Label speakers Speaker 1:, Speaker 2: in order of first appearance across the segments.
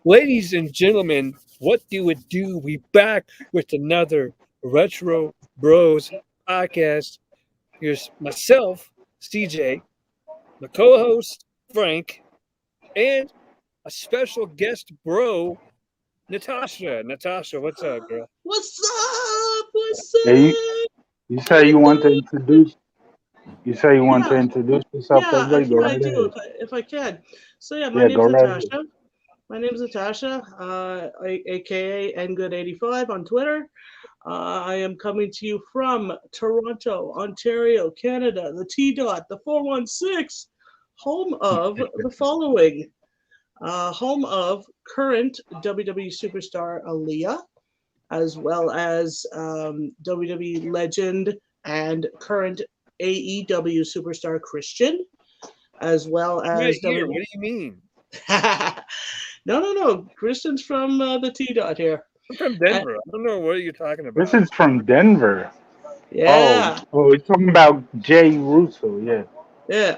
Speaker 1: Ladies and gentlemen, what do it do? We back with another Retro Bros podcast. Here's myself, CJ, my co-host Frank, and a special guest bro, Natasha. Natasha, what's up, girl?
Speaker 2: What's up? What's
Speaker 3: Yeah, you,
Speaker 2: up?
Speaker 3: you
Speaker 2: How
Speaker 3: say
Speaker 2: you
Speaker 3: you want to
Speaker 2: doing?
Speaker 3: introduce. You say you want to
Speaker 2: Yeah,
Speaker 3: introduce yourself to
Speaker 2: yeah,
Speaker 3: everybody. Go
Speaker 2: I
Speaker 3: right
Speaker 2: do
Speaker 3: ahead.
Speaker 2: if I can. So yeah, my
Speaker 3: Yeah, go
Speaker 2: name's
Speaker 3: right ahead.
Speaker 2: Natasha. My name's Natasha, aka NGood85 on Twitter. I am coming to you from Toronto, Ontario, Canada. The T dot, the 416, home of the following. Home of current WWE superstar Aaliyah, as well as WWE legend and current AEW superstar Christian, as well
Speaker 1: Right
Speaker 2: as
Speaker 1: here. What
Speaker 2: WWE.
Speaker 1: do you mean?
Speaker 2: No. Christian's from the T dot here.
Speaker 1: I'm from
Speaker 2: Uh,
Speaker 1: Denver. I don't know what you're talking
Speaker 3: This
Speaker 1: about.
Speaker 3: is from Denver.
Speaker 2: yeah,
Speaker 3: We're talking about Jay Russo. Yeah.
Speaker 2: yeah.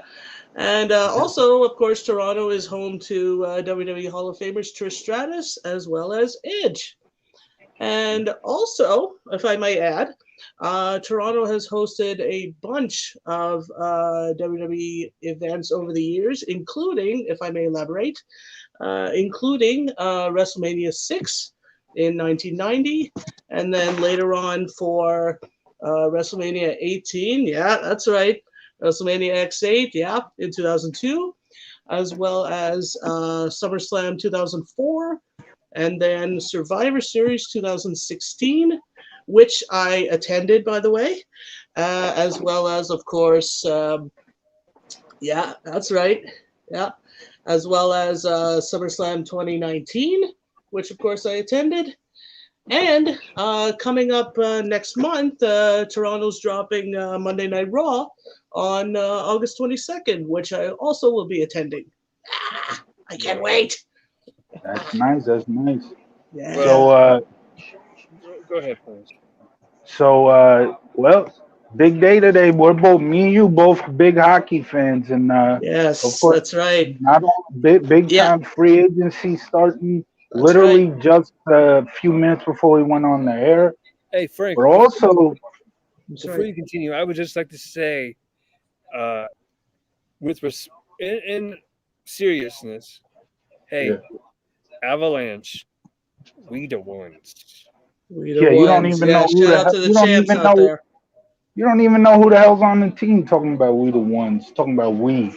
Speaker 2: And also, of course, Toronto is home to WWE Hall of Famers Trish Stratus as well as Edge. And also, if I may add, Toronto has hosted a bunch of WWE events over the years, including, if I may elaborate, including WrestleMania 6 in 1990, and then later on for WrestleMania 18, yeah, that's right, WrestleMania X8, yeah, in 2002, as well as SummerSlam 2004, and then Survivor Series 2016, which I attended, by the way, as well as, of course, yeah, that's right, yeah, as well as SummerSlam 2019, which, of course, I attended. And coming up next month, Toronto's dropping Monday Night Raw on August 22nd, which I also will be attending. I can't wait.
Speaker 3: That's nice. That's nice.
Speaker 2: Yeah.
Speaker 3: So,
Speaker 1: Go ahead, please.
Speaker 3: well, big day today. We're both me and you both big hockey fans, and of
Speaker 2: Yes,
Speaker 3: course,
Speaker 2: that's right.
Speaker 3: not only big
Speaker 2: Yeah,
Speaker 3: time free agency starting
Speaker 2: that's right.
Speaker 3: literally just a few minutes before we went on the air.
Speaker 1: Hey, Frank,
Speaker 3: But also,
Speaker 2: That's
Speaker 1: before
Speaker 2: right.
Speaker 1: you continue, I would just like to say, uh, with in seriousness, hey,
Speaker 3: yeah,
Speaker 1: Avalanche, we the ones.
Speaker 2: We the
Speaker 3: yeah, you don't
Speaker 2: ones.
Speaker 3: even
Speaker 2: Yeah,
Speaker 3: know who
Speaker 2: shout
Speaker 3: the
Speaker 2: out
Speaker 3: hell.
Speaker 2: to the champs out there.
Speaker 3: You don't even know who the hell's on the team. Talking about we the ones. Talking about we.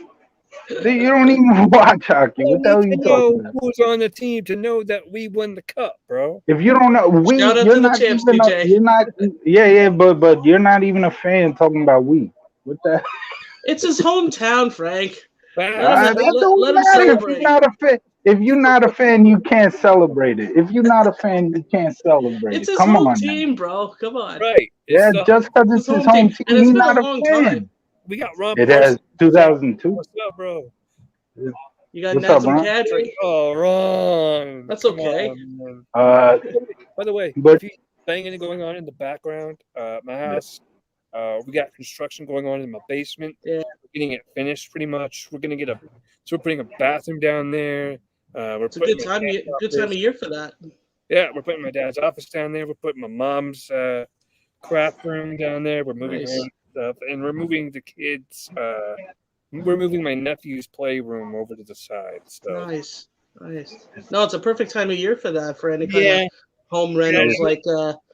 Speaker 3: You don't even watch hockey.
Speaker 1: I don't
Speaker 3: What the
Speaker 1: need
Speaker 3: hell are
Speaker 1: to
Speaker 3: you talking
Speaker 1: know
Speaker 3: about?
Speaker 1: who's on the team to know that we won the cup, bro.
Speaker 3: If you don't know,
Speaker 2: Shout out
Speaker 3: you're
Speaker 2: to the
Speaker 3: not
Speaker 2: champs,
Speaker 3: even.
Speaker 2: DJ.
Speaker 3: You're not. Yeah, but you're not even a fan. Talking about we. What the?
Speaker 2: It's his hometown, Frank. Let him
Speaker 1: Facts.
Speaker 3: That don't
Speaker 2: let him
Speaker 3: matter if you're
Speaker 2: celebrate.
Speaker 3: not a fan. If you're not a fan, you can't celebrate it. If you're not a fan, you can't celebrate
Speaker 2: It's
Speaker 3: it.
Speaker 2: his
Speaker 3: Come
Speaker 2: home
Speaker 3: on now.
Speaker 2: team, bro. Come on.
Speaker 1: Right. It's
Speaker 3: Yeah,
Speaker 1: the
Speaker 3: just because
Speaker 2: It's
Speaker 3: it's
Speaker 2: his
Speaker 3: his
Speaker 2: home team.
Speaker 3: home team,
Speaker 2: And it's
Speaker 3: he's
Speaker 2: been a
Speaker 3: not a
Speaker 2: long time.
Speaker 3: fan.
Speaker 1: we got Ron
Speaker 3: It
Speaker 1: Parsons.
Speaker 3: has 2002.
Speaker 1: What's up, bro?
Speaker 2: You got
Speaker 3: What's up,
Speaker 2: Nazem
Speaker 3: Ron?
Speaker 2: Kadri.
Speaker 1: Oh, Ron.
Speaker 2: That's
Speaker 1: Come
Speaker 2: okay.
Speaker 1: on, man.
Speaker 3: Uh,
Speaker 1: By the way,
Speaker 3: but
Speaker 1: if you banging going on in the background, my
Speaker 3: yeah.
Speaker 1: house, we got construction going on in my basement.
Speaker 2: Yeah.
Speaker 1: We're getting it finished pretty much. So we're putting a bathroom down there. We're
Speaker 2: It's a
Speaker 1: putting
Speaker 2: good
Speaker 1: my
Speaker 2: time.
Speaker 1: dad's
Speaker 2: Good time
Speaker 1: office.
Speaker 2: of year for that.
Speaker 1: Yeah, we're putting my dad's office down there. We're putting my mom's craft room down there. We're moving her
Speaker 2: Nice.
Speaker 1: stuff, and we're moving the kids. We're moving my nephew's playroom over to the side. So
Speaker 2: Nice. Nice. No, it's a perfect time of year for that. For any kind of
Speaker 1: yeah,
Speaker 2: home
Speaker 1: yeah.
Speaker 2: rentals, like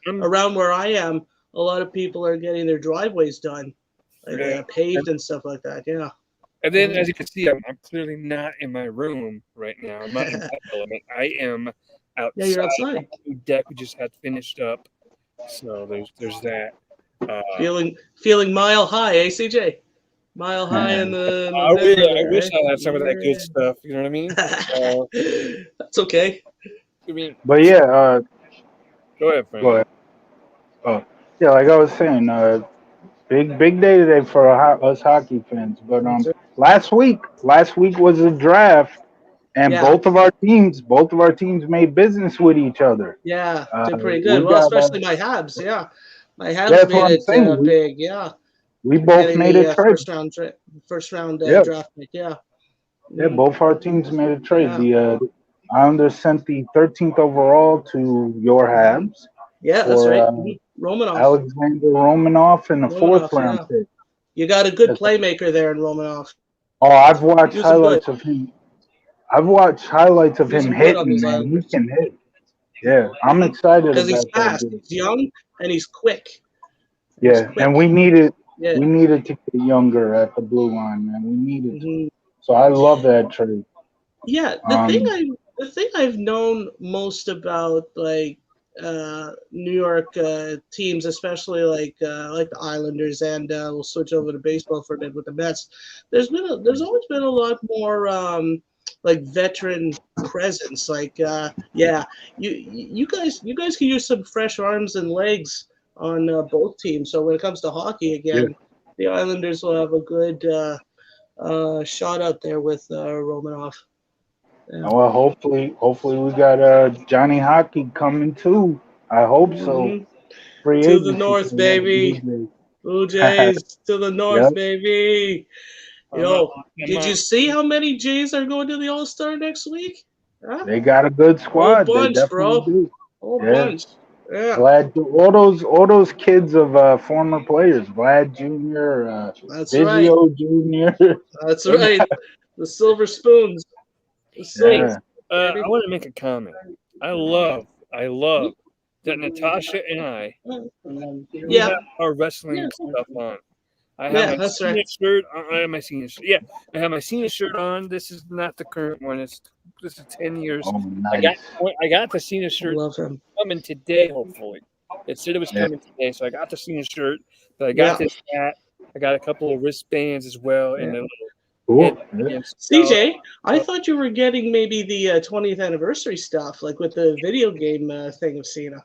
Speaker 1: I'm,
Speaker 2: around where I am, a lot of people are getting their driveways done, like
Speaker 1: yeah.
Speaker 2: paved and stuff like that. Yeah.
Speaker 1: And then, as you can see, I'm clearly not in my room right now. I'm not in my element. I am
Speaker 2: Yeah, you're
Speaker 1: outside.
Speaker 2: outside.
Speaker 1: The deck we just had finished up. So there's that.
Speaker 2: Feeling mile high, ACJ. Mile high in the Denver
Speaker 1: I
Speaker 2: there,
Speaker 1: wish
Speaker 2: eh?
Speaker 1: I had some of that good stuff. You know what I mean?
Speaker 2: That's okay.
Speaker 1: I mean,
Speaker 3: But yeah,
Speaker 1: go ahead,
Speaker 3: go
Speaker 1: Frank.
Speaker 3: ahead. Oh, yeah, like I was saying, big day today for us hockey fans. But
Speaker 2: That's right.
Speaker 3: last week was a draft, and
Speaker 2: Yeah,
Speaker 3: both of our teams made business with each other.
Speaker 2: yeah, did pretty good.
Speaker 3: We
Speaker 2: Well,
Speaker 3: got
Speaker 2: especially my Habs. Yeah, my Habs
Speaker 3: That's what
Speaker 2: made
Speaker 3: I'm
Speaker 2: it
Speaker 3: saying.
Speaker 2: big. Yeah,
Speaker 3: We both
Speaker 2: getting
Speaker 3: made a
Speaker 2: the
Speaker 3: trade.
Speaker 2: first round
Speaker 3: Yep.
Speaker 2: draft pick. Yeah.
Speaker 3: Yeah,
Speaker 2: Mhm.
Speaker 3: both our teams made a trade.
Speaker 2: Yeah.
Speaker 3: The Islander sent the 13th overall to your Habs
Speaker 2: Yeah, that's
Speaker 3: for
Speaker 2: right. Romanov.
Speaker 3: Alexander Romanov and a fourth
Speaker 2: Romanov,
Speaker 3: round
Speaker 2: yeah.
Speaker 3: pick.
Speaker 2: You got a good
Speaker 3: That's-
Speaker 2: playmaker there in Romanov.
Speaker 3: Oh, I've watched
Speaker 2: Use him good.
Speaker 3: highlights of him. I've watched highlights of
Speaker 2: Use
Speaker 3: him
Speaker 2: him good on
Speaker 3: hitting,
Speaker 2: those
Speaker 3: man. He
Speaker 2: Islanders.
Speaker 3: can hit. Yeah, I'm excited
Speaker 2: Because he's
Speaker 3: about that
Speaker 2: fast,
Speaker 3: dude.
Speaker 2: he's young, and he's quick.
Speaker 3: Yeah, and
Speaker 2: Yeah.
Speaker 3: we needed to get younger at the blue line, man. We needed to.
Speaker 2: hmm
Speaker 3: So I love that trade.
Speaker 2: Yeah,
Speaker 3: Um,
Speaker 2: the thing I've known most about like New York teams, especially like the Islanders, and we'll switch over to baseball for a bit with the Mets. There's always been a lot more like veteran presence. Like yeah, you guys can use some fresh arms and legs on both teams. So when it comes to hockey
Speaker 3: yeah.
Speaker 2: again, the Islanders will have a good shot out there with Romanov. Yeah.
Speaker 3: Well, hopefully we got Johnny Hockey coming too. I hope so.
Speaker 2: hmm
Speaker 3: Free
Speaker 2: To the
Speaker 3: agency
Speaker 2: north,
Speaker 3: coming up with
Speaker 2: baby.
Speaker 3: Blue
Speaker 2: Blue
Speaker 3: Jays.
Speaker 2: Jays to the north,
Speaker 3: Yep,
Speaker 2: baby.
Speaker 1: I'm a,
Speaker 2: Yo,
Speaker 1: I'm
Speaker 2: did
Speaker 1: a,
Speaker 2: you see how many Jays are going to the All Star next week? Huh?
Speaker 3: they got a good
Speaker 2: Whole
Speaker 3: squad. They
Speaker 2: bunch,
Speaker 3: definitely
Speaker 2: bro.
Speaker 3: do.
Speaker 2: Whole
Speaker 3: Yeah,
Speaker 2: bunch. Yeah,
Speaker 3: all those kids of former players, Vlad Jr.,
Speaker 2: that's right.
Speaker 3: Biggio Jr.
Speaker 2: That's
Speaker 3: They
Speaker 2: right.
Speaker 3: got
Speaker 2: The Silver Spoons. The
Speaker 1: hey,
Speaker 2: Silver,
Speaker 3: yeah.
Speaker 1: I
Speaker 2: baby.
Speaker 1: want to make a comment. I love that Natasha and I we
Speaker 2: Yeah,
Speaker 1: have our wrestling stuff on. I have
Speaker 2: yeah,
Speaker 1: my
Speaker 2: that's right.
Speaker 1: Cena shirt. I have my Cena shirt. Yeah, I have my Cena shirt on. This is not the current one. This is 10 years.
Speaker 3: Oh,
Speaker 1: I got
Speaker 3: nice.
Speaker 1: I got the Cena
Speaker 2: I
Speaker 1: shirt
Speaker 2: love him.
Speaker 1: coming today. Hopefully, it said it was
Speaker 3: Yeah.
Speaker 1: coming today, so I got the Cena shirt. But I got
Speaker 2: Yeah.
Speaker 1: this hat. I got a couple of wristbands as well, and
Speaker 2: Yeah.
Speaker 1: a little head
Speaker 3: Cool. Yeah.
Speaker 1: and stuff.
Speaker 2: CJ, I thought you were getting maybe the 20th anniversary stuff, like with the video game thing of Cena.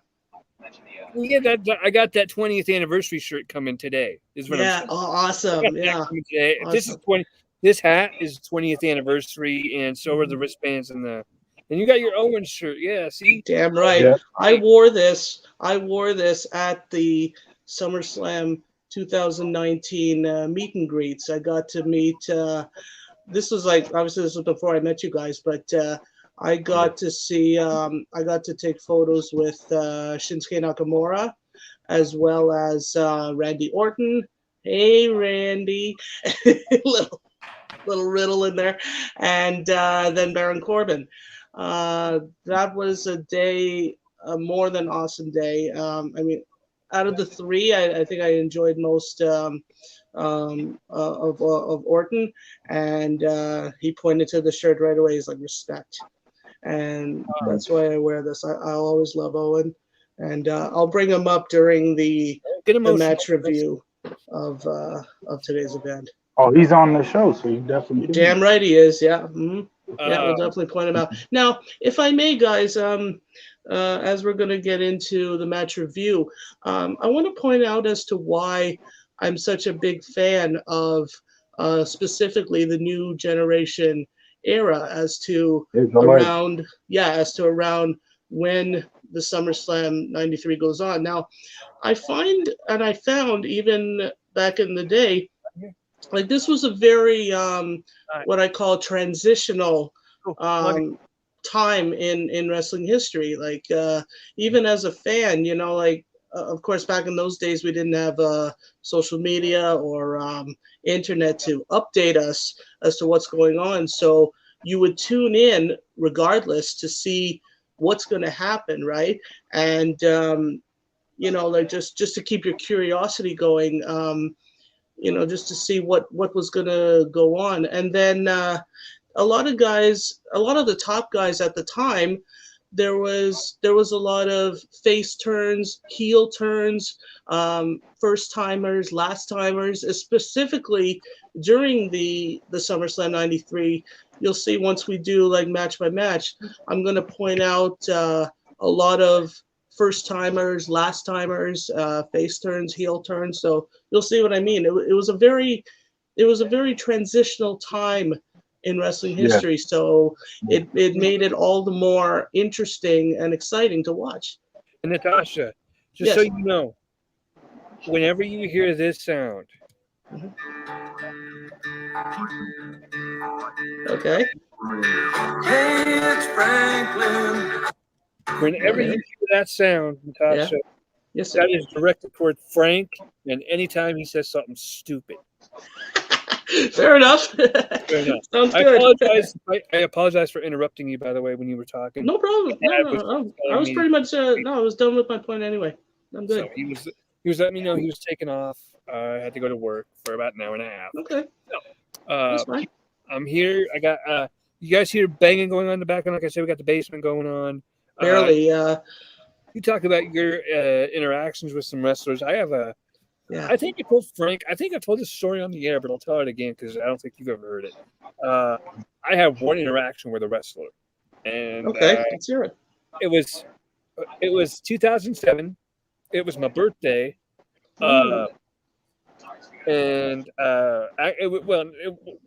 Speaker 1: Yeah, I got that 20th anniversary shirt coming today. Is what I'm
Speaker 2: Yeah.
Speaker 1: saying.
Speaker 2: Oh,
Speaker 1: I got
Speaker 2: awesome.
Speaker 1: that
Speaker 2: Yeah.
Speaker 1: coming today. This is
Speaker 2: Awesome.
Speaker 1: 20. This hat is 20th anniversary, and so are the wristbands and the. And you got your Owen shirt. Yeah, see.
Speaker 2: Damn right.
Speaker 3: Yeah.
Speaker 2: I wore this. I wore this at the SummerSlam 2019 meet and greets. I got to meet. This was like obviously this was before I met you guys, but I got to see. I got to take photos with Shinsuke Nakamura as well as Randy Orton. Hey, Randy. little, little riddle in there. And then Baron Corbin. That was a day, a more than awesome day. I mean, out of the three, I think I enjoyed most of Orton. And he pointed to the shirt right away. He's like, respect. And that's why I wear this. I'll always love Owen. And I'll bring him up during
Speaker 1: Get
Speaker 2: the
Speaker 1: emotional.
Speaker 2: match review of today's event.
Speaker 3: Oh, he's on the show, so you definitely
Speaker 2: You're
Speaker 3: can.
Speaker 2: damn right he is. Yeah. Yeah, we'll
Speaker 1: Uh,
Speaker 2: definitely point him out. Now, if I may, guys, as we're going to get into the match review, I want to point out as to why I'm such a big fan of specifically the new generation era as to around when the SummerSlam 93 goes on. Now, I find and I found even back in the day, like this was a very what I call transitional time in wrestling history. Like even as a fan, like of course back in those days we didn't have social media or internet to update us as to what's going on. So you would tune in regardless to see what's going to happen, right? And like just to keep your curiosity going. Just to see what was gonna go on. And then a lot of the top guys at the time, there was a lot of face turns, heel turns, first timers, last timers, specifically during the SummerSlam '93. You'll see once we do like match by match, I'm gonna point out a lot of first timers, last timers, face turns, heel turns. So you'll see what I mean. It was a very transitional time in wrestling
Speaker 3: Yeah.
Speaker 2: history. So it made it all the more interesting and exciting to watch.
Speaker 1: and Natasha, just so
Speaker 2: Yes.
Speaker 1: you know, whenever you hear this sound,
Speaker 2: Mhm. Okay.
Speaker 4: Hey, it's Franklin.
Speaker 1: Whenever you hear that sound, Natasha,
Speaker 2: Yes, sir.
Speaker 1: that is directed toward Frank, and anytime he says something stupid.
Speaker 2: Fair enough.
Speaker 1: Fair enough.
Speaker 2: Sounds
Speaker 1: I
Speaker 2: good.
Speaker 1: apologize. I apologize for interrupting you, by the way, when you were talking.
Speaker 2: No problem.
Speaker 1: Dad
Speaker 2: No,
Speaker 1: was
Speaker 2: no. I
Speaker 1: telling
Speaker 2: was
Speaker 1: me-
Speaker 2: pretty much I was done with my point anyway. I'm good.
Speaker 1: So he was letting me know he was taking off. I had to go to work for about an hour and a half.
Speaker 2: Okay.
Speaker 1: Uh,
Speaker 2: That's fine.
Speaker 1: I'm here. I got you guys hear banging going on in the background. Like I said, we got the basement going on.
Speaker 2: Barely.
Speaker 1: You talk about your interactions with some wrestlers. I have a.
Speaker 2: Yeah.
Speaker 1: I think I told Frank. I think I told this story on the air, but I'll tell it again because I don't think you've ever heard it. I have one interaction with a wrestler, and
Speaker 2: Okay. Let's hear it.
Speaker 1: it was 2007. It was my birthday,
Speaker 2: Ooh.
Speaker 1: and it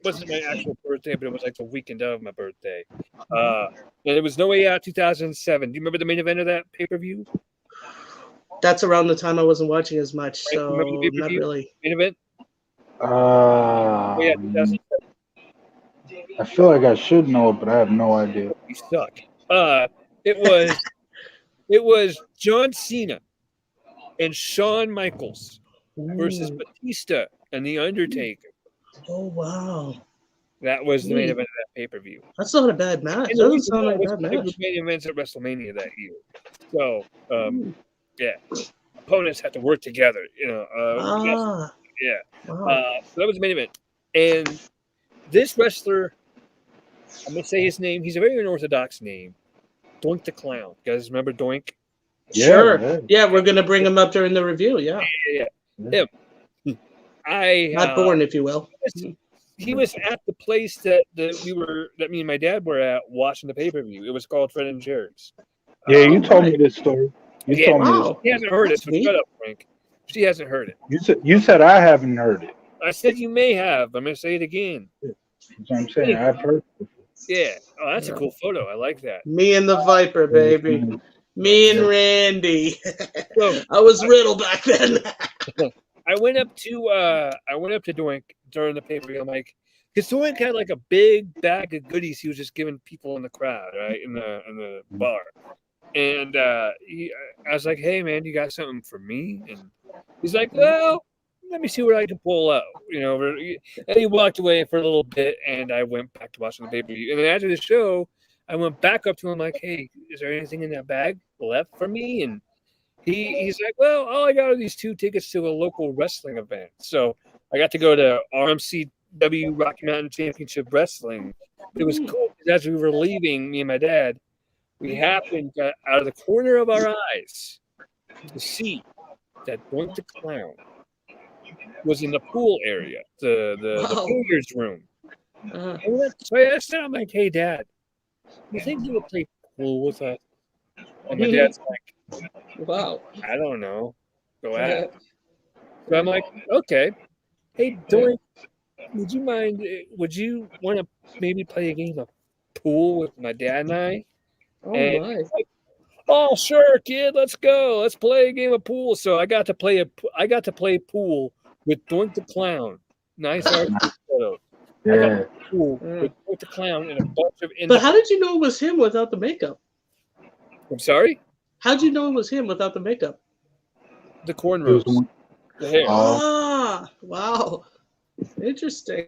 Speaker 1: wasn't my actual birthday, but it was like the weekend of my birthday. And it was No Way Out 2007. Do you remember the main event of that pay-per-view?
Speaker 2: That's around the time I wasn't watching as much,
Speaker 1: Right,
Speaker 2: so
Speaker 1: remember the
Speaker 2: not
Speaker 1: pay-per-view?
Speaker 2: really.
Speaker 1: Main event? Oh, yeah, 2007.
Speaker 3: I feel like I should know it, but I have no idea.
Speaker 1: You suck. It was John Cena and Shawn Michaels versus
Speaker 2: Ooh.
Speaker 1: Batista and the Undertaker.
Speaker 2: Oh wow.
Speaker 1: That was the main event of that pay-per-view.
Speaker 2: That's not a bad match.
Speaker 1: And the
Speaker 2: Doesn't
Speaker 1: reason
Speaker 2: sound
Speaker 1: why
Speaker 2: like a
Speaker 1: was
Speaker 2: bad
Speaker 1: because it
Speaker 2: match.
Speaker 1: was main events at Wrestlemania that year. So, yeah, opponents had to work together.
Speaker 2: Wow.
Speaker 1: So that was the main event. And this wrestler, I'm gonna say his name. He's a very unorthodox name, Doink the Clown. You guys remember Doink?
Speaker 2: Sure. Yeah, we're gonna bring him up during the review. Yeah.
Speaker 1: Him.
Speaker 2: Not born, if you will.
Speaker 1: He was at the place that me and my dad were at watching the pay-per-view. It was called Fred and Jerry's.
Speaker 3: Yeah, you told me this story. You told me this.
Speaker 2: Wow.
Speaker 1: She hasn't heard it,
Speaker 2: That's
Speaker 1: so
Speaker 2: neat.
Speaker 1: shut up, Frank. She hasn't heard it.
Speaker 3: You said I haven't heard it.
Speaker 1: I said you may have. I'm gonna say it again.
Speaker 3: That's what I'm saying. I've heard it.
Speaker 1: Yeah. Oh, that's a cool photo. I like that.
Speaker 2: Me and the Viper, baby. Me and Randy.
Speaker 1: So
Speaker 2: I was Riddle back then.
Speaker 1: I went up to Doink during the pay-per-view. I'm like, because Doink had like a big bag of goodies he was just giving people in the crowd, right, in the bar. And I was like, hey man, you got something for me? And he's like, well, let me see what I can pull out. And he walked away for a little bit, and I went back to watching the pay-per-view. And then after the show, I went back up to him like, hey, is there anything in that bag left for me? And he's like, well, all I got are these 2 tickets to a local wrestling event. So I got to go to RMCW Rocky Mountain Championship Wrestling. It was cool because as we were leaving, me and my dad, we happened out of the corner of our eyes to see that Doink the Clown was in the pool area, the billiards room. So I asked him, I'm like, hey, Dad, you think you would play pool with us? And my dad's like,
Speaker 2: Wow.
Speaker 1: I don't know. Go ahead. So I'm like, okay. Hey, Doink, would you want to maybe play a game of pool with my dad and I?
Speaker 2: Oh,
Speaker 1: And
Speaker 2: my.
Speaker 1: he's like, oh, sure, kid, let's go. Let's play a game of pool. So I got to play pool with Doink the Clown. Nice art photo. I got
Speaker 3: Yeah.
Speaker 1: to play pool with Doink the Clown and a bunch of.
Speaker 2: But how did you know it was him without the makeup?
Speaker 1: I'm sorry.
Speaker 2: How'd you know it was him without the makeup?
Speaker 1: The cornrows, the hair.
Speaker 2: Ah, wow. Interesting.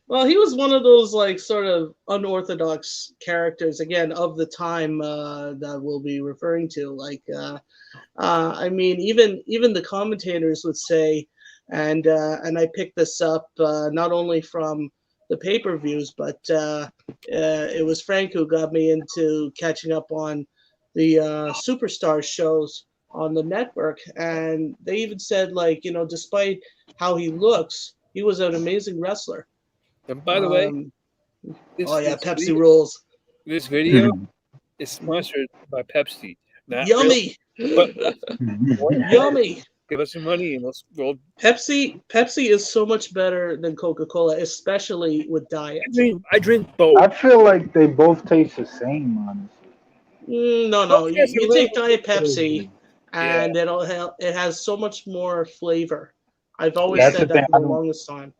Speaker 2: Well, he was one of those like sort of unorthodox characters again of the time that we'll be referring to. Like, I mean, even the commentators would say, and I picked this up not only from the pay-per-views, but it was Frank who got me into catching up on the Superstar shows on the network, and they even said, like, despite how he looks, he was an amazing wrestler.
Speaker 1: And by the way,
Speaker 2: Pepsi rules.
Speaker 1: This video is sponsored by Pepsi. Not
Speaker 2: Yummy,
Speaker 1: really, but
Speaker 2: yummy.
Speaker 1: give us some money and we'll.
Speaker 2: Pepsi is so much better than Coca-Cola, especially with diet.
Speaker 1: I drink both.
Speaker 3: I feel like they both taste the same, honestly.
Speaker 2: No. You take Diet Pepsi, and it has so much more flavor. I've always said that for the longest time.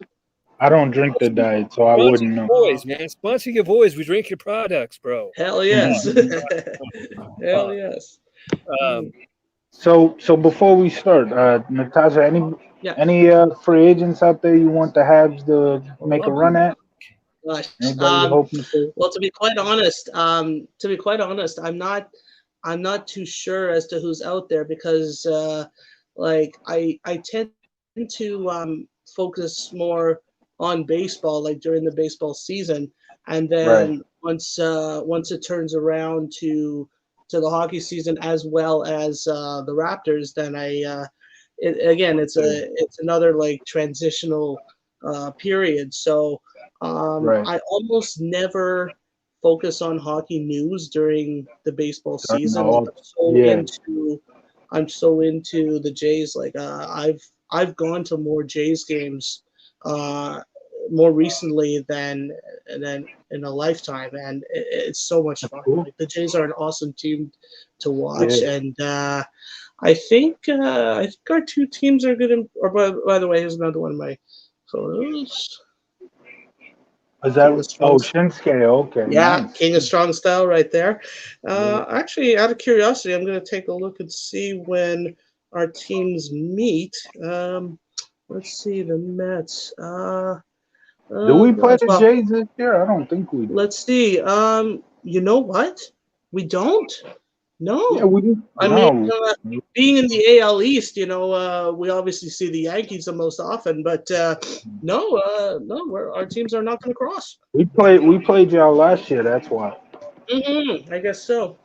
Speaker 3: I don't drink the diet, so I
Speaker 1: Sponsor
Speaker 3: wouldn't
Speaker 1: your
Speaker 3: know.
Speaker 1: boys, man. Sponsor your boys. We drink your products, bro.
Speaker 2: Hell yes. Hell yes.
Speaker 1: Um,
Speaker 3: So before we start, Natasha,
Speaker 2: Yeah.
Speaker 3: any free agents out there you want the Habs to make a run at?
Speaker 2: Gosh.
Speaker 3: Anybody you hoping for?
Speaker 2: Well, to be quite honest, I'm not too sure as to who's out there because like I tend to focus more on baseball like during the baseball season, and
Speaker 3: Right.
Speaker 2: then once it turns around to the hockey season as well as the Raptors, then again it's another like transitional period. So
Speaker 3: Right.
Speaker 2: I almost never focus on hockey news during the baseball season. Like
Speaker 3: No. Yeah.
Speaker 2: I'm so into the Jays. Like I've gone to more Jays games uh, more recently than in a lifetime, and it's so much fun.
Speaker 3: Cool.
Speaker 2: Like the Jays are an awesome team to watch,
Speaker 3: Yeah.
Speaker 2: and I think our two teams are good. Or by the way, here's another one of my photos.
Speaker 3: Is
Speaker 2: King
Speaker 3: that?
Speaker 2: of
Speaker 3: Oh,
Speaker 2: Strong
Speaker 3: Shinsuke. Okay.
Speaker 2: Yeah,
Speaker 3: Nice.
Speaker 2: King of Strong Style right there.
Speaker 3: Yeah.
Speaker 2: Actually, out of curiosity, I'm going to take a look and see when our teams meet. Let's see, the Mets.
Speaker 3: Do
Speaker 2: Oh
Speaker 3: we play
Speaker 2: gosh.
Speaker 3: the
Speaker 2: Well,
Speaker 3: Jays this year? I don't think we do.
Speaker 2: let's see. You know what? We don't.
Speaker 3: Yeah,
Speaker 2: No.
Speaker 3: we do.
Speaker 2: I mean,
Speaker 3: No.
Speaker 2: being in the AL East, we obviously see the Yankees the most often, but no, our teams are not going to cross.
Speaker 3: We played y'all last year. That's why.
Speaker 2: I guess so.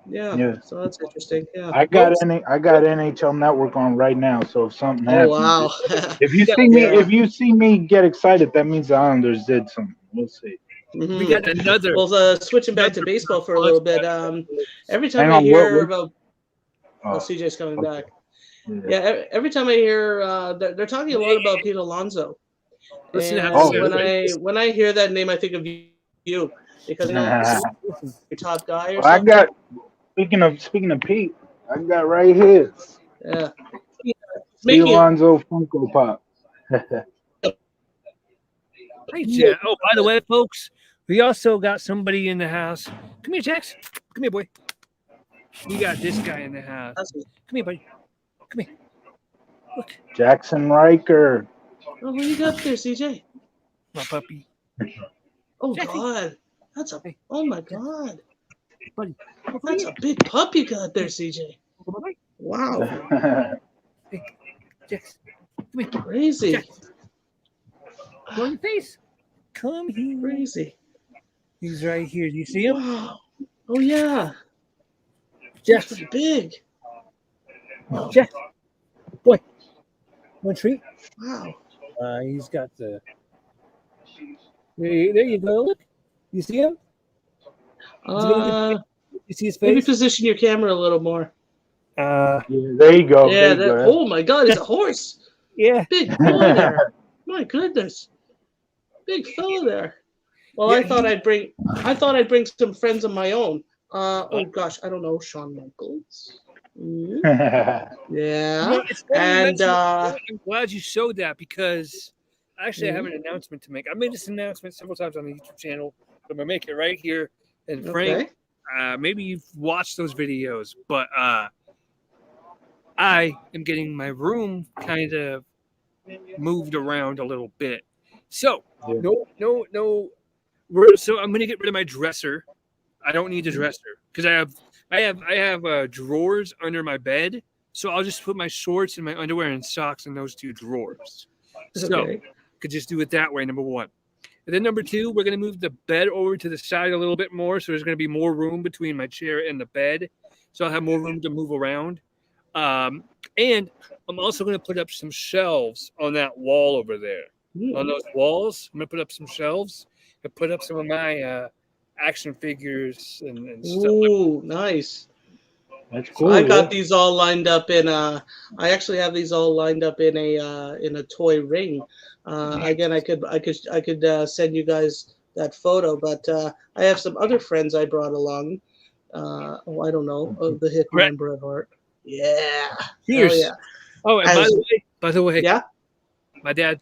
Speaker 2: Yeah.
Speaker 3: Yeah.
Speaker 2: So that's interesting. Yeah.
Speaker 3: I got NHL Network on right now. So if something
Speaker 2: Oh
Speaker 3: happens,
Speaker 2: wow. Yeah.
Speaker 3: if you see me get excited, that means the Islanders did something. We'll see.
Speaker 1: we got another.
Speaker 2: Well, switching back to baseball for a little bit. Every time
Speaker 3: Hang
Speaker 2: I
Speaker 3: on.
Speaker 2: hear
Speaker 3: What?
Speaker 2: about
Speaker 3: Oh,
Speaker 2: CJ's coming
Speaker 3: okay.
Speaker 2: back.
Speaker 3: Yeah.
Speaker 2: Yeah. Every time I hear they're talking a lot about Pete Alonso,
Speaker 1: Listen to
Speaker 2: and
Speaker 3: Oh,
Speaker 2: when I hear that name, I think of you because your top guy or
Speaker 3: Well, I
Speaker 2: something.
Speaker 3: got speaking of Pete, I got right here.
Speaker 2: Yeah.
Speaker 3: Pete
Speaker 2: Making it.
Speaker 3: Alonso Funko Pop.
Speaker 1: Hey, Jack. Oh, by the way, folks, we also got somebody in the house. Come here, Jax. Come here, boy. We got this guy in the house. Come here, buddy. Come here. Look,
Speaker 3: Jackson Riker.
Speaker 2: Oh, who you got there, CJ?
Speaker 1: my puppy.
Speaker 2: Oh
Speaker 1: Jackie.
Speaker 2: God,
Speaker 1: Hey.
Speaker 2: oh my God,
Speaker 1: Buddy.
Speaker 2: that's a big pup you got there, CJ. Wow,
Speaker 1: Hey, Jax. Come here.
Speaker 2: crazy,
Speaker 1: Jax. Go on your face. Come here.
Speaker 2: crazy.
Speaker 1: He's right here. Do you see him?
Speaker 2: Wow. Oh yeah,
Speaker 1: Jax.
Speaker 2: that's pretty big.
Speaker 1: Jax. Boy. One treat.
Speaker 2: Wow.
Speaker 1: He's got the. There you go. Look. You see him? You see his
Speaker 2: Maybe
Speaker 1: face?
Speaker 2: position your camera a little more.
Speaker 3: Yeah, there you go.
Speaker 2: Yeah.
Speaker 3: There you go.
Speaker 2: Oh my God, it's a horse.
Speaker 1: Yeah.
Speaker 2: Big boy there. My goodness, big fella there. Well,
Speaker 1: Yeah,
Speaker 2: I thought I'd bring some friends of my own. Oh gosh, I don't know, Shawn Michaels. Yeah.
Speaker 1: It's funny you
Speaker 2: And
Speaker 1: mentioned that. I'm glad you showed that because actually I have an announcement to make. I made this announcement several times on the YouTube channel, but I'm gonna make it right here. And Frank, maybe you've watched those videos, but I am getting my room kind of moved around a little bit. So no. So I'm gonna get rid of my dresser. I don't need the dresser because I have drawers under my bed. So I'll just put my shorts and my underwear and socks in those two drawers. So could just do it that way, number one. And then number two, we're going to move the bed over to the side a little bit more. So there's going to be more room between my chair and the bed. So I'll have more room to move around. And I'm also going to put up some shelves on that wall over there. On those walls, I'm going to put up some shelves and put up some of my action figures and stuff.
Speaker 2: Ooh, nice.
Speaker 3: That's cool.
Speaker 2: So I got these all lined up in I actually have these all lined up in a toy ring. Again, I could send you guys that photo, but I have some other friends I brought along. I don't know, the Hitman Bret Hart. Yeah.
Speaker 1: Cheers.
Speaker 2: Oh yeah.
Speaker 1: Oh, and by the way,
Speaker 2: yeah.
Speaker 1: my dad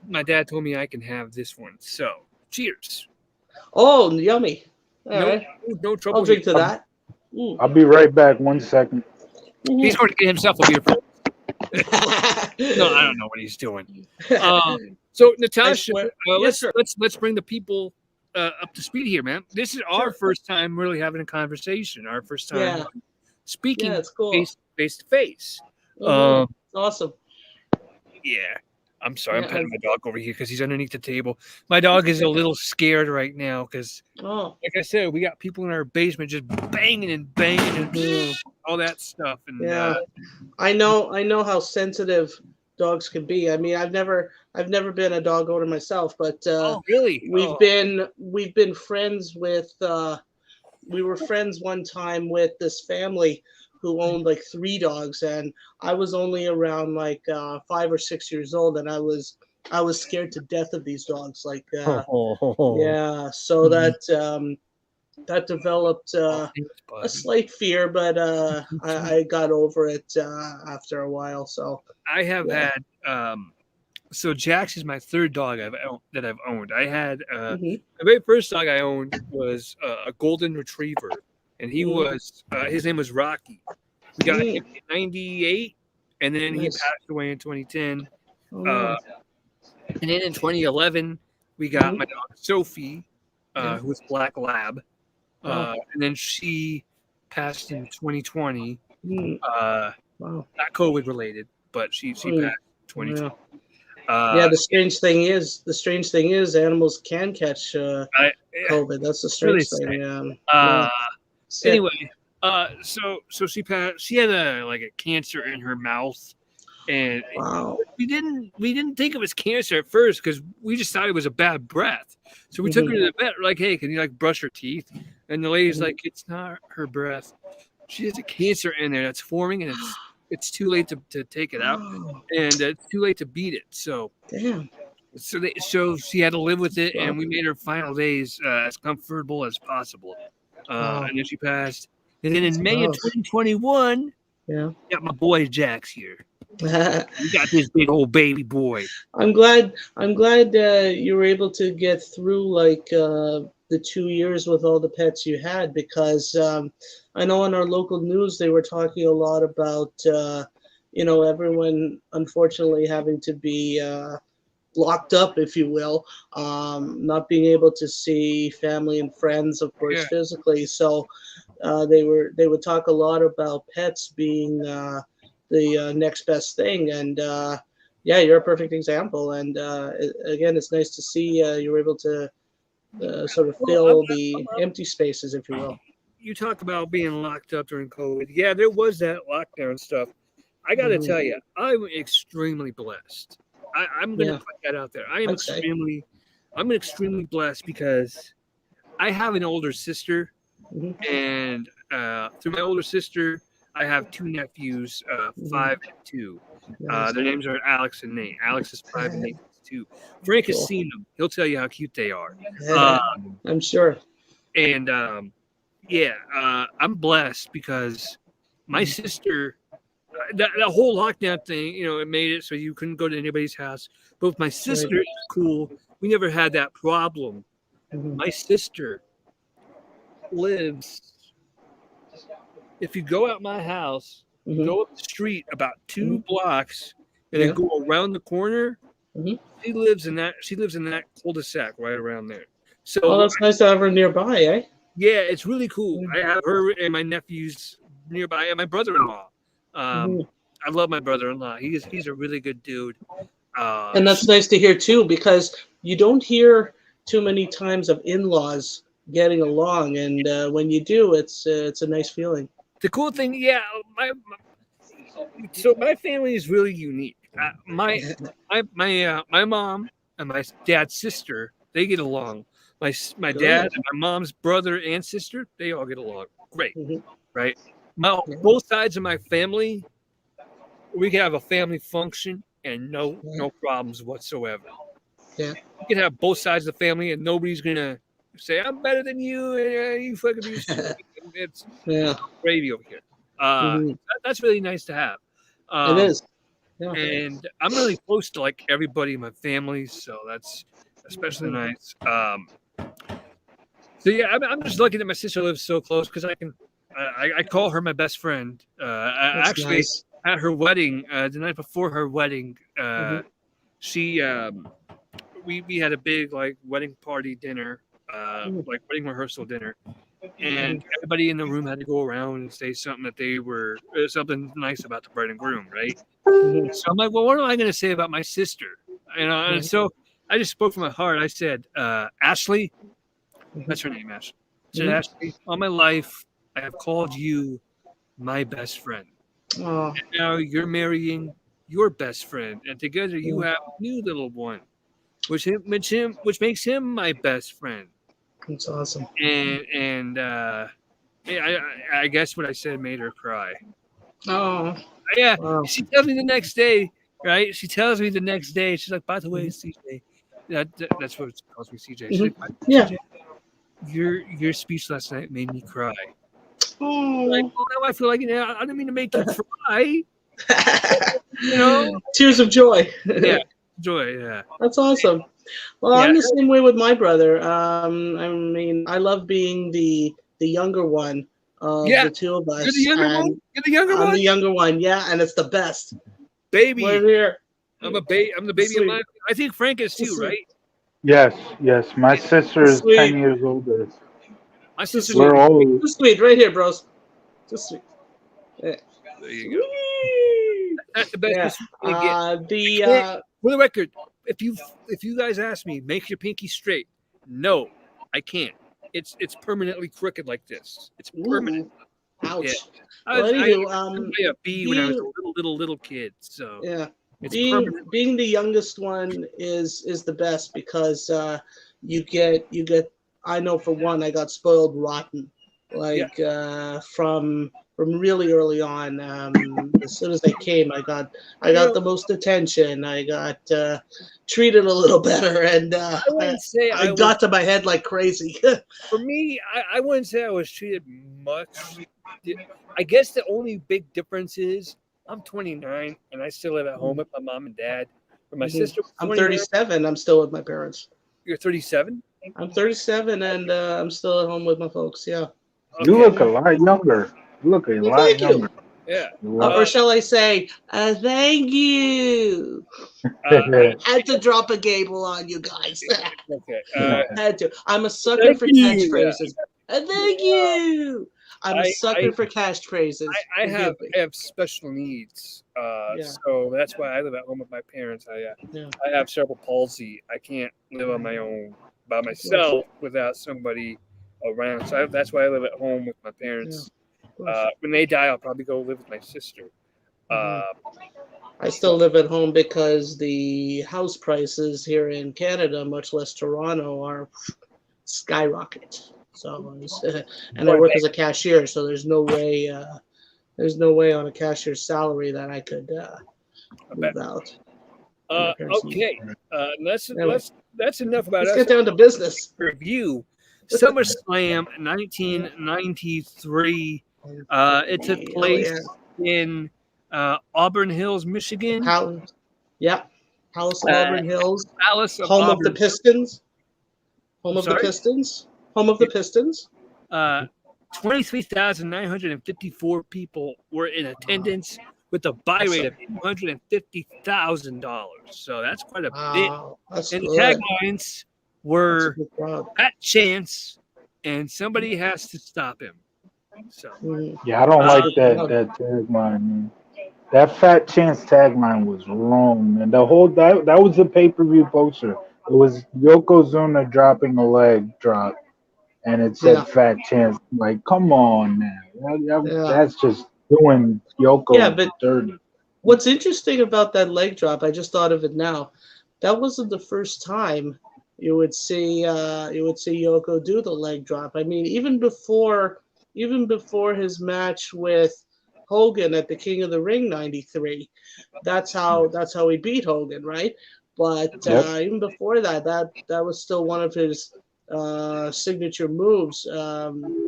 Speaker 1: told me I can have this one. So cheers.
Speaker 2: Oh, yummy. All
Speaker 1: No,
Speaker 2: right.
Speaker 1: no trouble.
Speaker 2: I'll drink
Speaker 1: here.
Speaker 2: to that. Mm.
Speaker 3: I'll be right back. 1 second.
Speaker 1: He's going to get himself a beer. No, I don't know what he's doing. So Natasha,
Speaker 2: Yes,
Speaker 1: let's bring the people up to speed here, man. This is our first time really having a conversation. Our first time speaking
Speaker 2: Yeah, it's cool.
Speaker 1: face to face.
Speaker 2: Awesome.
Speaker 1: Yeah. I'm sorry,
Speaker 2: Yeah,
Speaker 1: I'm petting my dog over here because he's underneath the table. My dog is a little scared right now because, like I said, we got people in our basement just banging and all that stuff. And
Speaker 2: yeah, I know how sensitive dogs can be. I mean, I've never been a dog owner myself, but
Speaker 1: oh, really?
Speaker 2: we've been friends with. We were friends one time with this family who owned like 3 dogs, and I was only around like 5 or 6 years old, and I was scared to death of these dogs. Like, yeah, so that developed a slight fear, but I got over it after a while. So
Speaker 1: I have had. So Jax is my 3rd dog that I've owned. I had the very first dog I owned was a golden retriever, and he was his name was Rocky. We got him in '98, and then he passed away in 2010. And then in 2011, we got my dog Sophie, who was Black Lab, and then she passed in 2020. Not COVID related, but she passed in 2020.
Speaker 2: Yeah, the strange thing is animals can catch COVID. That's the strange thing.
Speaker 1: Anyway, so she passed. She had a cancer in her mouth, and we didn't think it was cancer at first because we just thought it was a bad breath. So we took her to the vet. We're like, hey, can you brush her teeth? And the lady's like, it's not her breath. She has a cancer in there that's forming, and it's too late to take it out, and it's too late to beat it. So
Speaker 2: damn.
Speaker 1: So she had to live with it, and we made her final days as comfortable as possible. And then she passed. And then in May of 2021, got my boy Jax here. We got this big old baby boy.
Speaker 2: I'm glad you were able to get through like the 2 years with all the pets you had, because I know in our local news they were talking a lot about everyone unfortunately having to be locked up, if you will, not being able to see family and friends, of course, physically. So they would talk a lot about pets being the next best thing, and you're a perfect example. And again, it's nice to see you were able to sort of fill the empty spaces, if you will.
Speaker 1: You talk about being locked up during COVID. Yeah, there was that lockdown stuff. I got to tell you, I'm extremely blessed. I'm going to put that out there. I'm extremely blessed because I have an older sister, and through my older sister, I have 2 nephews, 5 and 2. Their names are Alex and Nate. Alex is 5 and Nate is 2. Frank has seen them. He'll tell you how cute they are.
Speaker 2: I'm sure.
Speaker 1: And I'm blessed because my sister, that whole lockdown thing, it made it so you couldn't go to anybody's house. But with my sister, it's cool. We never had that problem. My sister lives, if you go out my house, you go up the street about 2 blocks and then go around the corner, she lives in that cul-de-sac right around there. So
Speaker 2: that's nice to have her nearby, eh?
Speaker 1: Yeah, it's really cool. I have her and my nephews nearby, and my brother-in-law. I love my brother-in-law. He's a really good dude.
Speaker 2: And that's nice to hear too, because you don't hear too many times of in-laws getting along, and when you do, it's a nice feeling.
Speaker 1: The cool thing, my family is really unique. My mom and my dad's sister, they get along. My dad and my mom's brother and sister, they all get along great, right? Both sides of my family, we can have a family function and no problems whatsoever.
Speaker 2: Yeah,
Speaker 1: you can have both sides of the family, and nobody's gonna say I'm better than you, and you fucking be. It's gravy over here. That's really nice to have.
Speaker 2: It is. Yeah.
Speaker 1: and I'm really close to like everybody in my family, so that's especially nice. So yeah, I'm just lucky that my sister lives so close because I call her my best friend.
Speaker 2: That's
Speaker 1: Actually,
Speaker 2: nice.
Speaker 1: at her wedding, the night before her wedding, she we had a big like wedding party dinner, like wedding rehearsal dinner, and everybody in the room had to go around and say something that they were something nice about the bride and groom, right? So I'm like, well, what am I going to say about my sister? You know, and so I just spoke from my heart. I said, Ashley, that's her name, Ashley. I said, Ashley, all my life I have called you my best friend.
Speaker 2: Oh,
Speaker 1: And now you're marrying your best friend, and together you have a new little one, which makes him my best friend.
Speaker 2: that's awesome.
Speaker 1: And yeah, I guess what I said made her cry.
Speaker 2: Oh,
Speaker 1: Yeah,
Speaker 2: wow.
Speaker 1: she tells me the next day, right? She tells me the next day. She's like, by the way, CJ, that's what she calls me, CJ. She's like,
Speaker 2: Yeah.
Speaker 1: CJ, your speech last night made me cry. Like,
Speaker 2: Oh.
Speaker 1: well, now I feel like I didn't mean to make you cry. You know?
Speaker 2: Tears of joy.
Speaker 1: Yeah, joy. Yeah,
Speaker 2: That's awesome. Well,
Speaker 1: yeah.
Speaker 2: I'm the same way with my brother. I mean, I love being the younger one of
Speaker 1: Yeah.
Speaker 2: the two of
Speaker 1: You're the
Speaker 2: us,
Speaker 1: younger one.
Speaker 2: and
Speaker 1: You're the younger
Speaker 2: I'm
Speaker 1: one,
Speaker 2: the younger one. Yeah, and it's the best.
Speaker 1: baby.
Speaker 2: We're here.
Speaker 1: I'm the baby of
Speaker 2: Sweet.
Speaker 1: my. I think Frank is
Speaker 2: So
Speaker 1: too,
Speaker 2: sweet.
Speaker 1: right?
Speaker 3: Yes, yes. My sister is
Speaker 2: Sweet.
Speaker 3: 10 years older.
Speaker 1: My
Speaker 2: So
Speaker 1: sister's
Speaker 2: sweet.
Speaker 3: We're all
Speaker 2: So sweet. Right here, bros. So sweet. Yeah.
Speaker 1: there. You go.
Speaker 2: Sweet.
Speaker 1: That's the best
Speaker 2: Yeah.
Speaker 1: Christmas you're gonna get.
Speaker 2: The
Speaker 1: For the record, if you guys ask me, make your pinky straight. No, I can't. It's permanently crooked like this. It's permanent.
Speaker 2: ouch.
Speaker 1: Yeah.
Speaker 2: Well,
Speaker 1: I
Speaker 2: anywho,
Speaker 1: was a bee when I was
Speaker 2: being
Speaker 1: a little kid, so
Speaker 2: yeah,
Speaker 1: it's
Speaker 2: being
Speaker 1: permanent.
Speaker 2: being the youngest one is the best because you get. I know for one, I got spoiled rotten,
Speaker 1: Yeah.
Speaker 2: like from really early on. As soon as I came, I
Speaker 1: You
Speaker 2: got
Speaker 1: know,
Speaker 2: the most attention. I got treated a little better, and
Speaker 1: I wouldn't say
Speaker 2: I
Speaker 1: I was.
Speaker 2: got to my head like crazy.
Speaker 1: For me, I wouldn't say I was treated much. I guess the only big difference is I'm 29 and I still live at home with my mom and dad. But my sister was
Speaker 2: I'm
Speaker 1: 29.
Speaker 2: 37. I'm still with my parents.
Speaker 1: You're 37.
Speaker 2: I'm 37 and I'm still at home with my folks. Yeah.
Speaker 3: you
Speaker 1: Okay.
Speaker 3: look a lot younger. You look a
Speaker 2: Well,
Speaker 3: lot
Speaker 2: thank you.
Speaker 3: younger.
Speaker 1: Yeah.
Speaker 3: A lot.
Speaker 2: Or shall I say, thank you.
Speaker 1: I-
Speaker 2: Had to drop a gable on you guys.
Speaker 1: okay.
Speaker 2: Had to. I'm a sucker
Speaker 1: Thank
Speaker 2: for
Speaker 1: you.
Speaker 2: catchphrases. Thank you. I'm a sucker for catchphrases.
Speaker 1: I have
Speaker 2: Forgive me.
Speaker 1: I have special needs,
Speaker 2: Yeah.
Speaker 1: so that's why I live at home with my parents.
Speaker 2: Yeah.
Speaker 1: I have cerebral palsy. I can't live on my own by myself without somebody around. So that's why I live at home with my parents. When they die, I'll probably go live with my sister.
Speaker 2: I still live at home because the house prices here in Canada, much less Toronto, are skyrocket. So, and I work as a cashier, so there's no way on a cashier's salary that I could move out.
Speaker 1: Okay, that's enough about
Speaker 2: Let's
Speaker 1: us.
Speaker 2: get down to business.
Speaker 1: Review SummerSlam 1993. It took place in Auburn Hills, Michigan.
Speaker 2: Palace of Auburn Hills,
Speaker 1: Palace of
Speaker 2: home
Speaker 1: Auburn.
Speaker 2: of the Pistons. Home of the
Speaker 1: Sorry?
Speaker 2: Pistons. Home of the Pistons.
Speaker 1: 23,954 people were in attendance with a buy rate of $250,000. So that's quite a bit.
Speaker 2: That's
Speaker 1: And the
Speaker 2: good.
Speaker 1: taglines were
Speaker 2: That's a good crowd.
Speaker 1: Fat Chance, and somebody has to stop him. So
Speaker 3: Yeah, I don't like that tagline, man. That Fat Chance tagline was wrong, man. The whole that was a pay-per-view poster. It was Yokozuna dropping a leg drop, and it said Fat Chance. Like, come on, man. That's just doing Yoko
Speaker 2: but
Speaker 3: dirty.
Speaker 2: what's interesting about that leg drop, I just thought of it now. That wasn't the first time you would see Yoko do the leg drop. I mean, even before his match with Hogan at the King of the Ring '93, that's how he beat Hogan, right? But even before that was still one of his signature moves.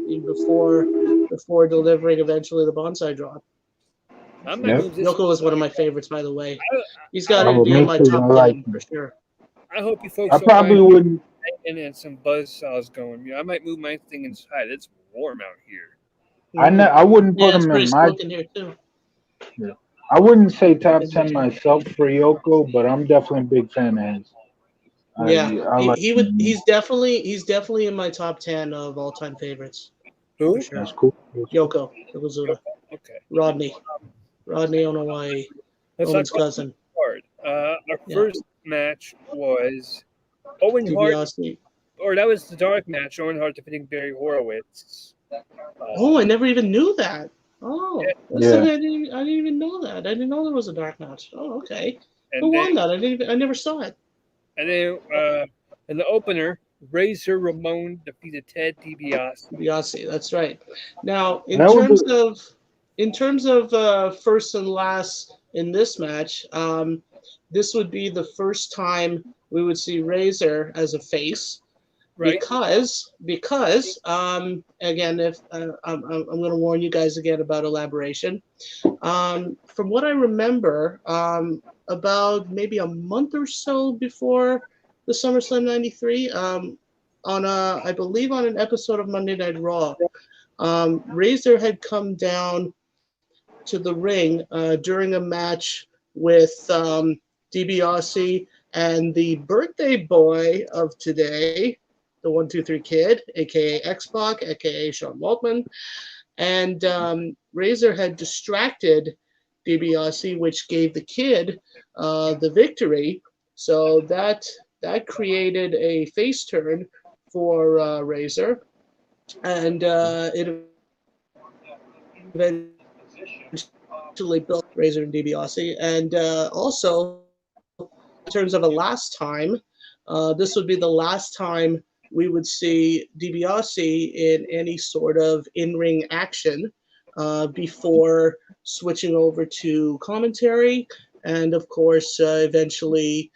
Speaker 2: Even before delivering eventually the bonsai drop.
Speaker 1: I might
Speaker 3: Yep.
Speaker 1: move this.
Speaker 2: Yoko is one of my favorites, by the way.
Speaker 1: I,
Speaker 2: He's got to
Speaker 3: Oh,
Speaker 2: be
Speaker 3: me
Speaker 2: in my
Speaker 3: too.
Speaker 2: top
Speaker 3: I like
Speaker 2: 10
Speaker 3: him.
Speaker 2: for sure.
Speaker 1: I hope you folks
Speaker 3: I
Speaker 1: don't
Speaker 3: probably
Speaker 1: mind
Speaker 3: wouldn't.
Speaker 1: and some buzz saws going. I might move my thing inside. It's warm out here.
Speaker 3: I wouldn't put
Speaker 2: Yeah, it's
Speaker 3: him
Speaker 2: pretty
Speaker 3: in my.
Speaker 2: smoking here too.
Speaker 3: I wouldn't say top 10 myself for Yoko, but I'm definitely a big fan of his.
Speaker 2: Yeah,
Speaker 3: I like
Speaker 2: he would.
Speaker 3: him.
Speaker 2: He's definitely in my top 10 of all time favorites for
Speaker 1: Who?
Speaker 2: sure.
Speaker 3: That's cool.
Speaker 2: Yokozuna,
Speaker 1: Okay.
Speaker 2: Rodney Onowai,
Speaker 1: Let's
Speaker 2: Roman's
Speaker 1: talk about
Speaker 2: cousin.
Speaker 1: Hart. Our
Speaker 2: Yeah,
Speaker 1: first match was Owen Hart,
Speaker 2: DiBiase.
Speaker 1: or that was the dark match. Owen Hart defeating Barry Horowitz.
Speaker 2: Oh, I never even knew that. Oh, that's
Speaker 3: Yeah.
Speaker 2: something I didn't even know that. I didn't know there was a dark match. Oh, okay. Who
Speaker 1: And then,
Speaker 2: won that? I never saw it.
Speaker 1: in the opener, Razor Ramon defeated Ted DiBiase.
Speaker 2: DiBiase, that's right. Now,
Speaker 3: That was
Speaker 2: in terms of first and last in this match, this would be the first time we would see Razor as a face.
Speaker 1: Right.
Speaker 2: Because again, if I'm going to warn you guys again about elaboration. From what I remember, about maybe a month or so before the SummerSlam '93, I believe on an episode of Monday Night Raw, Razor had come down to the ring during a match with DiBiase and the birthday boy of today, the 1-2-3 Kid, aka X-Pac, aka Shawn Waltman, and Razor had distracted DiBiase, which gave the Kid the victory. So that created a face turn for Razor, and it eventually built Razor and DiBiase, and also in terms of a last time, this would be the last time we would see DiBiase in any sort of in-ring action before switching over to commentary, and of course, eventually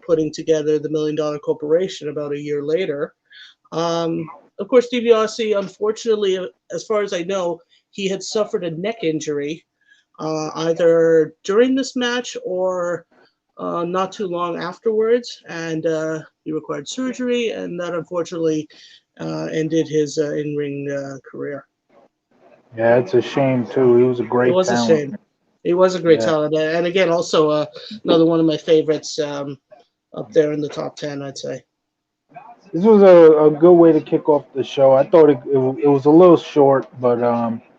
Speaker 2: putting together the $1 Million Corporation about a year later. Of course, DiBiase, unfortunately, as far as I know, he had suffered a neck injury either during this match or not too long afterwards, and he required surgery, and that unfortunately ended his in-ring career.
Speaker 3: Yeah, it's a shame too. He was a
Speaker 2: It
Speaker 3: great
Speaker 2: was a
Speaker 3: talent.
Speaker 2: shame. He was a great
Speaker 3: Yeah.
Speaker 2: talent, and again, also another one of my favorites up there in the top 10, I'd say.
Speaker 3: This was a good way to kick off the show. I thought it was a little short, but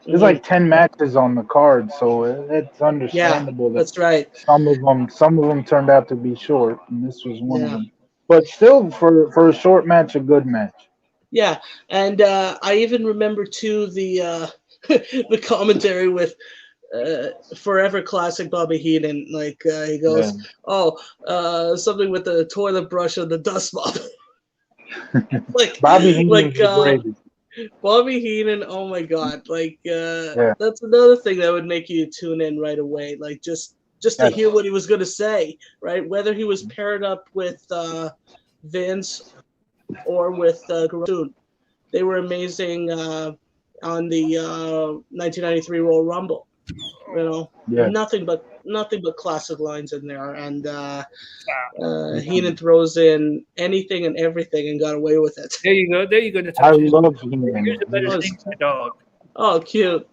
Speaker 3: there's like 10 matches on the card, so it's
Speaker 2: Yeah,
Speaker 3: understandable that
Speaker 2: that's right.
Speaker 3: some of them turned out to be short, and this was one of
Speaker 2: Yeah.
Speaker 3: them. But still, for a short match, a good match.
Speaker 2: Yeah, and I even remember too the the commentary with forever classic Bobby Heenan. Like he goes,
Speaker 3: Yeah.
Speaker 2: "Oh, something with the toilet brush and the dust mop." like
Speaker 3: Bobby Heenan's
Speaker 2: like
Speaker 3: the greatest.
Speaker 2: Bobby Heenan. Oh my God! Like
Speaker 3: Yeah.
Speaker 2: that's another thing that would make you tune in right away. Like just to
Speaker 3: Yes.
Speaker 2: hear what he was going to say, right? Whether he was paired up with Vince or with Garsoon. They were amazing on the 1993 Royal Rumble. You know,
Speaker 3: Yeah.
Speaker 2: nothing but classic lines in there, and Heenan throws in anything and everything and got away with it.
Speaker 1: There you go. There you go,
Speaker 3: I
Speaker 1: Natasha.
Speaker 3: love Heenan.
Speaker 1: Here's a better
Speaker 2: Oh,
Speaker 1: thing, my dog.
Speaker 2: Oh, cute.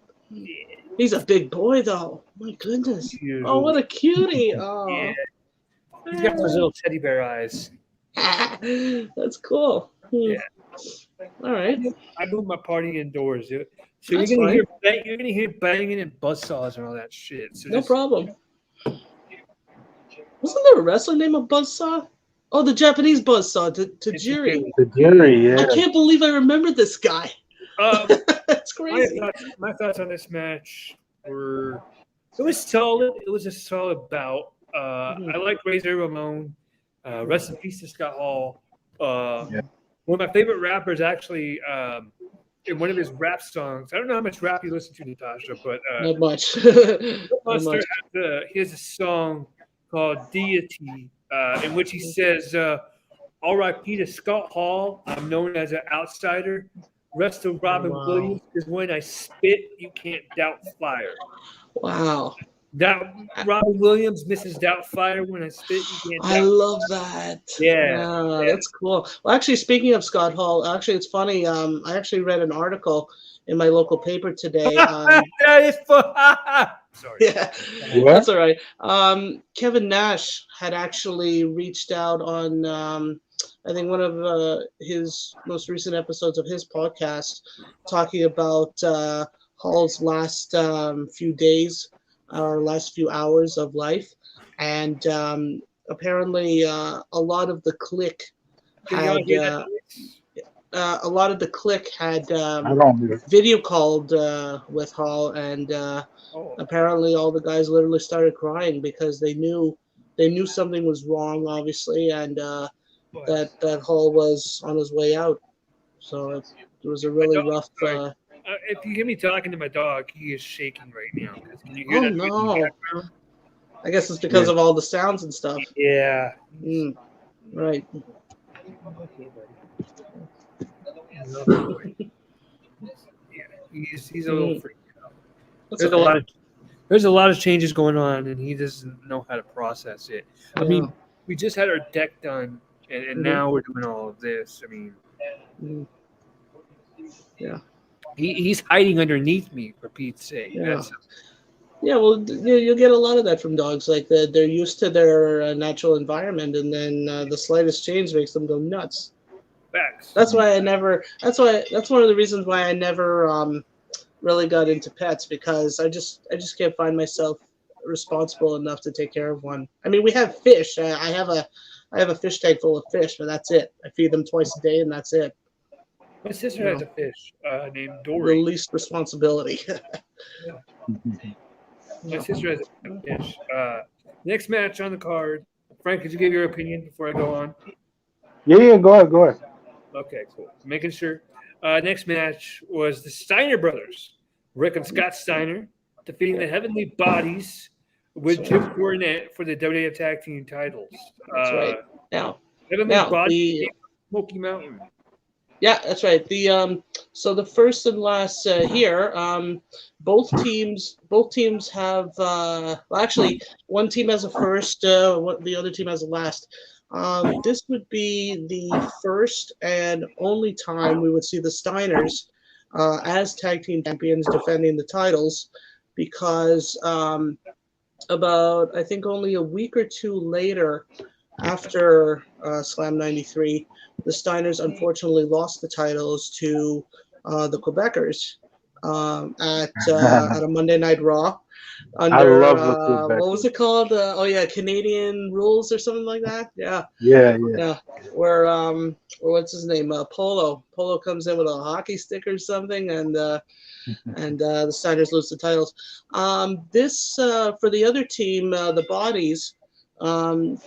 Speaker 2: He's a big boy, though. My goodness.
Speaker 1: Cute.
Speaker 2: Oh, what a cutie. Oh.
Speaker 1: Yeah. He's got those little teddy bear eyes.
Speaker 2: That's cool.
Speaker 1: Yeah.
Speaker 2: All right.
Speaker 1: I moved my party indoors, dude. So
Speaker 2: That's
Speaker 1: you're
Speaker 2: fine.
Speaker 1: gonna hear banging and buzzsaws and all that shit. So
Speaker 2: No
Speaker 1: just-
Speaker 2: problem. Wasn't there a wrestler named a buzzsaw? Oh, the Japanese buzzsaw, Tajiri.
Speaker 3: The Jerry,
Speaker 2: I
Speaker 3: yeah.
Speaker 2: can't believe I remember this guy. That's crazy.
Speaker 1: My thoughts on this match were it was solid. It was a solid bout. I like Razor Ramon. Rest in peace to Scott Hall.
Speaker 3: Yeah.
Speaker 1: One of my favorite rappers, actually, in one of his rap songs. I don't know how much rap you listen to, Natasha, but
Speaker 2: Not much. Not
Speaker 1: Buster
Speaker 2: much.
Speaker 1: he has a song called Deity, in which he says, R.I.P. to Scott Hall. I'm known as an outsider. wrestle Robin
Speaker 2: Wow.
Speaker 1: Williams because when I spit, you can't doubt fire.
Speaker 2: Wow.
Speaker 1: Robin Williams, Mrs. Doubtfire, when I spit, you can't
Speaker 2: I
Speaker 1: doubt.
Speaker 2: love that.
Speaker 1: Yeah,
Speaker 2: That's cool. Well, actually, speaking of Scott Hall, actually, it's funny. I actually read an article in my local paper today.
Speaker 1: That is sorry.
Speaker 2: Yeah,
Speaker 3: What?
Speaker 2: that's all right. Kevin Nash had actually reached out on, I think, one of his most recent episodes of his podcast, talking about Hall's last few days or last few hours of life, and apparently a lot of the clique
Speaker 1: Can y'all
Speaker 2: had
Speaker 1: hear that
Speaker 3: I don't hear.
Speaker 2: video called with Hall, and
Speaker 1: Oh,
Speaker 2: apparently all the guys literally started crying because they knew something was wrong, obviously, and
Speaker 1: but
Speaker 2: that Hall was on his way out. So it was a really rough.
Speaker 1: if you hear me talking to my dog, he is shaking right now. Can you hear
Speaker 2: Oh
Speaker 1: that in the
Speaker 2: no!
Speaker 1: background?
Speaker 2: I guess it's because of all the sounds and stuff.
Speaker 1: Yeah.
Speaker 2: Mm, right.
Speaker 1: Yeah, he's a little freaked out.
Speaker 2: That's
Speaker 1: There's
Speaker 2: okay.
Speaker 1: there's a lot of changes going on, and he doesn't know how to process it. I
Speaker 2: Yeah.
Speaker 1: mean, we just had our deck done, and
Speaker 2: Mhm.
Speaker 1: now we're doing all of this. I mean,
Speaker 2: Mm, yeah.
Speaker 1: he's hiding underneath me, for Pete's sake.
Speaker 2: Yeah. Yeah, well, you'll get a lot of that from dogs. Like they're used to their natural environment, and then the slightest change makes them go nuts.
Speaker 1: Facts.
Speaker 2: That's why I never. That's one of the reasons why I never really got into pets, because I just can't find myself responsible enough to take care of one. I mean, we have fish. I have a fish tank full of fish, but that's it. I feed them twice a day, and that's it.
Speaker 1: My sister
Speaker 2: Yeah.
Speaker 1: has a fish named
Speaker 2: The
Speaker 1: Dory.
Speaker 2: least responsibility.
Speaker 1: My sister has a fish. Next match on the card. Frank, could you give your opinion before I go on?
Speaker 3: Yeah, go ahead.
Speaker 1: Okay, cool. Making sure. Next match was the Steiner brothers, Rick and Scott Steiner, defeating the Heavenly Bodies with Jim Cornette for the WWF Tag Team titles.
Speaker 2: That's right.
Speaker 1: Heavenly
Speaker 2: Now,
Speaker 1: Bodies, Smoky Mountain.
Speaker 2: Yeah, that's right. So the first and last here, both teams have well, actually, one team has a first, the other team has a last. This would be the first and only time we would see the Steiners as tag team champions defending the titles, because about, I think, only a week or two later, after Slam 93, the Steiners unfortunately lost the titles to the Quebecers at a Monday Night Raw under
Speaker 3: I love the Quebecers.
Speaker 2: what was it called? Canadian Rules or something like that. Yeah. Where what's his name? Polo. Polo comes in with a hockey stick or something, and the Steiners lose the titles. This for the other team, the Bodies.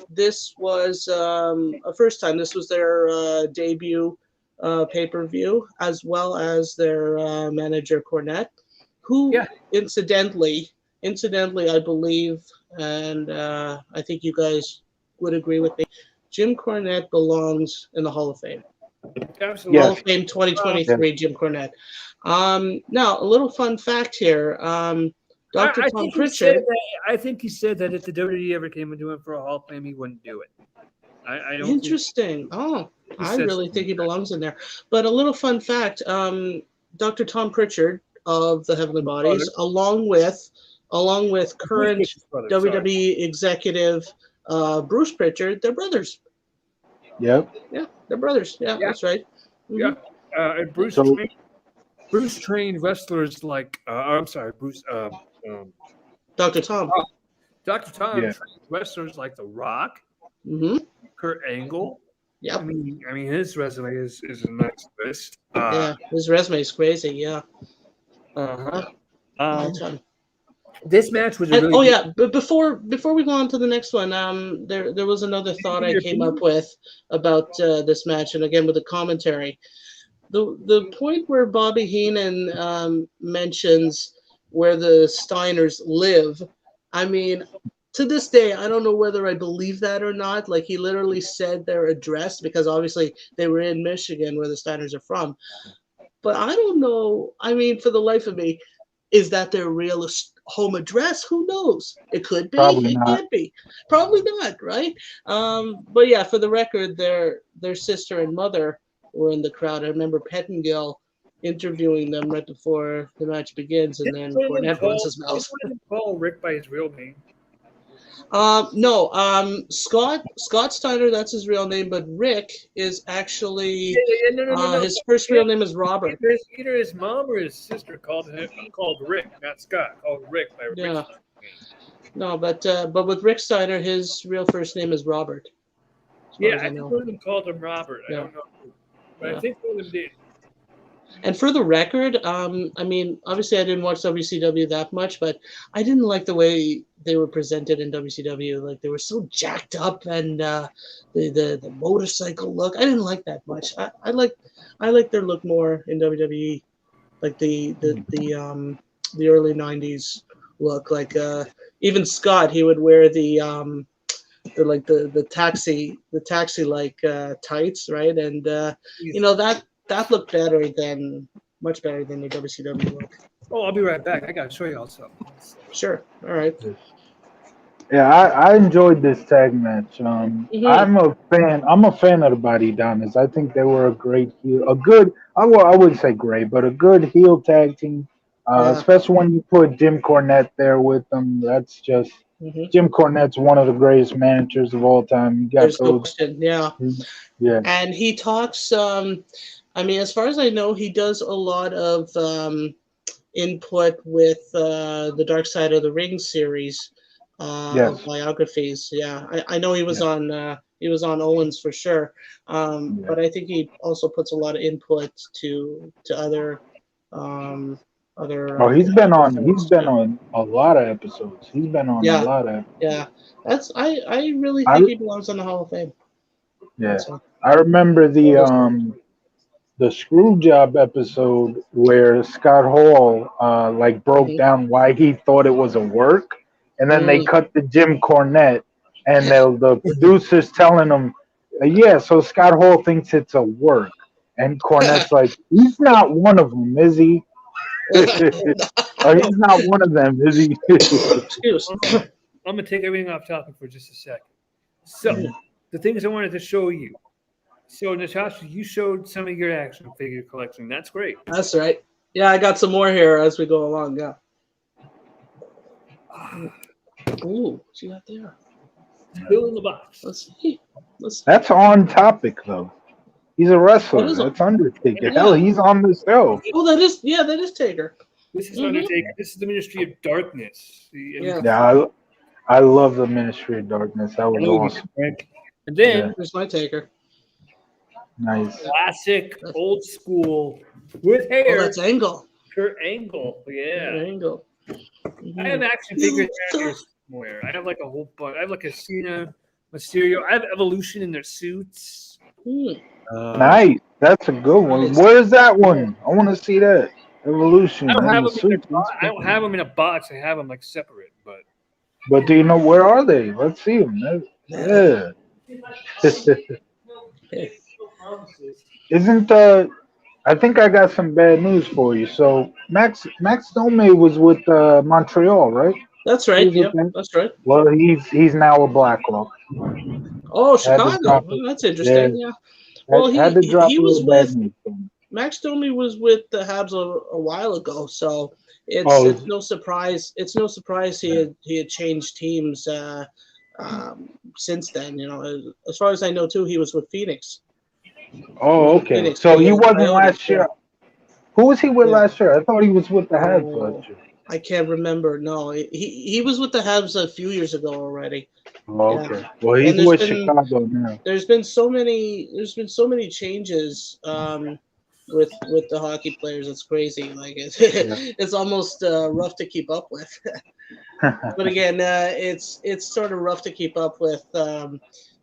Speaker 2: This was a first time. This was their debut pay-per-view, as well as their manager Cornette, who incidentally, I believe, and I think you guys would agree with me, Jim Cornette belongs in the Hall of Fame.
Speaker 1: Absolutely.
Speaker 2: Hall of Fame 2023, Jim Cornette. Now, a little fun fact here. Dr. Tom Pritchard.
Speaker 1: I think he said that if the WWE ever came into him for a Hall of Fame, he wouldn't do it. I don't.
Speaker 2: Interesting. I really think he belongs in there. But a little fun fact: Dr. Tom Pritchard of the Heavenly Bodies, along with current WWE executive Bruce Pritchard, they're brothers.
Speaker 3: Yep.
Speaker 2: Yeah, they're brothers. Yeah, that's right.
Speaker 1: Mm-hmm. Yeah, and Bruce trained wrestlers like I'm sorry, Bruce.
Speaker 2: Dr. Tom.
Speaker 1: Dr. Tom trained wrestlers like The Rock, Kurt Angle.
Speaker 2: Yep.
Speaker 1: I mean, his resume is a nice list.
Speaker 2: His resume is crazy. Yeah.
Speaker 1: This match was a really
Speaker 2: but before we go on to the next one, there was another thought I came up with about this match, and again with the commentary. The point where Bobby Heenan mentions where the Steiners live, I mean, to this day, I don't know whether I believe that or not. Like, he literally said their address, because obviously they were in Michigan, where the Steiners are from. but I don't know. I mean, for the life of me, is that their real home address? Who knows? It could be.
Speaker 3: Probably
Speaker 2: It
Speaker 3: not.
Speaker 2: can't be. Probably not, right? But yeah, for the record, their sister and mother were in the crowd. I remember Pettingill interviewing them right before the match begins, and then Cornette runs his mouth.
Speaker 1: Didn't call Rick by his real name.
Speaker 2: No, Scott Steiner, that's his real name, but Rick is actually
Speaker 1: No.
Speaker 2: his first real name is Robert.
Speaker 1: Either his mom or his sister called Rick, not Scott. Called Rick by
Speaker 2: Yeah.
Speaker 1: Rick's name.
Speaker 2: No, but with Rick Steiner, his real first name is Robert.
Speaker 1: Yeah, I think one of them called him Robert.
Speaker 2: Yeah.
Speaker 1: I don't know, but
Speaker 2: Yeah.
Speaker 1: I think one of them did.
Speaker 2: And for the record, I mean, obviously I didn't watch WCW that much, but I didn't like the way they were presented in WCW. Like they were so jacked up, and the motorcycle look. I didn't like that much. I like their look more in WWE, like the early '90s look. Like even Scott, he would wear the taxi like tights, right? And that looked much better than the WCW look.
Speaker 1: Oh, I'll be right back. I gotta show you all something.
Speaker 2: Sure. All right.
Speaker 3: Yeah, I enjoyed this tag match. I'm a fan. I'm a fan of the Body Donnas. I think they were a great heel, a good. I wouldn't say great, but a good heel tag team. Especially when you put Jim Cornette there with them. That's just Jim Cornette's one of the greatest managers of all time. You got
Speaker 2: There's no question. Yeah.
Speaker 3: Yeah.
Speaker 2: And he talks. I mean, as far as I know, he does a lot of input with the Dark Side of the Ring series of biographies. Yeah, I know he was on Owens for sure, but I think he also puts a lot of input to other.
Speaker 3: He's been on a lot of episodes. He's been on a lot of.
Speaker 2: Yeah, I really think he belongs on the Hall of Fame.
Speaker 3: Yeah, I remember the screw job episode where Scott Hall broke down why he thought it was a work, and then they cut to Jim Cornette, and the producers telling him, so Scott Hall thinks it's a work, and Cornette's like, he's not one of them, is he? Or he's not one of them, is he?
Speaker 2: Excuse.
Speaker 1: I'm gonna take everything off topic for just a second. So the things I wanted to show you. So, Natasha, you showed some of your action figure collection. That's great.
Speaker 2: That's right. Yeah, I got some more here as we go along. Yeah. Ooh, what you got there?
Speaker 1: Still in the box.
Speaker 2: Let's see.
Speaker 3: That's on topic, though. He's a wrestler. That's Undertaker. Yeah. Hell, he's on the show.
Speaker 2: Oh, that is Taker.
Speaker 1: This is Undertaker. This is the Ministry of Darkness.
Speaker 3: I love the Ministry of Darkness. That was awesome.
Speaker 1: And then
Speaker 2: there's my Taker.
Speaker 3: Nice.
Speaker 1: Classic, old school, with hair.
Speaker 2: Oh, that's Angle.
Speaker 1: Kurt Angle. Yeah.
Speaker 2: Angle.
Speaker 1: I have action figures here somewhere. I have like a whole bunch. I have like a Cena, Mysterio. I have Evolution in their suits.
Speaker 3: Nice. That's a good one. Where's that one? I want to see that. Evolution.
Speaker 1: I don't have them in a box. I have them like separate.
Speaker 3: But do you know where are they? Let's see them. Yeah. Isn't I think I got some bad news for you. So Max Dome was with Montreal, right?
Speaker 2: That's right. Yeah, that's right.
Speaker 3: Well, he's now a Blackhawk.
Speaker 2: Oh, Chicago. That's interesting. Yeah. Well, he was with Max Domi was with the Habs a while ago, so it's no surprise. It's no surprise he had changed teams since then. You know, as far as I know, too, he was with Phoenix.
Speaker 3: Oh, okay. Phoenix, so he wasn't last year. Who was he with last year? I thought he was with the Habs last year.
Speaker 2: I can't remember. No, he was with the Habs a few years ago already.
Speaker 3: Oh, okay. Well, he's with Chicago now.
Speaker 2: There's been so many changes with the hockey players. It's crazy. Like it's almost rough to keep up with. But again, it's sort of rough to keep up with.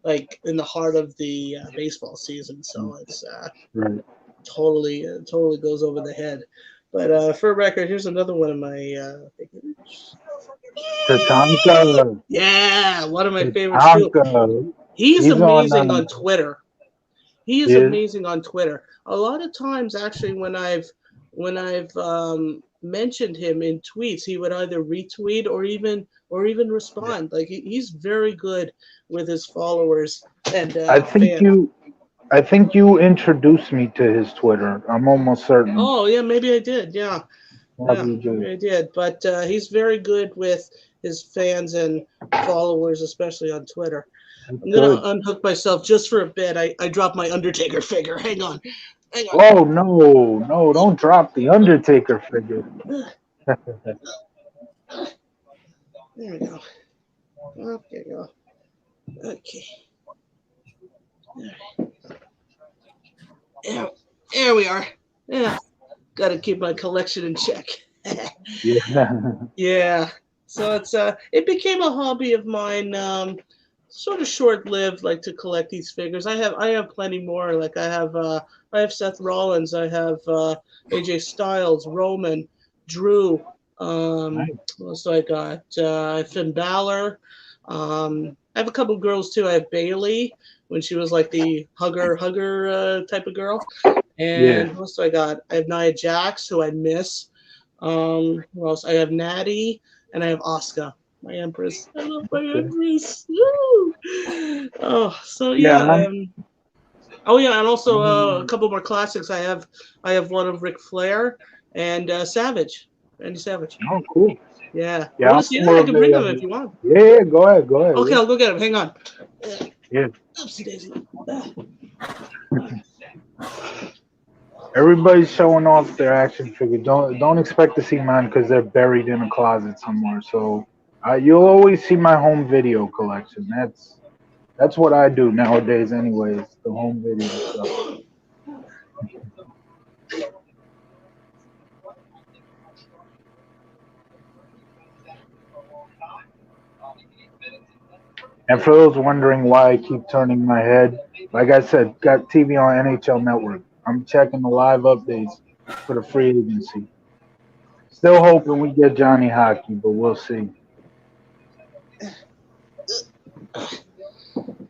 Speaker 2: Like in the heart of the baseball season, so it's totally goes over the head. But for a record, here's another one of my figures. Yeah, one of my favorites too. He's amazing on Twitter. He is
Speaker 3: Yeah.
Speaker 2: amazing on Twitter. A lot of times, actually, when I've mentioned him in tweets, he would either retweet or even respond. Like he's very good with his followers and fans.
Speaker 3: I think you introduced me to his Twitter. I'm almost certain.
Speaker 2: Oh yeah, maybe I did. Yeah,
Speaker 3: Probably did.
Speaker 2: maybe I did. But he's very good with his fans and followers, especially on Twitter. I'm gonna unhook myself just for a bit. I dropped my Undertaker figure. Hang on.
Speaker 3: Oh no, don't drop the Undertaker figure.
Speaker 2: There we go. Oh, there you go. Okay. There we are. Yeah. Got to keep my collection in check.
Speaker 3: Yeah.
Speaker 2: Yeah. So it became a hobby of mine. Sort of short-lived, like to collect these figures. I have plenty more. Like I have Seth Rollins. I have AJ Styles, Roman, Drew.
Speaker 3: Nice.
Speaker 2: What else do I got? Finn Balor. I have a couple girls too. I have Bailey when she was like the hugger type of girl. And what else do I got? I have Nia Jax, who I miss. Who else? I have Natty, and I have Asuka, my Empress. I love my Empress. Woo! Oh, so yeah. Oh yeah, and also a couple more classics. I have one of Ric Flair and Savage, Randy Savage.
Speaker 3: Oh, cool.
Speaker 2: Yeah.
Speaker 3: Yeah,
Speaker 2: I can bring them if you want.
Speaker 3: Yeah, go ahead.
Speaker 2: Okay, I'll go get them. Hang on.
Speaker 3: Yeah.
Speaker 2: Oopsie daisy.
Speaker 3: Everybody's showing off their action figure. Don't expect to see mine because they're buried in a closet somewhere. So you'll always see my home video collection. That's what I do nowadays, anyways. The home video stuff. And for those wondering why I keep turning my head, like I said, got TV on NHL Network. I'm checking the live updates for the free agency. Still hoping we get Johnny Hockey, but we'll see.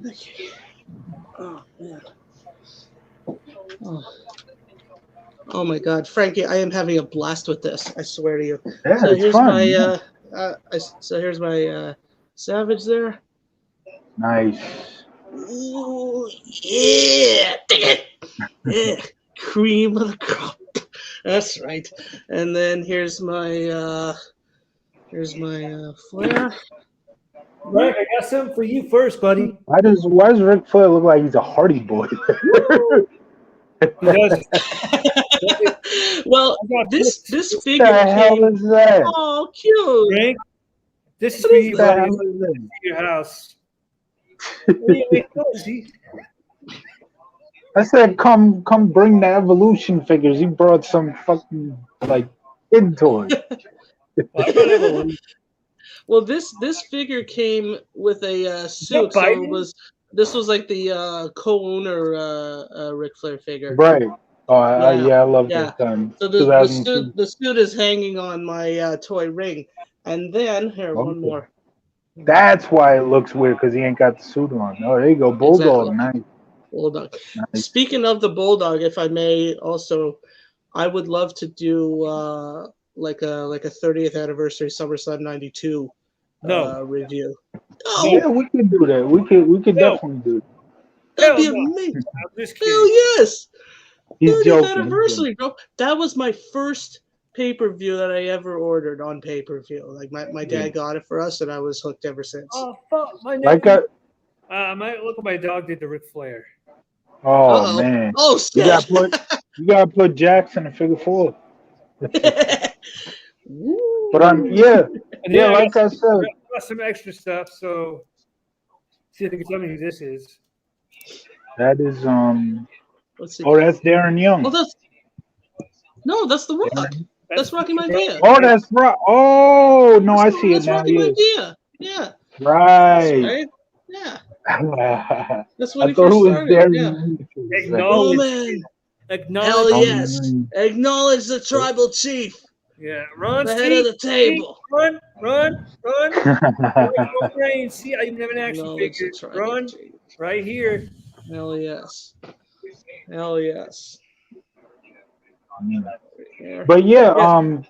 Speaker 2: Okay. Oh man. Oh my God, Frankie, I am having a blast with this. I swear to you.
Speaker 3: Yeah,
Speaker 2: So
Speaker 3: it's
Speaker 2: here's
Speaker 3: fun.
Speaker 2: so here's my Savage there.
Speaker 3: Nice.
Speaker 2: Ooh, yeah. Yeah. Cream of the crop. That's right. And then here's my Flair.
Speaker 1: Frank, I got something for you first, buddy.
Speaker 3: Why does Ric Flair look like he's a Hardy Boy?
Speaker 1: Because
Speaker 2: Well, this
Speaker 3: What
Speaker 2: figure
Speaker 3: the hell
Speaker 2: came.
Speaker 3: is that?
Speaker 2: Oh, cute.
Speaker 1: Frank, this is for you,
Speaker 3: What the
Speaker 1: buddy.
Speaker 3: hell is that?
Speaker 1: Your house. What do you make cozy?
Speaker 3: I said, come bring the Evolution figures. He brought some fucking like kid toy.
Speaker 2: Well, this figure came with a suit, so this was like the co-owner Ric Flair figure.
Speaker 3: Right. Oh, I love
Speaker 2: Yeah.
Speaker 3: this time.
Speaker 2: So the suit is hanging on my toy ring, and then here one more.
Speaker 3: That's why it looks weird because he ain't got the suit on. Oh, there you go, Bulldog.
Speaker 2: Exactly.
Speaker 3: Nice.
Speaker 2: Bulldog.
Speaker 3: Nice.
Speaker 2: Speaking of the Bulldog, if I may, also, I would love to do like a 30th anniversary SummerSlam '92 review. Oh,
Speaker 3: yeah, we could do that. We could definitely do that.
Speaker 2: That'd be amazing.
Speaker 1: I'm just kidding.
Speaker 2: Hell yes.
Speaker 3: He's
Speaker 2: 30th
Speaker 3: joking.
Speaker 2: anniversary, bro. That was my first pay-per-view that I ever ordered on pay-per-view. Like my dad got it for us, and I was hooked ever since.
Speaker 1: Oh fuck! My
Speaker 3: Like
Speaker 1: nephew. Look what my dog did to Ric Flair.
Speaker 3: oh man.
Speaker 2: Oh shit.
Speaker 3: You gotta put Jackson in figure 4. But like I said,
Speaker 1: got some extra stuff. So see if you can tell me who this is.
Speaker 3: that is
Speaker 2: Let's see.
Speaker 3: oh, that's Darren Young.
Speaker 2: Oh, that's the Rock. That's Rocky Maivia.
Speaker 3: Oh, that's right. Oh no, I see it
Speaker 2: That's
Speaker 3: now.
Speaker 2: Rocky Maivia. Yeah.
Speaker 3: Right.
Speaker 2: Yeah.
Speaker 3: I
Speaker 2: That's when he
Speaker 3: thought
Speaker 2: first
Speaker 3: it was
Speaker 2: started.
Speaker 3: Darren.
Speaker 2: Yeah. Oh man. Hell yes. Acknowledge the tribal chief.
Speaker 1: Yeah, run,
Speaker 2: the head of the table.
Speaker 1: Run. See, I even have an action figure. Run, right here.
Speaker 2: Hell yes. Hell yes. Here.
Speaker 3: But yeah,
Speaker 2: Yeah.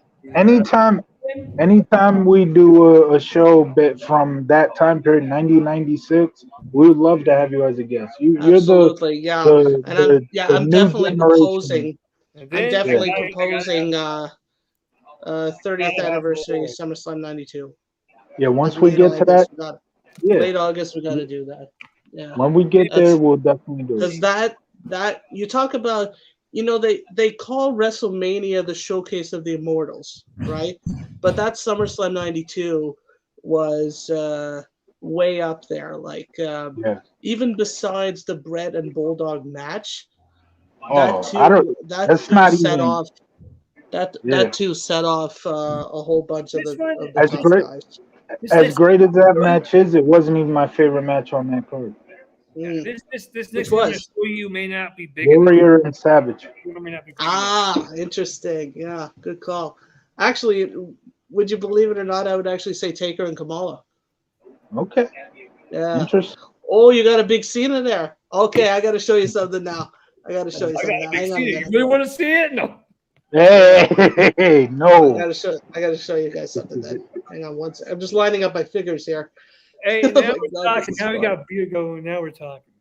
Speaker 3: anytime we do a show bit from that time period, 1996, we would love to have you as a guest. You're
Speaker 2: Absolutely, yeah. And
Speaker 3: the
Speaker 2: I'm
Speaker 3: new
Speaker 2: definitely
Speaker 3: generation.
Speaker 2: proposing.
Speaker 1: And
Speaker 2: I'm
Speaker 1: then
Speaker 2: definitely
Speaker 1: I gotta
Speaker 2: proposing 30th
Speaker 1: have
Speaker 2: anniversary
Speaker 1: more.
Speaker 2: SummerSlam '92.
Speaker 3: Yeah, once
Speaker 2: Like
Speaker 3: we
Speaker 2: late
Speaker 3: get to that,
Speaker 2: August, we got
Speaker 3: yeah,
Speaker 2: late August. We got to do that. Yeah,
Speaker 3: when we get there,
Speaker 2: that's
Speaker 3: we'll definitely do it.
Speaker 2: because that you talk about. They call WrestleMania the showcase of the Immortals, right? But that SummerSlam '92 was way up there. Like
Speaker 3: Yeah.
Speaker 2: even besides the Bret and Bulldog match,
Speaker 3: Oh, I don't.
Speaker 2: that
Speaker 3: That's
Speaker 2: too
Speaker 3: not
Speaker 2: set
Speaker 3: even.
Speaker 2: off that
Speaker 3: Yeah.
Speaker 2: that too set off a whole bunch of
Speaker 1: This
Speaker 2: the
Speaker 1: one,
Speaker 2: of the
Speaker 3: As
Speaker 2: tough
Speaker 3: great
Speaker 2: guys.
Speaker 3: as
Speaker 1: this
Speaker 3: great as that match is, it wasn't even my favorite match on that card.
Speaker 2: Mm.
Speaker 1: this
Speaker 2: Which
Speaker 1: next one I'm gonna
Speaker 2: was?
Speaker 1: show you may not be big enough.
Speaker 3: Warrior and Savage.
Speaker 1: It may not be big enough.
Speaker 2: Interesting. Yeah, good call. Actually, would you believe it or not, I would actually say Taker and Kamala.
Speaker 3: Okay,
Speaker 2: Yeah.
Speaker 3: interesting.
Speaker 2: Oh, you got a big Cena there. Okay, I got to show you something now. I got to show you
Speaker 1: I
Speaker 2: something
Speaker 1: got a
Speaker 2: now.
Speaker 1: big
Speaker 2: Hang on a
Speaker 1: CD. You
Speaker 2: minute.
Speaker 1: really want to see it? No.
Speaker 3: Hey,
Speaker 2: I
Speaker 3: no.
Speaker 2: got to show you guys something then. Hang on one second. I'm just lining up my figures here.
Speaker 1: Hey,
Speaker 2: Oh
Speaker 1: now
Speaker 2: my
Speaker 1: we're
Speaker 2: God,
Speaker 1: talking.
Speaker 2: this is
Speaker 1: Now we
Speaker 2: fun.
Speaker 1: got beer going. Now we're talking.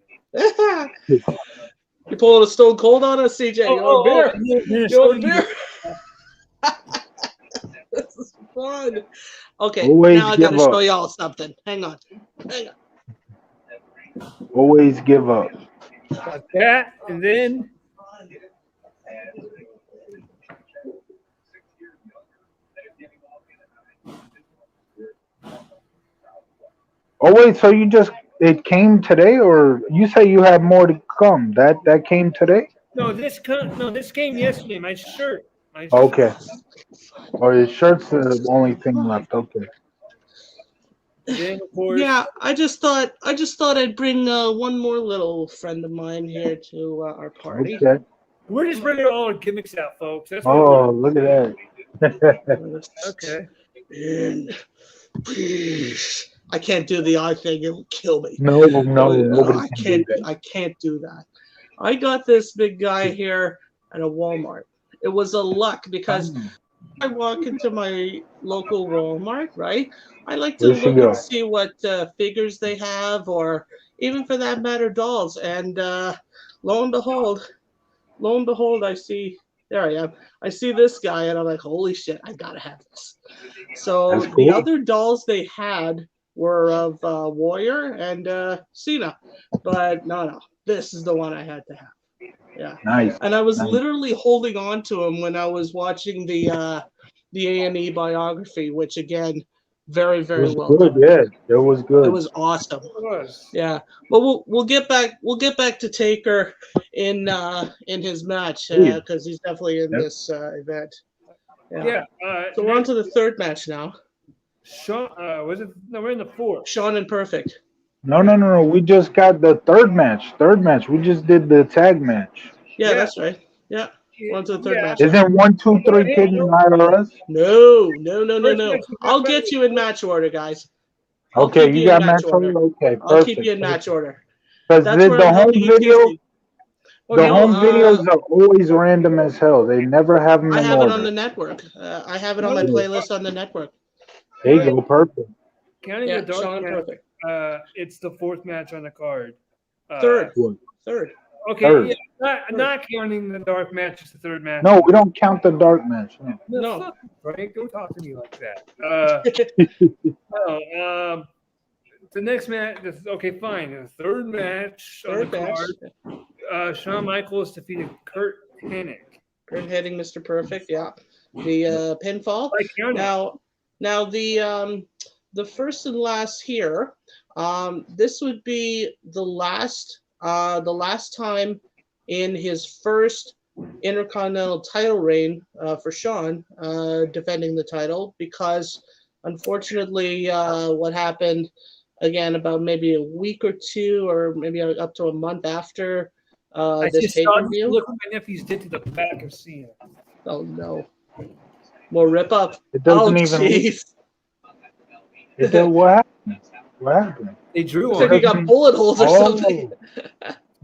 Speaker 2: You pulling a Stone Cold on us, CJ? You want a beer? You want a beer? This is fun. Okay,
Speaker 3: Always
Speaker 2: now I got to
Speaker 3: give
Speaker 2: show
Speaker 3: up.
Speaker 2: y'all something. Hang on.
Speaker 3: Always give up.
Speaker 1: Got that, and then
Speaker 3: Oh wait, so it came today, or you say you have more to come? That came today?
Speaker 1: this came yesterday. My shirt. My
Speaker 3: Okay. Or your shirt's the only thing left. Okay.
Speaker 1: Then of course.
Speaker 2: Yeah, I just thought I'd bring one more little friend of mine here to our party.
Speaker 3: Okay.
Speaker 1: We're just bringing all our gimmicks out, folks. That's what
Speaker 3: Oh, look at that.
Speaker 1: Okay.
Speaker 2: And please, I can't do the eye thing; it'll kill me.
Speaker 3: No, nobody
Speaker 2: I
Speaker 3: can do
Speaker 2: can't.
Speaker 3: that.
Speaker 2: I can't do that. I got this big guy here at a Walmart. It was a luck because I walk into my local Walmart, right? I like to
Speaker 3: Where'd she
Speaker 2: look
Speaker 3: go?
Speaker 2: and see what figures they have, or even for that matter, dolls. And lo and behold, I see. There I am. I see this guy, and I'm like, holy shit, I gotta have this. So
Speaker 3: That's
Speaker 2: the
Speaker 3: cool.
Speaker 2: other dolls they had were of Warrior and Cena, but no, this is the one I had to have. Yeah.
Speaker 3: Nice.
Speaker 2: And I was
Speaker 3: Nice.
Speaker 2: literally holding on to him when I was watching the A&E biography, which again, very
Speaker 3: It
Speaker 2: very
Speaker 3: was
Speaker 2: well
Speaker 3: good,
Speaker 2: done.
Speaker 3: yeah. It was
Speaker 2: It
Speaker 3: good.
Speaker 2: was awesome.
Speaker 1: It was.
Speaker 2: Yeah, but we'll get back to Taker in his match
Speaker 3: Please.
Speaker 2: because he's definitely in
Speaker 3: Yep.
Speaker 2: this event.
Speaker 1: Yeah.
Speaker 2: So we're on to the third match now.
Speaker 1: Shawn, was it? No, we're in the fourth.
Speaker 2: Shawn and Perfect.
Speaker 3: No. We just got the third match. We just did the tag match.
Speaker 2: Yeah,
Speaker 1: Yeah.
Speaker 2: that's right. Yeah, we're on to the third match.
Speaker 3: Isn't 1, 2, 3 Kid and IRS?
Speaker 2: No.
Speaker 1: First match we got
Speaker 2: I'll get you in match order, guys. I'll
Speaker 3: Okay,
Speaker 2: keep
Speaker 3: you
Speaker 2: in
Speaker 3: got
Speaker 2: match
Speaker 3: match order? Okay, perfect.
Speaker 2: I'll keep you in match order.
Speaker 3: Because
Speaker 2: That's where
Speaker 3: the
Speaker 2: I'm
Speaker 3: home
Speaker 2: helping you
Speaker 3: video,
Speaker 2: teach you.
Speaker 3: the home videos are always random as hell. They never have them
Speaker 2: I
Speaker 3: in
Speaker 2: have it
Speaker 3: order.
Speaker 2: on the network. I have it on my playlist on the network.
Speaker 3: There you go, perfect.
Speaker 1: Counting
Speaker 2: Yeah,
Speaker 1: the dark
Speaker 2: Shawn and
Speaker 1: match,
Speaker 2: Perfect.
Speaker 1: it's the fourth match on the card.
Speaker 2: Third.
Speaker 3: What?
Speaker 2: Third.
Speaker 1: Okay,
Speaker 3: Third.
Speaker 1: yeah, not counting the dark match, it's the third match.
Speaker 3: No, we don't count the dark match. No.
Speaker 2: No.
Speaker 1: Fuck you, Frank. Don't talk to me like that. The next match. Okay, fine. The third match on
Speaker 2: Third
Speaker 1: the
Speaker 2: match.
Speaker 1: card. Shawn Michaels defeated Kurt Hennig.
Speaker 2: Kurt heading Mr. Perfect. Yeah. The pinfall.
Speaker 1: Like counting.
Speaker 2: Now the first and last here. This would be the last time in his first Intercontinental title reign for Shawn, defending the title, because unfortunately what happened again about maybe a week or two or maybe up to a month after
Speaker 1: I
Speaker 2: this
Speaker 1: just saw.
Speaker 2: pay-per-view.
Speaker 1: Look what my nephews did to the back of Cena.
Speaker 2: Oh no. More rip up.
Speaker 3: It doesn't
Speaker 2: Oh
Speaker 3: even.
Speaker 2: jeez.
Speaker 3: What happened? What happened?
Speaker 1: They drew
Speaker 2: Looks
Speaker 1: on
Speaker 2: like he
Speaker 1: it.
Speaker 2: got bullet holes or something.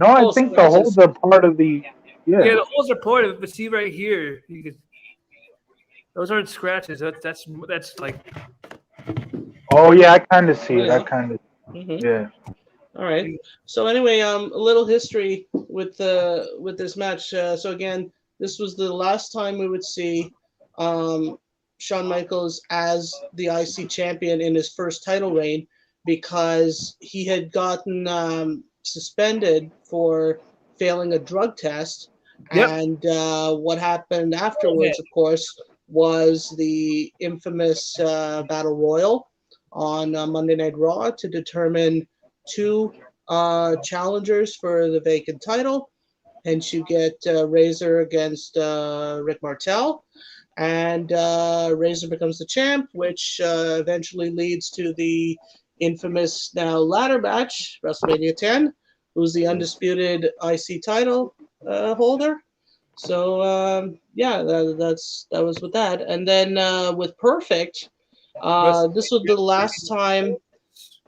Speaker 3: No, I
Speaker 2: Oh,
Speaker 3: think the
Speaker 2: scratches.
Speaker 3: holes are part of the.
Speaker 1: Yeah,
Speaker 3: Yeah.
Speaker 1: the holes are part of it, but see right here, those aren't scratches. That's like
Speaker 3: Oh yeah, I kind of see
Speaker 2: Oh,
Speaker 3: it.
Speaker 2: yeah.
Speaker 3: I kind of.
Speaker 2: Hmm.
Speaker 3: Yeah.
Speaker 2: All right. So anyway, a little history with this match. So again, this was the last time we would see um, Shawn Michaels as the IC champion in his first title reign because he had gotten suspended for failing a drug test.
Speaker 1: yep.
Speaker 2: And what happened
Speaker 1: Okay.
Speaker 2: afterwards, of course, was the infamous Battle Royal on Monday Night Raw to determine two challengers for the vacant title. Hence, you get Razor against Rick Martel, and Razor becomes the champ, which eventually leads to the infamous now ladder match, WrestleMania 10, who's the undisputed IC title holder. So yeah, that was with that, and then with Perfect, this was the last time.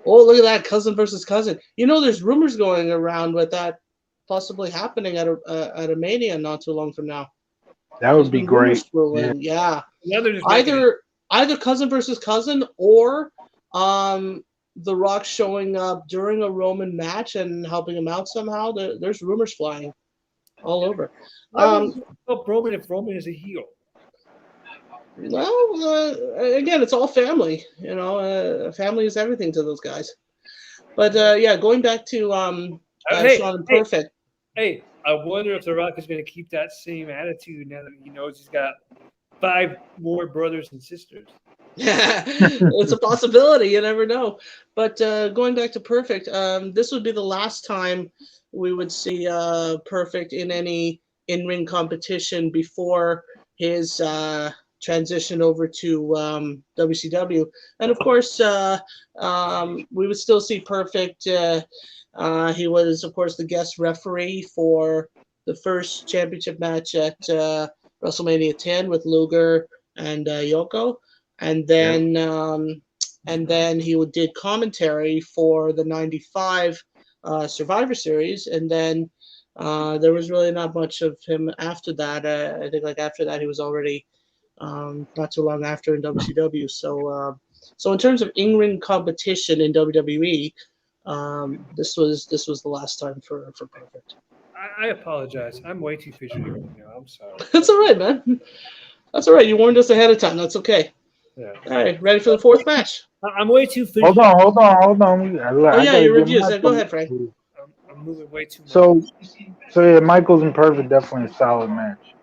Speaker 2: Oh, look at that, cousin versus cousin. You know, there's rumors going around with that possibly happening at a Mania not too long from now.
Speaker 3: That
Speaker 2: There's
Speaker 3: would be
Speaker 2: been rumors
Speaker 3: great.
Speaker 2: swirling. Yeah,
Speaker 1: Now they're just making it.
Speaker 2: either cousin versus cousin or um The Rock showing up during a Roman match and helping him out somehow. There's rumors flying all over.
Speaker 1: Why would you help Roman if Roman is a heel?
Speaker 2: Well, again, it's all family. You know, family is everything to those guys. But yeah, going back to
Speaker 1: Hey,
Speaker 2: Shawn and
Speaker 1: hey,
Speaker 2: Perfect.
Speaker 1: hey! I wonder if The Rock is going to keep that same attitude now that he knows he's got 5 more brothers and sisters.
Speaker 2: It's a possibility. You never know. But going back to Perfect, this would be the last time we would see Perfect in any in-ring competition before his transition over to WCW. And of course, we would still see Perfect. He was, of course, the guest referee for the first championship match at WrestleMania 10 with Luger and Yoko, and then he did commentary for the '95 Survivor Series, and then there was really not much of him after that. I think like after that he was already not too long after in WCW. So in terms of in-ring competition in WWE, this was the last time for Perfect.
Speaker 1: I apologize. I'm way too fidgety right now. I'm sorry.
Speaker 2: That's all right, man. That's all right. You warned us ahead of time. That's okay.
Speaker 1: Yeah.
Speaker 2: All right, ready for the fourth match?
Speaker 1: I'm way too fidgety.
Speaker 3: Hold on.
Speaker 2: Oh
Speaker 3: I
Speaker 2: yeah,
Speaker 3: gotta
Speaker 2: your
Speaker 3: give
Speaker 2: reviews.
Speaker 3: my.
Speaker 2: Go ahead, Frank.
Speaker 1: I'm moving way too much.
Speaker 3: So yeah, Michaels and Perfect definitely a solid match.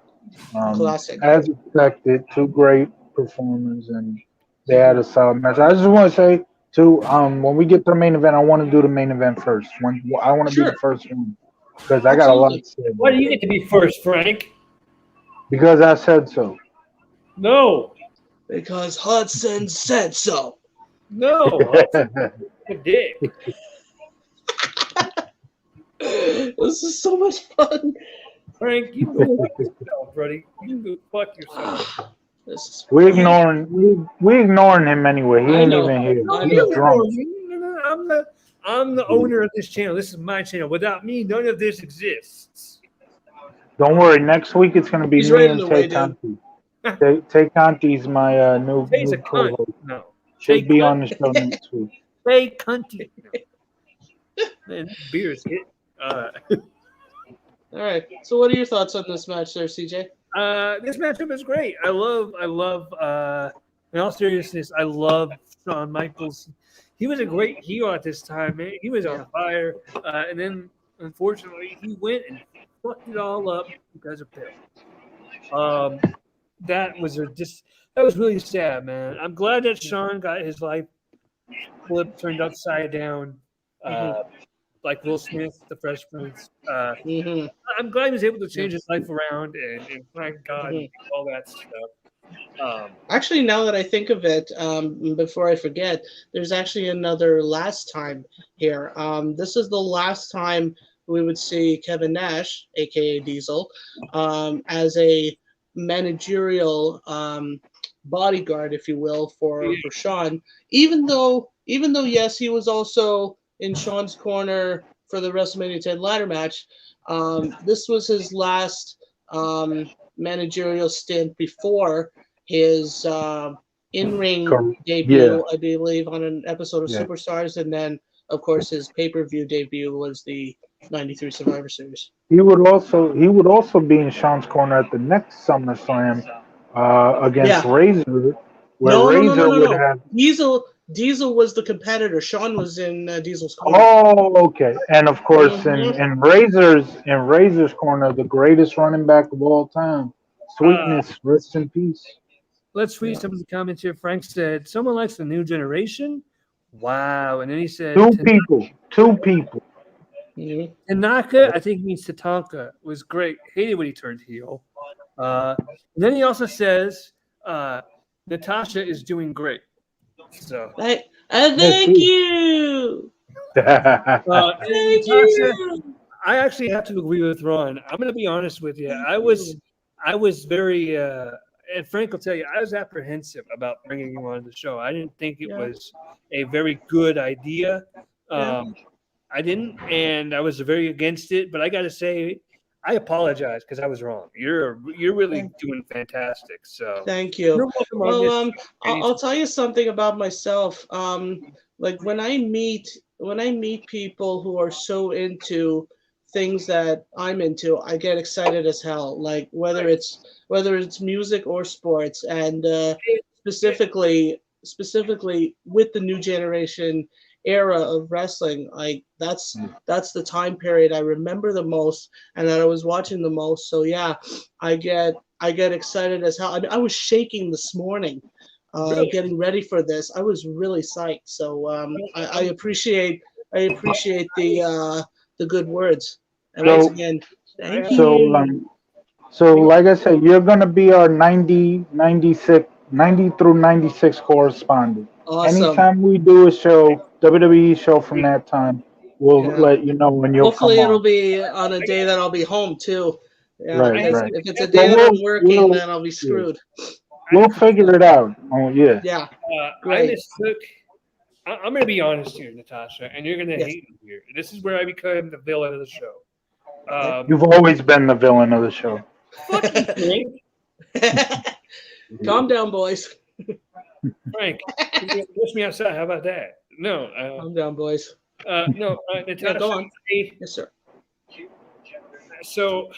Speaker 2: Classic.
Speaker 3: As expected, two great performers, and they had a solid match. I just want to say too, when we get to the main event, I want to do the main event first. When I want to be
Speaker 2: Sure.
Speaker 3: the first one because I got a lot
Speaker 2: Absolutely.
Speaker 3: to say.
Speaker 1: Why
Speaker 3: About
Speaker 1: do you get to be first, Frank?
Speaker 3: because I said so.
Speaker 1: No.
Speaker 2: Because Hudson said so.
Speaker 1: No. That's a dick.
Speaker 2: This is so much fun.
Speaker 1: Frank, you go fuck yourself, buddy. You go fuck yourself.
Speaker 2: This is
Speaker 3: we ignoring him anyway. He
Speaker 2: I
Speaker 3: ain't
Speaker 2: know.
Speaker 3: even here.
Speaker 2: I
Speaker 3: He's
Speaker 2: know.
Speaker 3: drunk.
Speaker 1: I'm the owner of this channel. This is my channel. Without me, none of this exists.
Speaker 3: Don't worry. Next week it's gonna be
Speaker 2: He's
Speaker 3: me
Speaker 2: right in
Speaker 3: and
Speaker 2: the way,
Speaker 3: Tay
Speaker 2: dude.
Speaker 3: Conti. Tay Conti's my new
Speaker 1: Tay's a cunt.
Speaker 3: co-host.
Speaker 1: No.
Speaker 3: Should be on the show next week.
Speaker 1: Tay cunty. Man, beer is hit.
Speaker 2: All right. So, what are your thoughts on this match, there, CJ?
Speaker 1: This matchup is great. I love. In all seriousness, I love Shawn Michaels. He was a great heel at this time, man. He was on fire, and then unfortunately, he went and fucked it all up because of Bill. That was really sad, man. I'm glad that Shawn got his life turned upside down, like Will Smith, the Fresh Prince. I'm glad he was able to change his life around and thank God and all that stuff.
Speaker 2: Actually, now that I think of it, before I forget, there's actually another last time here. This is the last time we would see Kevin Nash, aka Diesel, as a managerial bodyguard, if you will, for Shawn. Even though, yes, he was also in Shawn's corner for the WrestleMania 10 ladder match. This was his last managerial stint before his in-ring debut, I believe, on an episode of Superstars, and then, of course, his pay-per-view debut was the '93 Survivor Series.
Speaker 3: He would also be in Shawn's corner at the next SummerSlam against Razor, where Razor would have
Speaker 2: Diesel was the competitor. Shawn was in Diesel's corner.
Speaker 3: Oh, okay. And of course, in Razor's corner, the greatest running back of all time, Sweetness, rest in peace.
Speaker 1: Let's read some of the comments here. Frank said, "Someone likes the new generation." Wow. And then he said,
Speaker 3: Two people.
Speaker 1: Tanaka, I think he means Tatanka, was great. Hated when he turned heel. And then he also says, Natasha is doing great. So
Speaker 2: thank you.
Speaker 3: Thank
Speaker 1: Natasha, I actually have to agree with Ron. I'm going to be honest with you. I was very, and Frank will tell you, I was apprehensive about bringing you on the show. I didn't think it was a very good idea. I didn't, and I was very against it. But I got to say, I apologize because I was wrong. You're really doing fantastic. So
Speaker 2: thank you. Well, I'll tell you something about myself. Like when I meet people who are so into things that I'm into, I get excited as hell. Like whether it's music or sports, and specifically with the new generation era of wrestling, like that's the time period I remember the most and that I was watching the most. So yeah, I get excited as hell. I mean, I was shaking this morning getting ready for this. I was really psyched. So I appreciate the good words. And once again, thank you.
Speaker 3: So like I said, you're gonna be our 90 through 96 correspondent.
Speaker 2: Awesome.
Speaker 3: Anytime we do a show, WWE show from that time, we'll let you know when you'll
Speaker 2: Hopefully
Speaker 3: come
Speaker 2: it'll
Speaker 3: on.
Speaker 2: be on a day that I'll be home too. Yeah,
Speaker 3: Right.
Speaker 2: If it's a day that I'm working, then I'll be screwed.
Speaker 3: We'll figure it out. Oh yeah.
Speaker 2: Yeah.
Speaker 1: Great. I'm going to be honest here, Natasha, and you're going to hate me here. This is where I become the villain of the show.
Speaker 3: You've always been the villain of the show.
Speaker 2: Calm down, boys.
Speaker 1: Frank, push me outside. How about that? No.
Speaker 2: Calm down, boys.
Speaker 1: No, Natasha.
Speaker 2: Go on. Yes, sir.
Speaker 1: So,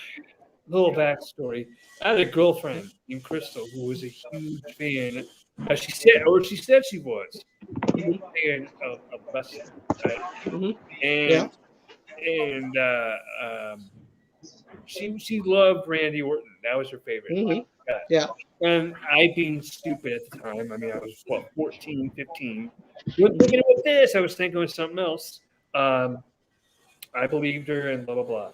Speaker 1: little backstory. I had a girlfriend named Crystal who was a huge fan. She said she was a fan of wrestling, right? And she loved Randy Orton. That was her favorite.
Speaker 2: Yeah.
Speaker 1: And I, being stupid at the time, I mean, I was 14, 15. Wasn't thinking about this. I was thinking of something else. I believed her and blah blah blah.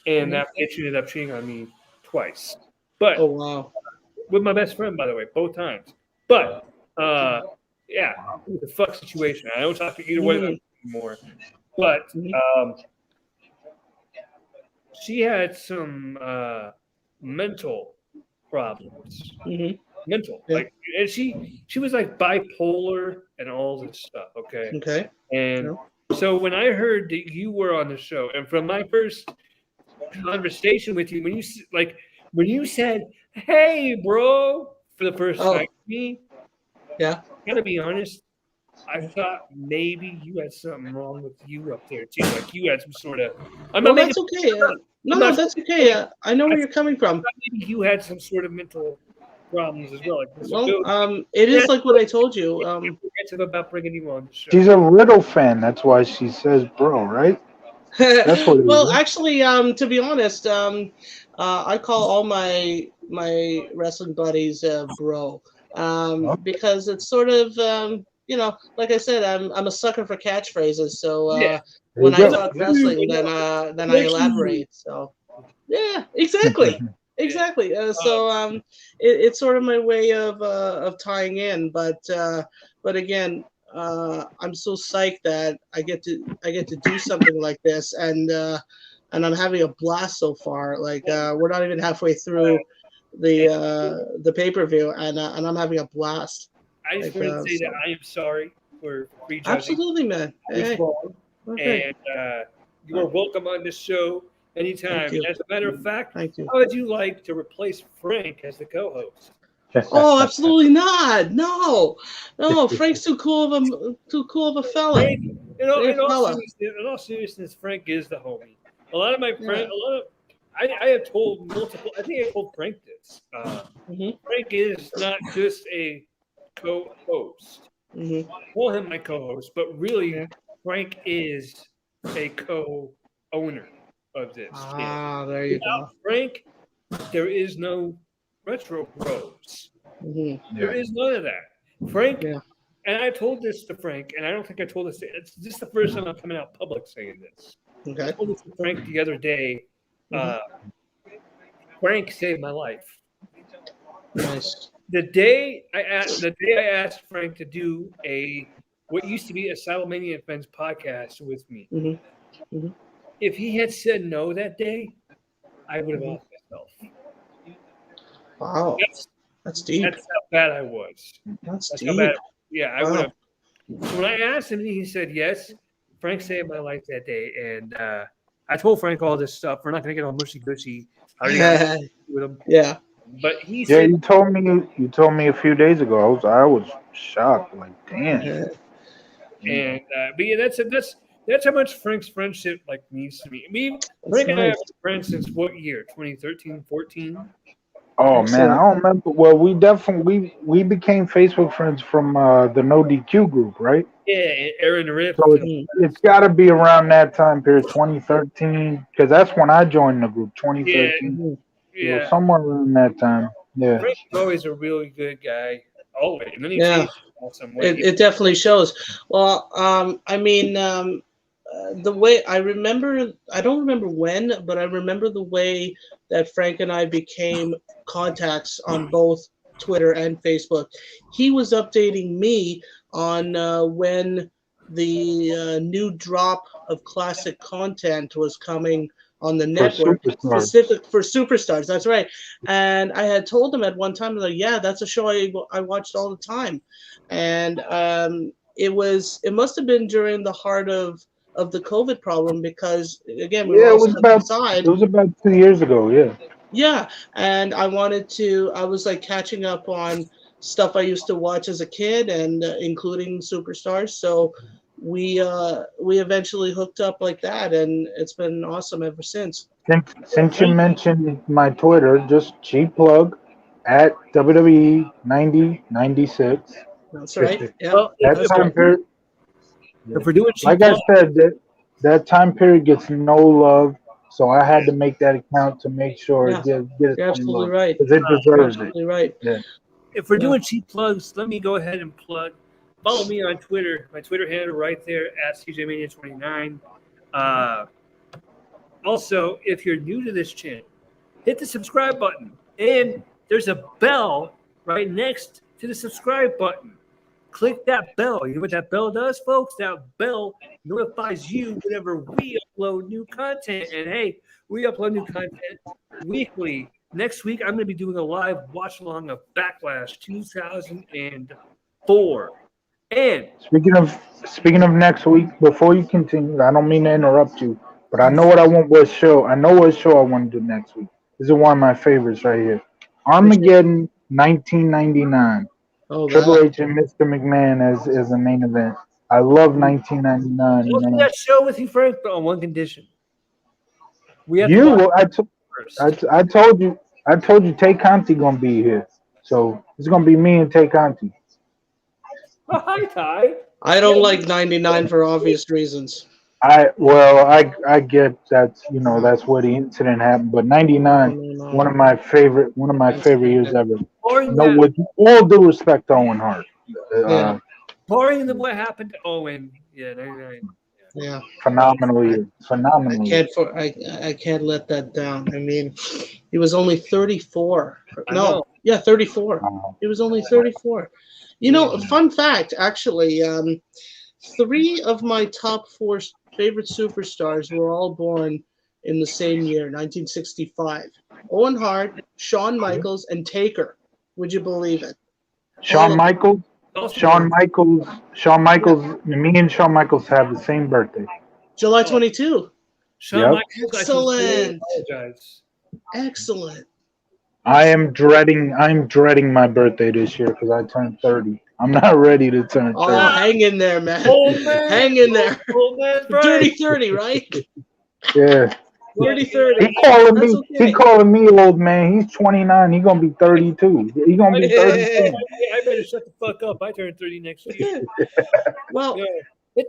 Speaker 1: And that bitch ended up cheating on me twice. But with my best friend, by the way, both times. But yeah, it was a fuck situation. I don't talk to either way anymore. But she had some mental problems. Mental, like, and she was like bipolar and all this stuff. Okay. And so when I heard that you were on the show, and from my first conversation with you, when you said, "Hey, bro," for the first time to me, gotta be honest, I thought maybe you had something wrong with you up there too. Like you had some sort of.
Speaker 2: That's okay. No, that's okay. I know where you're coming from.
Speaker 1: Maybe you had some sort of mental problems as well.
Speaker 2: It is like what I told you.
Speaker 1: About bringing you on the show.
Speaker 3: She's a Riddle fan. That's why she says "bro," right? That's what.
Speaker 2: Well, actually, to be honest, I call all my wrestling buddies "bro," because it's sort of like I said, I'm a sucker for catchphrases. So when I talk wrestling, then I elaborate. So yeah, exactly. Exactly. It's sort of my way of tying in, but again, I'm so psyched that I get to do something like this, and I'm having a blast so far. Like we're not even halfway through the pay-per-view, and I'm having a blast.
Speaker 1: I just want to say that I am sorry for prejudging.
Speaker 2: Absolutely, man. Hey.
Speaker 1: And You are welcome on this show anytime.
Speaker 2: Thank you.
Speaker 1: As a matter of fact,
Speaker 2: Thank you.
Speaker 1: how would you like to replace Frank as the co-host?
Speaker 2: Oh, absolutely not. No. Frank's too cool of a fella.
Speaker 1: Frank, in all,
Speaker 2: Great
Speaker 1: in all
Speaker 2: fella.
Speaker 1: seriousness, in all seriousness, Frank is the homie. A lot of my friends,
Speaker 2: Yeah.
Speaker 1: I have told multiple. I think I told Frank this.
Speaker 2: Mhm.
Speaker 1: Frank is not just a co-host.
Speaker 2: Mhm.
Speaker 1: I call him my co-host, but really,
Speaker 2: Yeah.
Speaker 1: Frank is a co-owner of this.
Speaker 2: Ah, there you
Speaker 1: Without
Speaker 2: go.
Speaker 1: Frank, there is no Retro Bros.
Speaker 2: Mhm.
Speaker 1: There is none of that. Frank,
Speaker 2: Yeah.
Speaker 1: and I told this to Frank, and I don't think I told this. It's just the first time I'm coming out public saying this. I
Speaker 2: Okay.
Speaker 1: told this to Frank the other day. Frank saved my life.
Speaker 2: Nice.
Speaker 1: The day I asked Frank to do what used to be a Wrestlemania and Friends podcast with me.
Speaker 2: Mhm. Mhm.
Speaker 1: If he had said no that day, I would have lost myself.
Speaker 2: Wow. That's deep.
Speaker 1: That's how bad I was.
Speaker 2: That's
Speaker 1: That's
Speaker 2: deep.
Speaker 1: how bad. Yeah, I
Speaker 2: Wow.
Speaker 1: would have. So when I asked him, he said yes. Frank saved my life that day, and I told Frank all this stuff. We're not going to get all mushy gushy. I already got with him,
Speaker 2: Yeah.
Speaker 1: but he
Speaker 3: Yeah,
Speaker 1: said,
Speaker 3: you told me a few days ago. I was shocked. Like, damn.
Speaker 1: and but yeah, that's how much Frank's friendship like means to me. Frank and I have
Speaker 2: nice.
Speaker 1: been friends since what year? 2013, 14?
Speaker 3: Oh man,
Speaker 2: Excellent.
Speaker 3: I don't remember. Well, we became Facebook friends from the No DQ group, right?
Speaker 1: Yeah, and Aaron Rift.
Speaker 3: So
Speaker 1: And,
Speaker 3: it's got to be around that time period, 2013, because that's when I joined the group,
Speaker 1: yeah,
Speaker 3: 2013.
Speaker 2: Mhm.
Speaker 1: yeah.
Speaker 3: So somewhere around that time. Yeah.
Speaker 1: Frank's always a really good guy. Always. And then he
Speaker 2: Yeah.
Speaker 1: changed awesome way.
Speaker 2: It definitely shows. Well, I mean, the way I remember, I don't remember when, but I remember the way that Frank and I became contacts on both Twitter and Facebook. He was updating me on when the new drop of classic content was coming on the network,
Speaker 3: Superstars.
Speaker 2: specific for Superstars. That's right. And I had told him at one time, like, yeah, that's a show I watched all the time. And it must have been during the heart of the COVID problem, because again, we were
Speaker 3: Yeah,
Speaker 2: all stuck inside.
Speaker 3: it was about 2 years ago. Yeah.
Speaker 2: Yeah, and I was like catching up on stuff I used to watch as a kid, and including Superstars. So we eventually hooked up like that, and it's been awesome ever since.
Speaker 3: Since you mentioned my Twitter, just cheap plug at WWE 9096.
Speaker 2: That's right. Yeah,
Speaker 1: Well,
Speaker 3: That
Speaker 2: that's
Speaker 3: time
Speaker 2: right.
Speaker 3: period,
Speaker 1: if we're doing cheap
Speaker 3: like I
Speaker 1: plug,
Speaker 3: said, that time period gets no love, so I had to make that account to make sure
Speaker 2: Yeah,
Speaker 3: it get
Speaker 2: you're
Speaker 3: some
Speaker 2: absolutely
Speaker 3: love
Speaker 2: right.
Speaker 3: because it
Speaker 2: You're
Speaker 3: deserves it.
Speaker 2: absolutely right.
Speaker 3: Yeah.
Speaker 1: if we're
Speaker 2: Yeah.
Speaker 1: doing cheap plugs, let me go ahead and plug. Follow me on Twitter. My Twitter handle right there at CJMania29. Also, if you're new to this channel, hit the subscribe button. And there's a bell right next to the subscribe button. Click that bell. You know what that bell does, folks? That bell notifies you whenever we upload new content. And hey, we upload new content weekly. Next week, I'm going to be doing a live watch along of Backlash 2004. And
Speaker 3: Speaking of next week, before you continue, I don't mean to interrupt you, but I know what I want. What show? I know what show I want to do next week. This is one of my favorites right here. Armageddon 1999.
Speaker 2: Oh,
Speaker 3: Triple
Speaker 2: that.
Speaker 3: H and Mr. McMahon as the main event. I love 1999.
Speaker 1: I'll do
Speaker 3: Man.
Speaker 1: that show with you, Frank, but on one condition. We have to
Speaker 3: You,
Speaker 1: watch first.
Speaker 3: I told you, Tay Conti gonna be here, so it's gonna be me and Tay Conti.
Speaker 1: Oh, hi, Ty.
Speaker 2: I don't like 99 for obvious reasons.
Speaker 3: I get that's that's where the incident happened, but 99, one of my favorite years ever.
Speaker 1: Barring
Speaker 3: No,
Speaker 1: that,
Speaker 3: with all due respect to Owen Hart,
Speaker 2: Yeah.
Speaker 1: barring what happened to Owen, yeah, 99.
Speaker 2: Yeah.
Speaker 3: phenomenal year,
Speaker 2: I
Speaker 3: phenomenal. Year.
Speaker 2: can't let that down. I mean, he was only 34.
Speaker 1: I
Speaker 2: No,
Speaker 1: know.
Speaker 2: yeah, 34.
Speaker 3: Wow.
Speaker 2: He was only 34. You know, a fun fact, actually, 3 of my top 4 favorite superstars were all born in the same year, 1965. Owen Hart, Shawn Michaels, and Taker. Would you believe it?
Speaker 3: Shawn Michaels,
Speaker 1: Also,
Speaker 3: me and Shawn Michaels have the same birthday.
Speaker 2: July 22.
Speaker 1: Shawn
Speaker 3: Yep.
Speaker 1: Michaels, I sincerely
Speaker 2: Excellent.
Speaker 1: apologize.
Speaker 2: Excellent.
Speaker 3: I'm dreading my birthday this year because I turned 30. I'm not ready to turn 30.
Speaker 2: Oh, hang in there, man.
Speaker 1: Old man,
Speaker 2: Hang in there.
Speaker 1: old man,
Speaker 2: Dirty
Speaker 1: Frank.
Speaker 2: 30, right?
Speaker 3: Yeah.
Speaker 2: Dirty
Speaker 1: Well,
Speaker 2: 30.
Speaker 3: He calling
Speaker 2: That's
Speaker 3: me.
Speaker 2: okay.
Speaker 3: He calling me old man. He's 29. He gonna be 32. He gonna be 32.
Speaker 1: I better shut the fuck up. I turn 30 next year.
Speaker 2: Well,
Speaker 1: Yeah.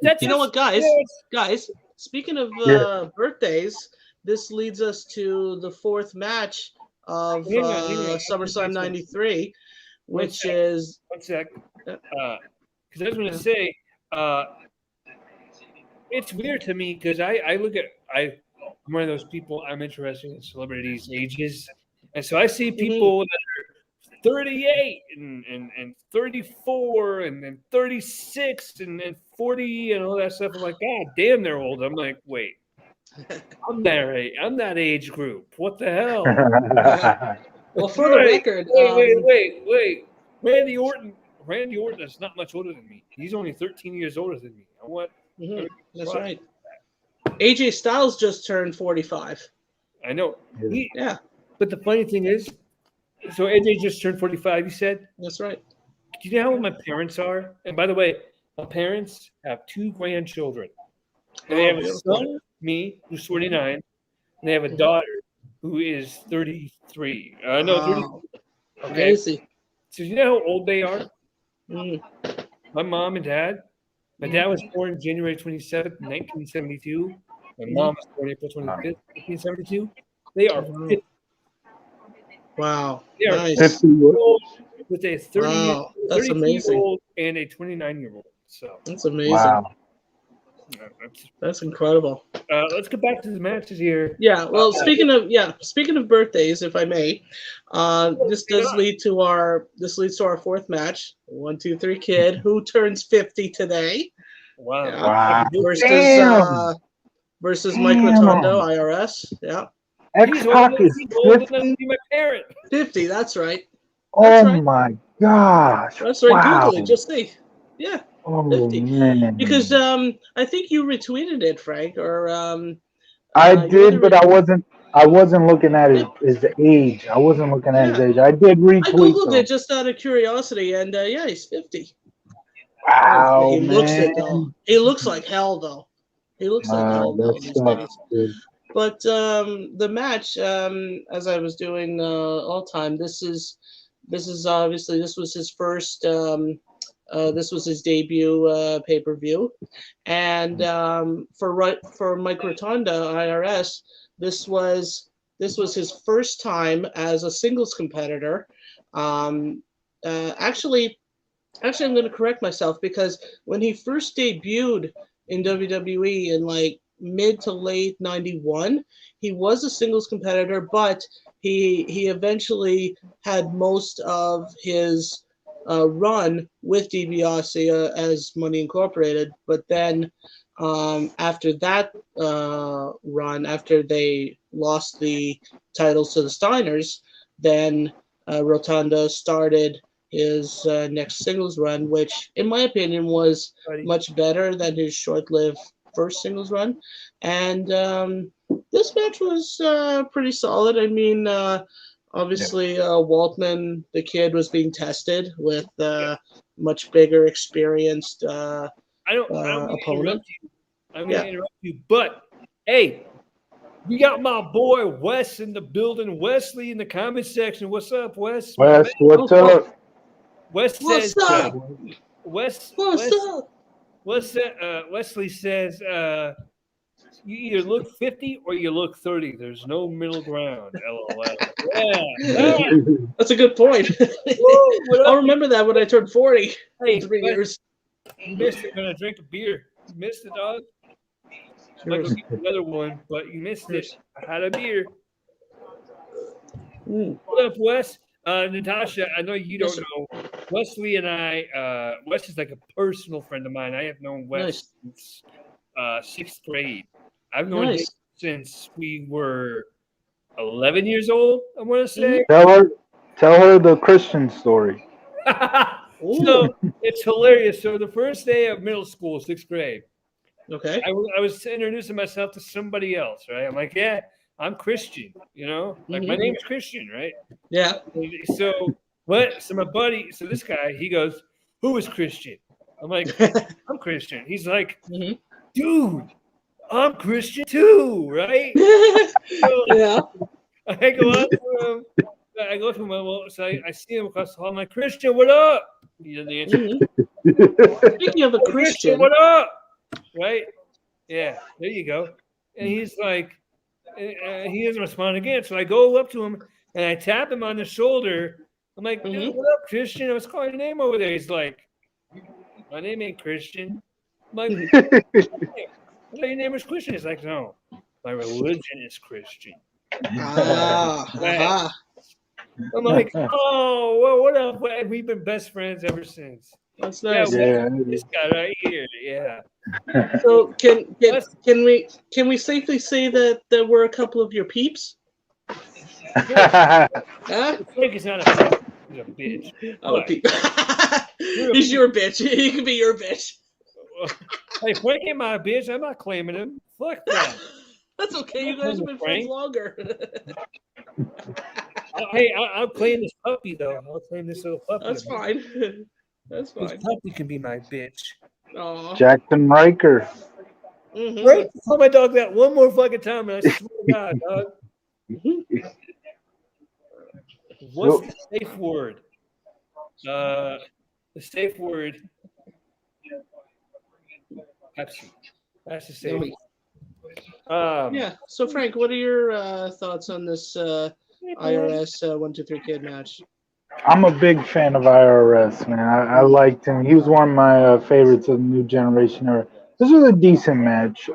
Speaker 1: That's
Speaker 2: you know what, guys?
Speaker 1: yeah,
Speaker 2: Guys, speaking of
Speaker 3: Yeah.
Speaker 2: birthdays, this leads us to the fourth match of
Speaker 1: Hang on.
Speaker 2: SummerSlam '93, which
Speaker 1: sec.
Speaker 2: is
Speaker 1: 1 sec. Because I was going to say, it's weird to me because I look at I'm one of those people. I'm interested in celebrities' ages, and so I see people that are 38 and 34 and 36 and 40 and all that stuff. I'm like, God damn, they're old. I'm like, wait, I'm that age group. What the hell?
Speaker 2: well, for the record.
Speaker 1: Wait. Randy Orton is not much older than me. He's only 13 years older than me. What?
Speaker 2: That's right. AJ Styles just turned 45.
Speaker 1: I know.
Speaker 2: Yeah,
Speaker 1: But the funny thing is, so AJ just turned 45, you said?
Speaker 2: that's right.
Speaker 1: Do you know how old my parents are? And by the way, my parents have 2 grandchildren. And they have a son, me, who's 29, and they have a daughter who is 33.
Speaker 2: Wow.
Speaker 1: 30. Okay.
Speaker 2: Crazy.
Speaker 1: So you know how old they are?
Speaker 2: Mm.
Speaker 1: My mom and dad. My dad was born January 27th, 1972. My mom was born April 25th, 1972. They are 50.
Speaker 2: Wow.
Speaker 1: They are
Speaker 2: Nice.
Speaker 3: 50
Speaker 1: with a 30
Speaker 2: Wow. That's amazing.
Speaker 1: year old and a 29-year-old. So
Speaker 2: That's amazing.
Speaker 3: Wow.
Speaker 2: That's incredible.
Speaker 1: let's get back to the matches here.
Speaker 2: Yeah. Well, speaking of birthdays, if I may, this leads to our fourth match. 1, 2, 3 kid who turns 50 today.
Speaker 1: Wow.
Speaker 2: Yeah.
Speaker 3: Wow.
Speaker 2: Versus Mike Rotundo, IRS. Yeah.
Speaker 3: X-Pac is
Speaker 1: He's old enough to
Speaker 3: 50.
Speaker 1: be my parent.
Speaker 2: 50. That's right.
Speaker 3: Oh
Speaker 2: right.
Speaker 3: my gosh.
Speaker 2: That's right.
Speaker 3: Wow.
Speaker 2: Google it. Just see. Yeah.
Speaker 3: Oh
Speaker 2: 50.
Speaker 3: man.
Speaker 2: Because I think you retweeted it, Frank, or
Speaker 3: I did, but I wasn't looking at his age. I wasn't looking at his age. I did retweet.
Speaker 2: I googled
Speaker 3: though.
Speaker 2: it just out of curiosity, and yeah, he's 50.
Speaker 3: Wow,
Speaker 2: He
Speaker 3: man.
Speaker 2: looks it though. He looks like hell though. He looks like hell though
Speaker 3: That
Speaker 2: these
Speaker 3: sucks,
Speaker 2: days.
Speaker 3: dude.
Speaker 2: But the match, as I was doing all time, this is obviously this was his first. This was his debut pay-per-view, and for Mike Rotundo, IRS, this was his first time as a singles competitor. Actually, I'm going to correct myself because when he first debuted in WWE in like mid to late '91, he was a singles competitor, but he eventually had most of his run with DiBiase as Money Incorporated. But then after that run, after they lost the titles to the Steiners, then Rotundo started his next singles run, which in my opinion was much better than his short-lived first singles run. And this match was pretty solid. I mean, obviously Waltman, the kid, was being tested with much bigger, experienced
Speaker 1: I don't
Speaker 2: opponent.
Speaker 1: I'm going to interrupt you, but hey, we got my boy Wes in the building. Wesley in the comment section. What's up, Wes?
Speaker 3: Wes, what's up?
Speaker 1: Wes says.
Speaker 2: What's up?
Speaker 1: Wesley says, you either look 50 or you look 30. There's no middle ground. LOL. Yeah.
Speaker 2: That's a good point. I'll remember that when I turn 40 in 3 years.
Speaker 1: You missed it when I drank a beer. You missed it, dog. Might go get another one, but you missed it. I had a beer. What up, Wes? Natasha, I know you don't know. Wesley and I, Wes is like a personal friend of mine. I have known Wes since 6th grade. I've known him since we were 11 years old, I want to say.
Speaker 3: Tell her the Christian story.
Speaker 1: So it's hilarious. So the first day of middle school, 6th grade,
Speaker 2: Okay.
Speaker 1: I was introducing myself to somebody else, right? I'm like, yeah, I'm Christian, like my name's Christian, right?
Speaker 2: Yeah.
Speaker 1: So what? So my buddy, so this guy, he goes, "Who is Christian?" I'm like, "I'm Christian." He's like, "Dude, I'm Christian too, right?" So
Speaker 2: Yeah.
Speaker 1: I go up to him. I go to him. So I see him across the hall. I'm like, "Christian, what up?" He doesn't answer.
Speaker 2: Speaking of a
Speaker 1: Christian,
Speaker 2: Christian,
Speaker 1: what up? Right? Yeah, there you go. And he's like, he doesn't respond again. So I go up to him and I tap him on the shoulder. I'm like, "Dude, what up, Christian? I was calling your name over there." He's like, "My name ain't Christian." I'm like, "I thought your name was Christian." He's like, "No, my religion is Christian."
Speaker 2: aha.
Speaker 1: I'm like, "Oh, well, what up?" Well, we've been best friends ever since.
Speaker 2: That's nice.
Speaker 3: Yeah.
Speaker 1: This guy right here. Yeah.
Speaker 2: So can we safely say that there were a couple of your peeps? Huh?
Speaker 1: Frank is not a peep. He's a bitch.
Speaker 2: I'm a
Speaker 1: But-
Speaker 2: peep. He's your bitch. He can be your bitch.
Speaker 1: Hey, Frank ain't my bitch. I'm not claiming him. Fuck that.
Speaker 2: That's okay. You guys have been friends longer.
Speaker 1: Hey, I'll claim this puppy though. I'll claim this little puppy.
Speaker 2: That's fine. That's
Speaker 1: This
Speaker 2: fine.
Speaker 1: puppy can be my bitch.
Speaker 2: Aw.
Speaker 3: Jackson Riker.
Speaker 1: Right? Tell my dog that one more fucking time, and I swear to God, dog. What's the safe word? The safe word. Pepsi. That's the safe word.
Speaker 2: Yeah. So Frank, what are your thoughts on this IRS 1-2-3 Kid match?
Speaker 3: I'm a big fan of IRS, man. I liked him. He was one of my favorites of the new generation era. This was a decent match.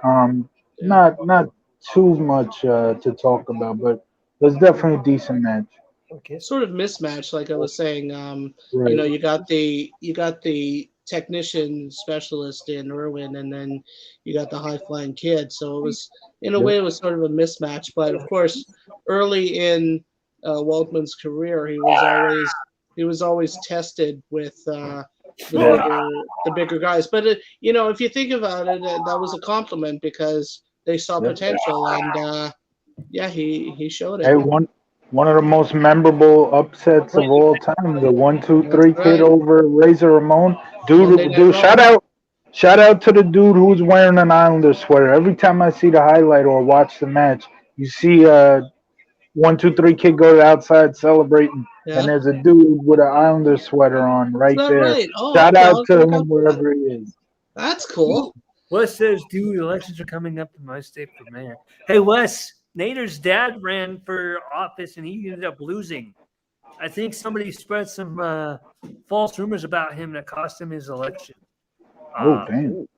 Speaker 3: Not too much to talk about, but it was definitely a decent match.
Speaker 1: Okay.
Speaker 2: Sort of mismatch, like I was saying.
Speaker 3: Right.
Speaker 2: You know, you got the technician specialist in Irwin, and then you got the high flying kid. So it was, in a way, it was sort of a mismatch. But of course, early in Waltman's career, he was always tested with the bigger guys. But you know, if you think about it, that was a compliment because they saw potential, and yeah, he showed it.
Speaker 3: Hey, one of the most memorable upsets of all time, the 1-2-3 Kid over Razor Ramon. Dude, shout out to the dude who's wearing an Islander sweater. Every time I see the highlight or watch the match, you see 1-2-3 Kid go to the outside celebrating, and there's a dude with an Islander sweater on right there.
Speaker 2: Right? Oh,
Speaker 3: Shout out to him wherever he is.
Speaker 2: That's cool.
Speaker 1: Wes says, "Dude, elections are coming up in my state for mayor." Hey, Wes, Nader's dad ran for office and he ended up losing. I think somebody spread some false rumors about him that cost him his election.
Speaker 3: Damn.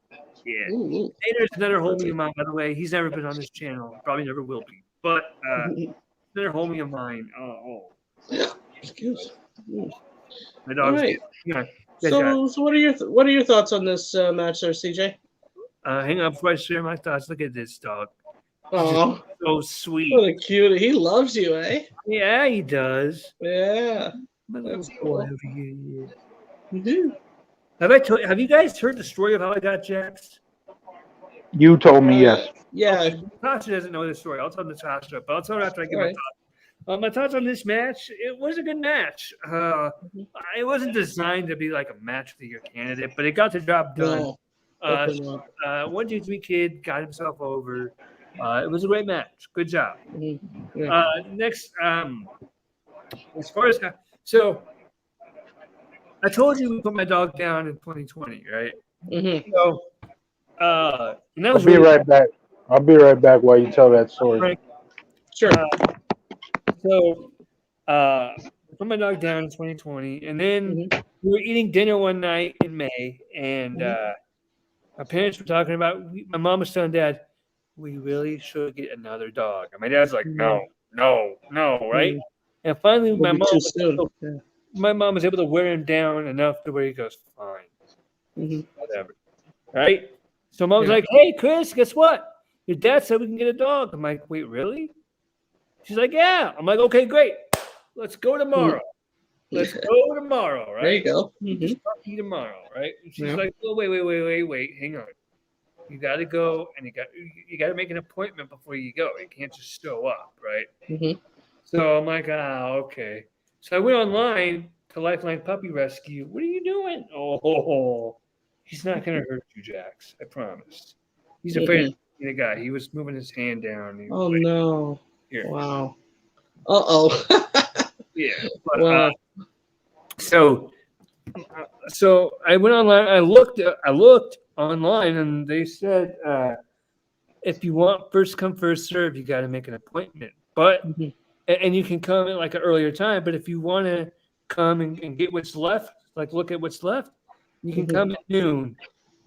Speaker 1: Yeah.
Speaker 2: Ooh.
Speaker 1: Nader's another homie of mine, by the way. He's never been on this channel. Probably never will be. But another homie of mine.
Speaker 2: Excuse.
Speaker 1: My dog's
Speaker 2: Right.
Speaker 1: yeah.
Speaker 2: So what are your thoughts on this match, there, CJ?
Speaker 1: Hang on before I share my thoughts. Look at this dog.
Speaker 2: Oh,
Speaker 1: So sweet.
Speaker 2: what a cutie! He loves you, eh?
Speaker 1: Yeah, he does.
Speaker 2: Yeah.
Speaker 1: My little
Speaker 2: That's
Speaker 1: boy
Speaker 2: cool.
Speaker 1: over here.
Speaker 2: Mm-hmm.
Speaker 1: Have you guys heard the story of how I got Jax?
Speaker 3: You told me yes.
Speaker 2: Yeah.
Speaker 1: Natasha doesn't know this story. I'll tell Natasha, but I'll tell her after I give my
Speaker 2: Right.
Speaker 1: thoughts. My thoughts on this match, it was a good match. It wasn't designed to be like a match of the year candidate, but it got the job done.
Speaker 2: No. Definitely not.
Speaker 1: 1-2-3 Kid got himself over. It was a great match. Good job.
Speaker 2: Mm-hmm. Yeah.
Speaker 1: Next, as far as so, I told you we put my dog down in 2020, right?
Speaker 2: Mm-hmm.
Speaker 1: So, and that
Speaker 3: I'll
Speaker 1: was
Speaker 3: be
Speaker 1: really
Speaker 3: right back. I'll be right back while you tell that story.
Speaker 1: Frank.
Speaker 2: Sure.
Speaker 1: So, put my dog down in 2020, and then we were eating dinner one night in May, and my parents were talking about. My mom was telling Dad, "We really should get another dog." And my dad's like, "No, right?" And finally, my
Speaker 2: Maybe
Speaker 1: mom
Speaker 2: too
Speaker 1: was
Speaker 2: soon.
Speaker 1: able,
Speaker 2: Yeah.
Speaker 1: my mom was able to wear him down enough to where he goes, "Fine,
Speaker 2: Mm-hmm.
Speaker 1: whatever." Right? So Mom's like, "Hey, Chris, guess what? Your dad said we can get a dog." I'm like, "Wait, really?" She's like, "Yeah." I'm like, "Okay, great. Let's go tomorrow. Let's go tomorrow, right?
Speaker 2: There you go.
Speaker 1: Just puppy tomorrow, right?" And she's
Speaker 2: Yeah.
Speaker 1: like, "Oh, wait. Hang on. You got to go, and you got to make an appointment before you go. You can't just show up, right?
Speaker 2: Mm-hmm.
Speaker 1: So I'm like, okay. So I went online to Lifeline Puppy Rescue. What are you doing? Oh, he's not going to hurt you, Jax. I promise. He's afraid of the guy. He was moving his hand down. He was
Speaker 2: Oh
Speaker 1: like,
Speaker 2: no!
Speaker 1: here.
Speaker 2: Wow. Uh-oh.
Speaker 1: Yeah. But,
Speaker 2: Wow.
Speaker 1: so I went online. I looked online, and they said if you want first come first serve, you got to make an appointment. But
Speaker 2: Mhm.
Speaker 1: and you can come at like an earlier time. But if you want to come and get what's left, like look at what's left, you can come at noon.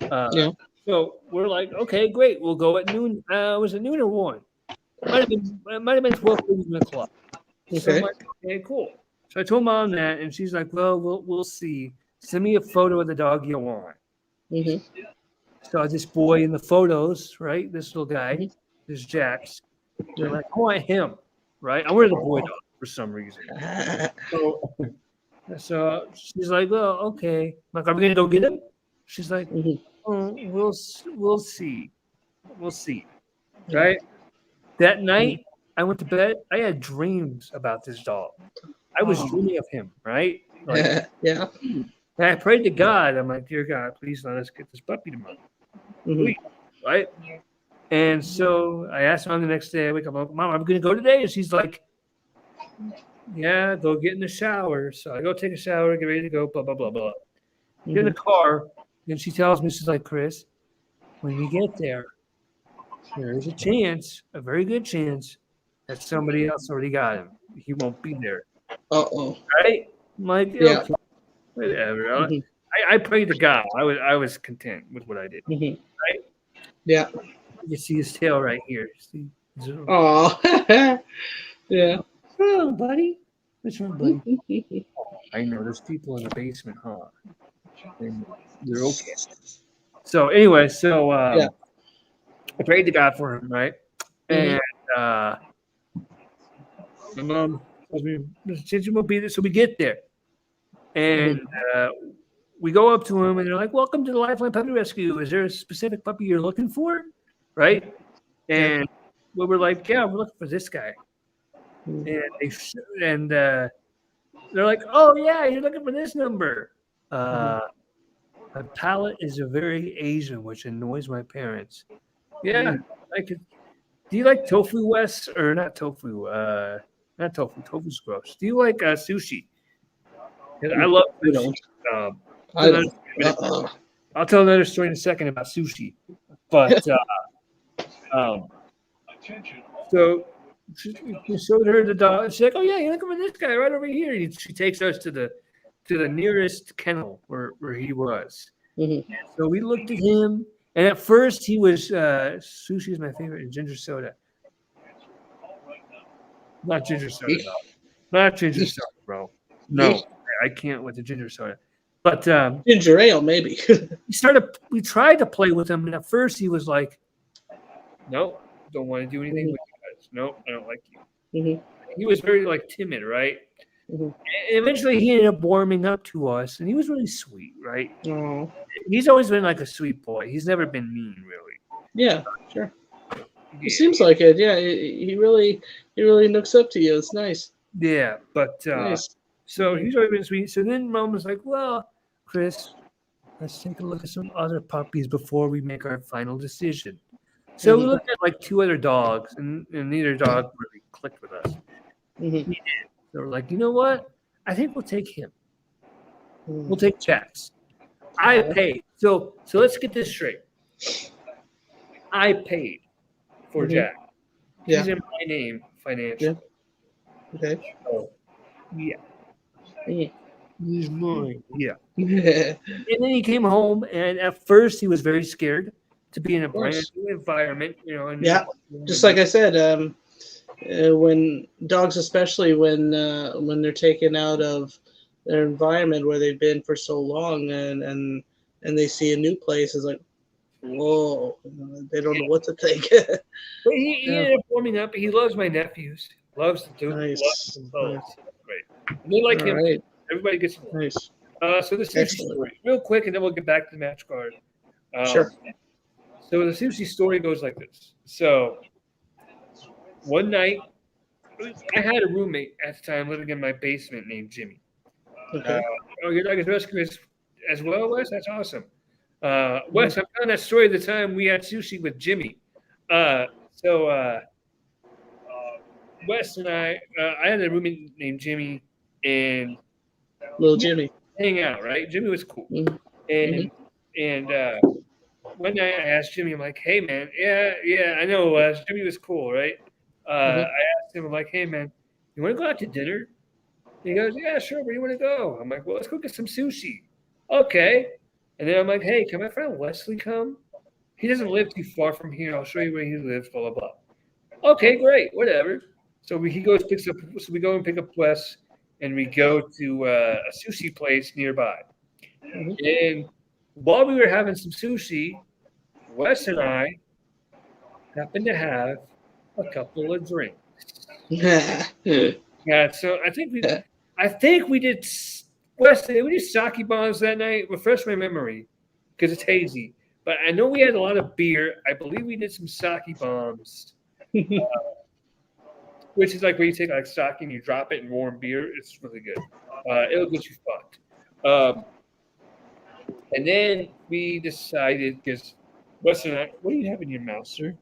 Speaker 2: Yeah.
Speaker 1: So we're like, okay, great. We'll go at noon. Was it noon or 1? It might have been 12:30, 1 o'clock. So I'm
Speaker 2: Okay.
Speaker 1: like, okay, cool. So I told Mom that, and she's like, well, we'll see. Send me a photo of the dog you want.
Speaker 2: Mm-hmm.
Speaker 1: So this boy in the photos, right? This little guy,
Speaker 2: Mhm.
Speaker 1: this Jax. They're
Speaker 2: Yeah.
Speaker 1: like, I want him, right? I wanted a boy dog for some reason. So she's like, well, okay. I'm like, are we gonna go get him? She's like,
Speaker 2: Mhm.
Speaker 1: oh, we'll see, right? That night, I went to bed. I had dreams about this dog. I was dreaming of him, right? Like,
Speaker 2: Yeah.
Speaker 1: and I prayed to God. I'm like, dear God, please let us get this puppy tomorrow,
Speaker 2: Mhm.
Speaker 1: please, right? And so I asked Mom the next day. I wake up, I'm like, Mom, I'm gonna go today, and she's like, yeah, go get in the shower. So I go take a shower, get ready to go, blah blah blah blah. Get in the car, and she tells me, she's like, Chris, when we get there is a chance, a very good chance, that somebody else already got him. He won't be there,
Speaker 2: Uh-oh.
Speaker 1: right? I'm like,
Speaker 2: Yeah.
Speaker 1: okay, whatever.
Speaker 2: Mhm.
Speaker 1: I prayed to God. I was content with what I did.
Speaker 2: Mhm.
Speaker 1: Right?
Speaker 2: Yeah.
Speaker 1: You see his tail right here. See?
Speaker 2: Oh. Yeah.
Speaker 1: What's wrong, buddy? What's wrong, buddy? I know there's people in the basement, huh? They're okay. So anyway,
Speaker 2: Yeah.
Speaker 1: I prayed to God for him, right? And my mom tells me, Mr. Chinchin will be there. So we get there. And we go up to him, and they're like, welcome to the Lifeline Puppy Rescue. Is there a specific puppy you're looking for? Right? And we were like, yeah, we're looking for this guy. And they're like, oh, yeah, you're looking for this number. My palate is a very Asian, which annoys my parents. Yeah, I could. Do you like tofu, Wes? Or not tofu? Not tofu. Tofu's gross. Do you like sushi? 'Cause I love
Speaker 2: We
Speaker 1: sushi.
Speaker 2: don't. I don't.
Speaker 1: I'll tell another story in a second about sushi. But so we showed her the dog. She's like, "Oh yeah, you're looking for this guy right over here." And she takes us to the nearest kennel where he was. So we looked at him, and at first he was sushi is my favorite, and ginger soda. Not ginger soda, no. Not ginger soda, bro. No, I can't with the ginger soda. But
Speaker 2: Ginger ale, maybe.
Speaker 1: we tried to play with him, and at first he was like, "No, don't want to do anything with you guys. No, I don't like you." He was very like timid, right? And eventually he ended up warming up to us, and he was really sweet, right?
Speaker 2: Oh.
Speaker 1: He's always been like a sweet boy. He's never been mean, really.
Speaker 2: Yeah, sure. It seems like it. Yeah, he really looks up to you. It's nice.
Speaker 1: Yeah, but
Speaker 2: Nice.
Speaker 1: so he's always been sweet. So then Mom was like, "Well, Chris, let's take a look at some other puppies before we make our final decision." So we looked at like 2 other dogs, and neither dog really clicked with us. He did. So we're like, you know what? I think we'll take him. We'll take Jax. I paid. So let's get this straight. I paid for Jack. He's in my name financially.
Speaker 2: Yeah. Okay.
Speaker 1: So, yeah. He's mine. Yeah.
Speaker 2: Yeah.
Speaker 1: And then he came home, and at first he was very scared to be in a brand new environment, you know. And
Speaker 2: just like I said, when dogs, especially when they're taken out of their environment where they've been for so long, and they see a new place, it's like, whoa, they don't know what to think.
Speaker 1: But he ended up warming up. He loves my nephews. Loves to do.
Speaker 2: Nice.
Speaker 1: Loves them both. Great. And they like him.
Speaker 2: Right.
Speaker 1: Everybody gets along.
Speaker 2: Nice.
Speaker 1: So this is story real quick, and then we'll get back to the match card.
Speaker 2: Sure.
Speaker 1: So the sushi story goes like this. So one night, I had a roommate at the time living in my basement named Jimmy.
Speaker 2: Okay.
Speaker 1: Oh, you're like a rescue as well, Wes? That's awesome. Wes, I'm telling that story of the time we had sushi with Jimmy. So Wes and I had a roommate named Jimmy, and
Speaker 2: Little Jimmy.
Speaker 1: hang out, right? Jimmy was cool.
Speaker 2: Mhm.
Speaker 1: And one night I asked Jimmy, I'm like, hey, man, yeah, I know Jimmy was cool, right? I asked him, I'm like, hey, man, you want to go out to dinner? He goes, yeah, sure, where do you want to go? I'm like, well, let's go get some sushi. Okay. And then I'm like, hey, can my friend Wesley come? He doesn't live too far from here. I'll show you where he lives, blah, blah, blah. Okay, great, whatever. So he goes, picks up, so we go and pick up Wes, and we go to a sushi place nearby. And while we were having some sushi, Wes and I happened to have a couple of drinks. Yeah, so I think we did Wes. Did we do sake bombs that night? Refresh my memory, because it's hazy. But I know we had a lot of beer. I believe we did some sake bombs, which is like where you take like sake and you drop it in warm beer. It's really good. It'll get you fucked. And then we decided, because Wes and I, what do you have in your mouth, sir?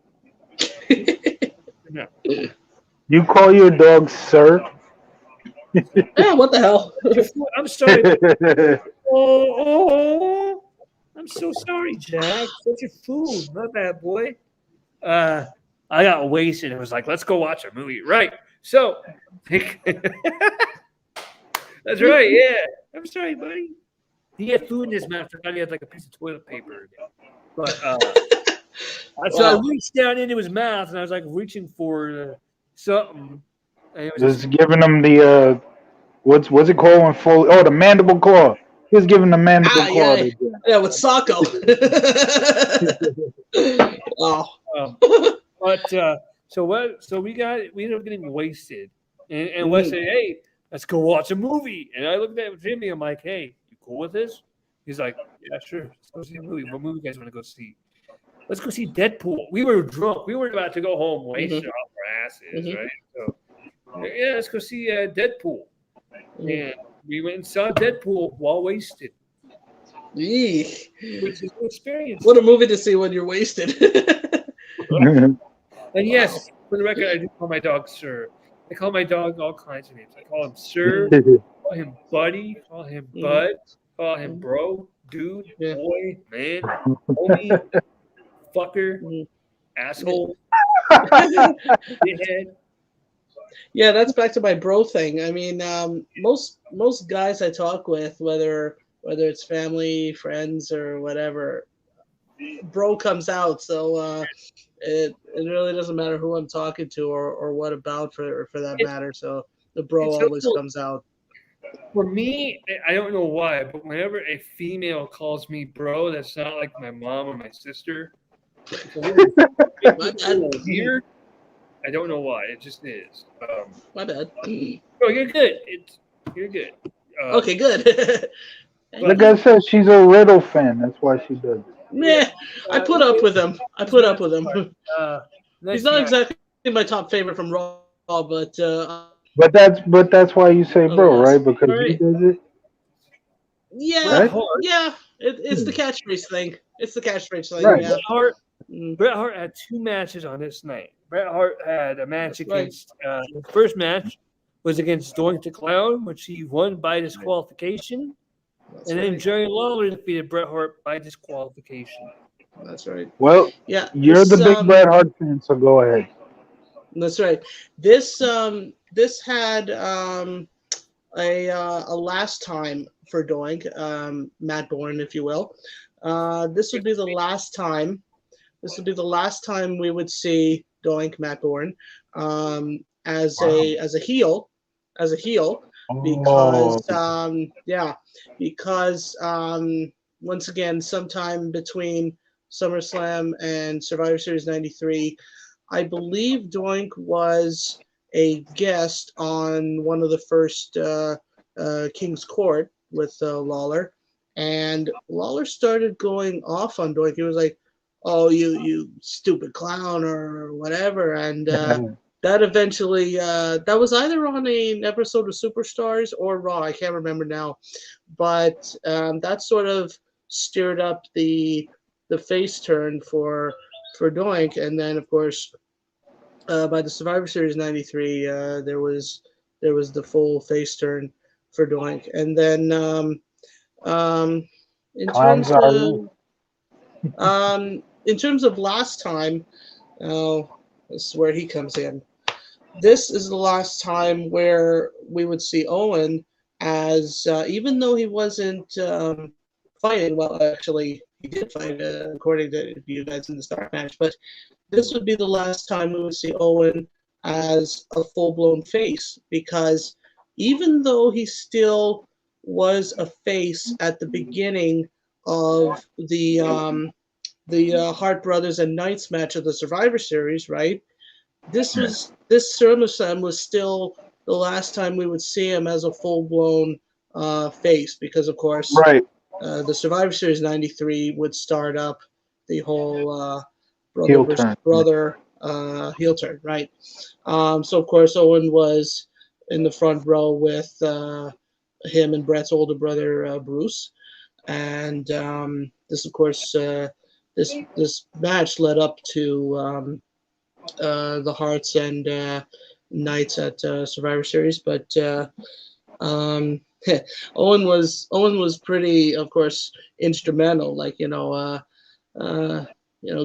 Speaker 1: No.
Speaker 3: You call your dog sir?
Speaker 2: Yeah, what the hell?
Speaker 1: I'm sorry. Oh, I'm so sorry, Jack. Such your food. My bad, boy. I got wasted. It was like, let's go watch a movie. Right. So, that's right. Yeah. I'm sorry, buddy. He had food in his mouth. I thought he had like a piece of toilet paper. But so I reached down into his mouth and I was like reaching for something. And it was
Speaker 3: Just giving him the what's it called when fully? Oh, the mandible claw. He was giving the mandible claw.
Speaker 2: Yeah, with Sacco.
Speaker 1: But so we ended up getting wasted, and Wes said, "Hey, let's go watch a movie." And I looked at Jimmy. I'm like, "Hey, you cool with this?" He's like, "Yeah, sure. Let's go see a movie. What movie you guys want to go see?" Let's go see Deadpool. We were drunk. We were about to go home, wasted off our asses, right? So yeah, let's go see Deadpool. And we went and saw Deadpool while wasted.
Speaker 2: Eek.
Speaker 1: Which is an experience.
Speaker 2: What a movie to see when you're wasted.
Speaker 1: And yes, for the record, I do call my dog Sir. I call my dog all kinds of names. I call him Sir, call him Buddy, call him Bud, call him Bro, Dude, Boy, Man, Homie, Fucker, Asshole, Shithead.
Speaker 2: Yeah, that's back to my bro thing. I mean, most guys I talk with, whether it's family, friends, or whatever, bro comes out. So it really doesn't matter who I'm talking to or what about for that matter. So the bro always comes out.
Speaker 1: For me, I don't know why, but whenever a female calls me bro, that's not like my mom or my sister. It's weird. I don't know why. It just is.
Speaker 2: My bad.
Speaker 1: Oh, you're good. You're good.
Speaker 2: Okay, good.
Speaker 3: Like I said, she's a Riddle fan. That's why she does it.
Speaker 2: Yeah, I put up with him. He's not exactly my top favorite from Raw, but
Speaker 3: that's why you say bro, right? Because he does it.
Speaker 2: Yeah,
Speaker 3: right?
Speaker 2: Yeah. It's the catchphrase thing. It's the catchphrase thing.
Speaker 3: Right.
Speaker 2: Yeah.
Speaker 1: Bret Hart had 2 matches on this night. Bret Hart had a match against the first match was against Doink the Clown, which he won by disqualification. And then Jerry Lawler defeated Bret Hart by disqualification.
Speaker 2: That's right.
Speaker 3: Well,
Speaker 2: yeah,
Speaker 3: you're the big Bret Hart fan, so go ahead.
Speaker 2: That's right. This had a last time for Doink, Matt Bourne, if you will. This would be the last time. This would be the last time we would see Doink, Matt Bourne, as a heel, because once again, sometime between SummerSlam and Survivor Series '93, I believe Doink was a guest on one of the first King's Court with Lawler, and Lawler started going off on Doink. He was like, "Oh, you stupid clown" or whatever, and
Speaker 3: Yeah.
Speaker 2: that eventually that was either on an episode of Superstars or Raw. I can't remember now, but that sort of stirred up the face turn for Doink, and then of course by the Survivor Series '93, there was the full face turn for Doink, and then um, in
Speaker 3: Clowns
Speaker 2: terms
Speaker 3: are real.
Speaker 2: of in terms of last time, oh, this is where he comes in. This is the last time where we would see Owen as, even though he wasn't fighting, well, actually, he did fight, according to you guys in the start match, but this would be the last time we would see Owen as a full blown face because even though he still was a face at the beginning of the Hart Brothers and Knights match of the Survivor Series, right? This SummerSlam was still the last time we would see him as a full blown face because, of course,
Speaker 3: Right.
Speaker 2: the Survivor Series '93 would start up the whole brother
Speaker 3: Heel
Speaker 2: versus
Speaker 3: turn.
Speaker 2: brother heel turn, right? So of course Owen was in the front row with him and Brett's older brother Bruce, and this of course this match led up to the Hearts and Knights at Survivor Series, but um, Owen was pretty, of course, instrumental. Like uh,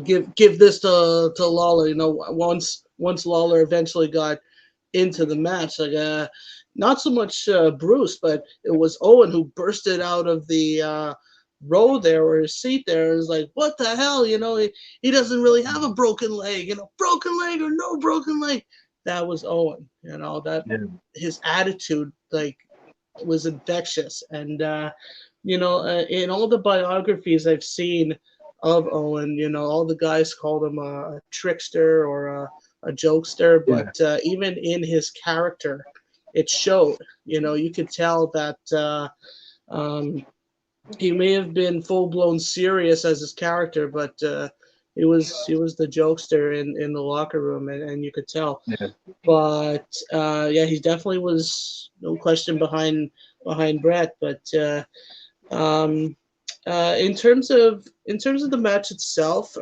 Speaker 2: give this to Lawler. Once Lawler eventually got into the match, like not so much Bruce, but it was Owen who bursted out of the row there or his seat there and was like, "What the hell?" He doesn't really have a broken leg. Broken leg or no broken leg. That was Owen. That
Speaker 3: Yeah.
Speaker 2: his attitude like was infectious, and in all the biographies I've seen of Owen, all the guys called him a trickster or a jokester,
Speaker 3: Yeah.
Speaker 2: but even in his character, it showed. You could tell that um, he may have been full blown serious as his character, but he was the jokester in the locker room, and you could tell.
Speaker 3: Yeah.
Speaker 2: But yeah, he definitely was no question behind Brett. But um, in terms of the match itself,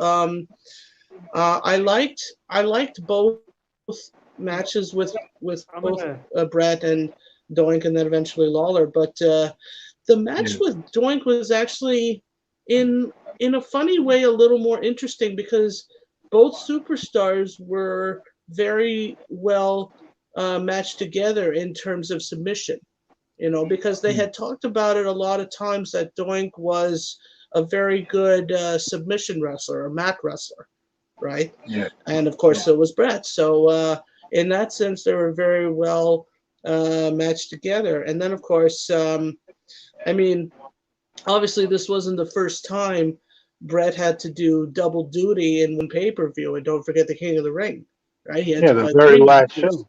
Speaker 2: I liked both matches with both
Speaker 1: I'm gonna.
Speaker 2: Brett and Doink, and then eventually Lawler. But the match
Speaker 3: Yeah.
Speaker 2: with Doink was actually in a funny way a little more interesting because both superstars were very well matched together in terms of submission. Because they had talked about it a lot of times that Doink was a very good submission wrestler, a mat wrestler, right?
Speaker 3: Yeah.
Speaker 2: And of course, so was Brett. So in that sense, they were very well matched together. And then, of course, I mean, obviously, this wasn't the first time Brett had to do double duty in one pay per view. And don't forget the King of the Ring, right? He had
Speaker 3: Yeah.
Speaker 2: to
Speaker 3: The
Speaker 2: fight
Speaker 3: very
Speaker 2: three
Speaker 3: last
Speaker 2: matches.
Speaker 3: show.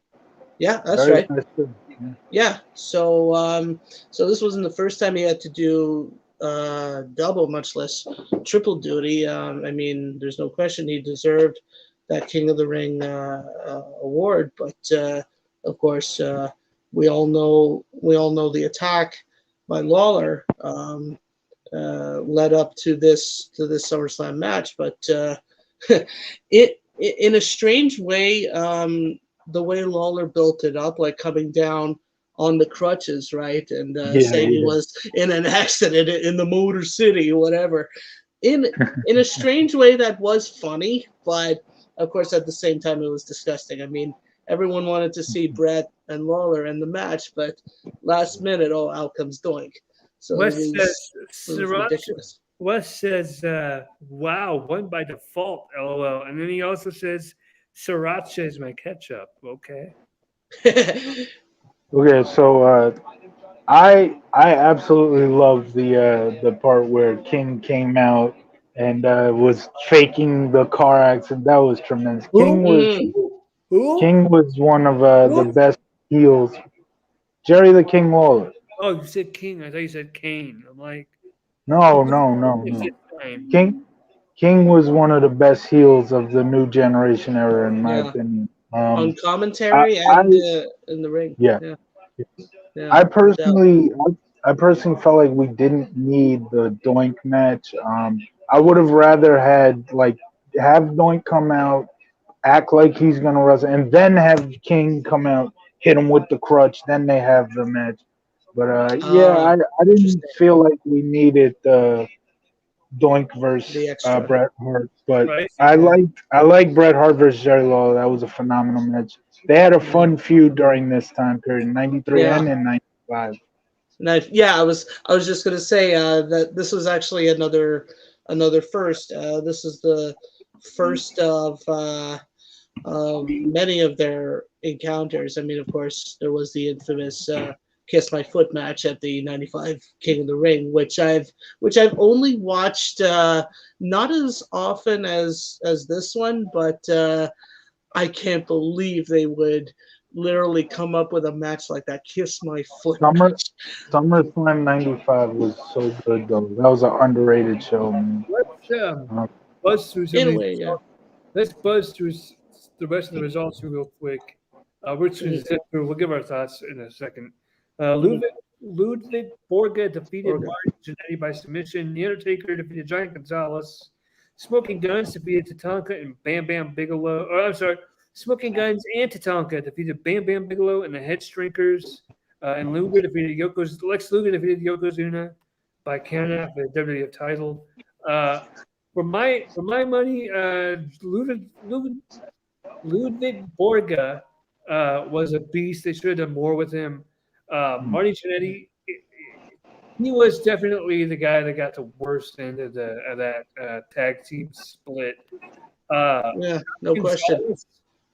Speaker 2: Yeah, that's
Speaker 3: Very
Speaker 2: right.
Speaker 3: last show. Yeah.
Speaker 2: Yeah. So this wasn't the first time he had to do double, much less triple duty. I mean, there's no question he deserved that King of the Ring award, but of course, we all know the attack by Lawler led up to this SummerSlam match, but it in a strange way, the way Lawler built it up, like coming down on the crutches, right, and
Speaker 3: Yeah.
Speaker 2: saying he
Speaker 3: Yeah.
Speaker 2: was in an accident in the Motor City, whatever. In in a strange way, that was funny, but of course, at the same time, it was disgusting. I mean, everyone wanted to see Brett and Lawler in the match, but last minute, oh, out comes Doink. So it
Speaker 1: Wes
Speaker 2: was
Speaker 1: says
Speaker 2: it was
Speaker 1: Sriracha.
Speaker 2: ridiculous.
Speaker 1: Wes says, "Wow, won by default." LOL. And then he also says, "Sriracha is my ketchup." Okay.
Speaker 3: Okay. So I absolutely love the part where King came out and was faking the car accident. That was tremendous.
Speaker 1: Who?
Speaker 2: Mm.
Speaker 1: Who?
Speaker 3: King was one of the
Speaker 1: Who?
Speaker 3: best heels. Jerry the King Lawler.
Speaker 1: Oh, you said King. I thought you said Kane. I'm like,
Speaker 3: No,
Speaker 1: who's
Speaker 3: no, no,
Speaker 1: is
Speaker 3: no.
Speaker 1: this time?
Speaker 3: King King was one of the best heels of the new generation era, in my
Speaker 2: Yeah.
Speaker 3: opinion.
Speaker 2: On
Speaker 3: I,
Speaker 2: commentary
Speaker 3: I
Speaker 2: and in the ring.
Speaker 3: yeah.
Speaker 2: Yeah. Yeah.
Speaker 3: I
Speaker 2: No doubt.
Speaker 3: personally, I personally felt like we didn't need the Doink match. I would have rather had like have Doink come out, act like he's gonna wrestle, and then have King come out, hit him with the crutch. Then they have the match. But yeah,
Speaker 2: Ah,
Speaker 3: I didn't
Speaker 2: interesting.
Speaker 3: feel like we needed the Doink versus
Speaker 2: The extra.
Speaker 3: Bret Hart. But
Speaker 1: Right.
Speaker 2: Yeah.
Speaker 3: I like Bret Hart versus Jerry Lawler. That was a phenomenal match. They had a
Speaker 2: Yeah.
Speaker 3: fun feud during this time period, '93
Speaker 2: Yeah.
Speaker 3: and in '95.
Speaker 2: And I was just gonna say that this was actually another first. This is the first of many of their encounters. I mean, of course, there was the infamous "Kiss My Foot" match at the '95 King of the Ring, which I've only watched not as often as this one, but I can't believe they would literally come up with a match like that. Kiss My Foot
Speaker 3: Summer
Speaker 2: match.
Speaker 3: SummerSlam '95 was so good though. That was an underrated show, man.
Speaker 1: Let's
Speaker 3: Uh,
Speaker 1: buzz through some
Speaker 2: In
Speaker 1: of
Speaker 2: a
Speaker 1: these
Speaker 2: way, yeah.
Speaker 1: results. Let's buzz through the rest of the results real quick. We're just going to
Speaker 2: Mhm.
Speaker 1: zip through. We'll give our thoughts in a second. Ludwig Borga defeated
Speaker 2: Borga.
Speaker 1: Marty Jannetty by submission. The Undertaker defeated Giant Gonzalez. Smoking Guns defeated Tatanka and Bam Bam Bigelow. Oh, I'm sorry. Smoking Guns and Tatanka defeated Bam Bam Bigelow and the Head Shrinkers. And Lex Luger defeated Yokozuna by count out for the WWF title. For my money, Ludwig Borga was a beast. They should have done more with him. Marty Jannetty, he was definitely the guy that got the worst end of that tag team split.
Speaker 2: Yeah, no question.
Speaker 1: Gonzalez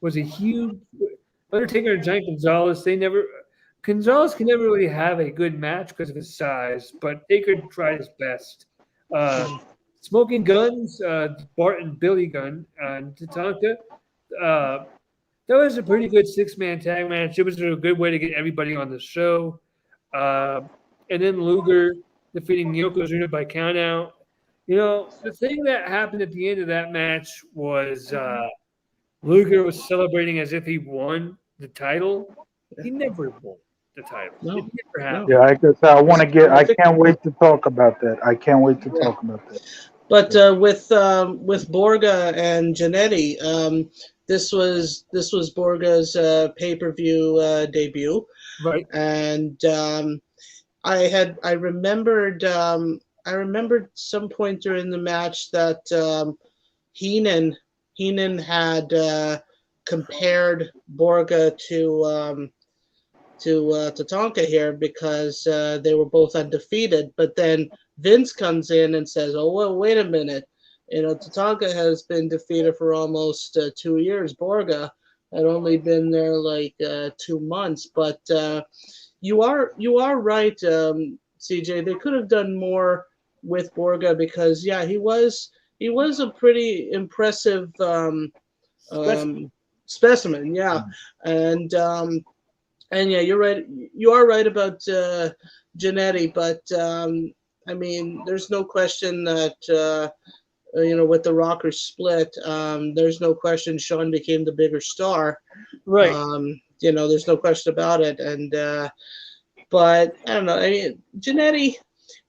Speaker 1: was a huge Undertaker and Giant Gonzalez. Gonzalez can never really have a good match because of his size, but Taker tried his best. Smoking Guns, Bart and Billy Gunn, and Tatanka. That was a pretty good six-man tag match. It was a good way to get everybody on the show. And then Luger defeating Yokozuna by countout. The thing that happened at the end of that match was Luger was celebrating as if he won the title. He never won the title.
Speaker 2: No,
Speaker 1: It never happened.
Speaker 3: yeah, I guess I want to get. I
Speaker 2: Perfect.
Speaker 3: can't wait to talk about that. I can't wait to talk about that.
Speaker 2: But with Borga and Jannetty, this was Borga's pay-per-view debut,
Speaker 1: Right.
Speaker 2: and I remembered some point during the match that Heenan had compared Borga to Tatanka here because they were both undefeated. But then Vince comes in and says, "Oh well, wait a minute. Tatanka has been defeated for almost 2 years. Borga had only been there like 2 months." But you are right, CJ. They could have done more with Borga because he was a pretty impressive specimen. Yeah, and yeah, you're right. You are right about Jannetty, but I mean, there's no question that with the Rockers split, there's no question Shawn became the bigger star.
Speaker 1: Right.
Speaker 2: There's no question about it. And but I don't know. I mean, Jannetty,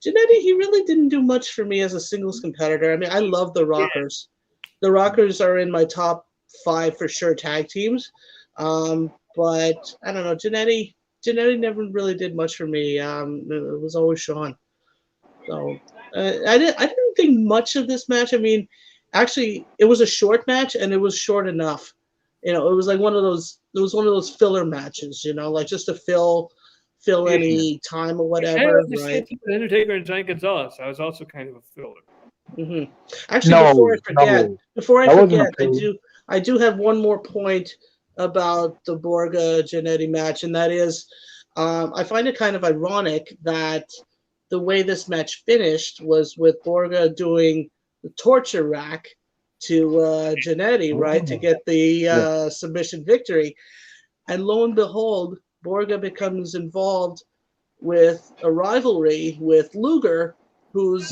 Speaker 2: he really didn't do much for me as a singles competitor. I mean, I love the Rockers. The Rockers are in my top 5 for sure tag teams. But I don't know, Jannetty never really did much for me. It was always Shawn. So I didn't think much of this match. I mean, actually, it was a short match, and it was short enough. It was like one of those. It was one of those filler matches. Like just to fill any time or whatever, right?
Speaker 1: Undertaker and Giant Gonzalez. I was also kind of a filler.
Speaker 2: Mm-hmm. Actually, before I forget, I do have one more point about the Borga Jannetty match, and that is, I find it kind of ironic that the way this match finished was with Borga doing the torture rack to Jannetty, right, to get the submission victory, and lo and behold, Borga becomes involved with a rivalry with Luger, who's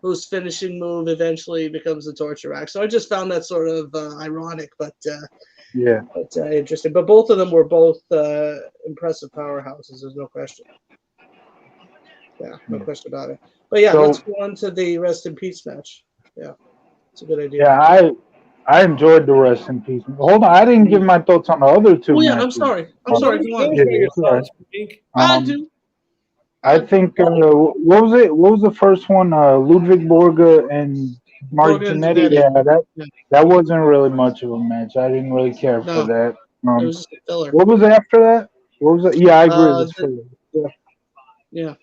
Speaker 2: whose finishing move eventually becomes the torture rack. So I just found that sort of ironic, but interesting. But both of them were both impressive powerhouses. There's no question. Yeah, no question about it. But yeah, let's go on to the rest in peace match. Yeah, it's a good idea.
Speaker 3: Yeah, I enjoyed the rest in peace. Hold on, I didn't give my thoughts on the other two
Speaker 2: Oh yeah,
Speaker 3: matches.
Speaker 2: I'm sorry. Go on.
Speaker 1: Your thoughts, Pink?
Speaker 2: I do.
Speaker 3: I think what was the first one? Ludwig Borga and Mark Jannetty. Yeah, that wasn't really much of a match. I didn't really care for that.
Speaker 2: It was just a filler.
Speaker 3: What was after that? What was it? Yeah, I agree. It was filler.
Speaker 2: Yeah.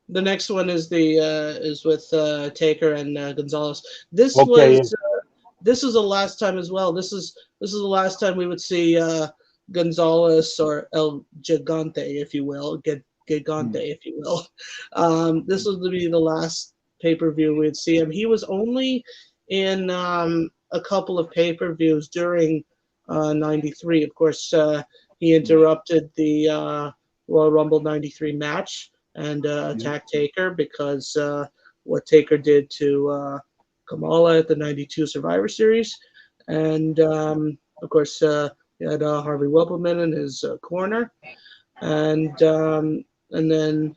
Speaker 2: The next one is is with Taker and Gonzalez. This was the last time as well. This is the last time we would see Gonzalez or El Gigante, if you will, Gigante, if you will. This was to be the last pay-per-view we'd see him. He was only in a couple of pay-per-views during '93. Of course, he interrupted the Royal Rumble '93 match and attacked Taker because what Taker did to Kamala at the '92 Survivor Series. And, of course, he had Harvey Wippleman in his corner. And then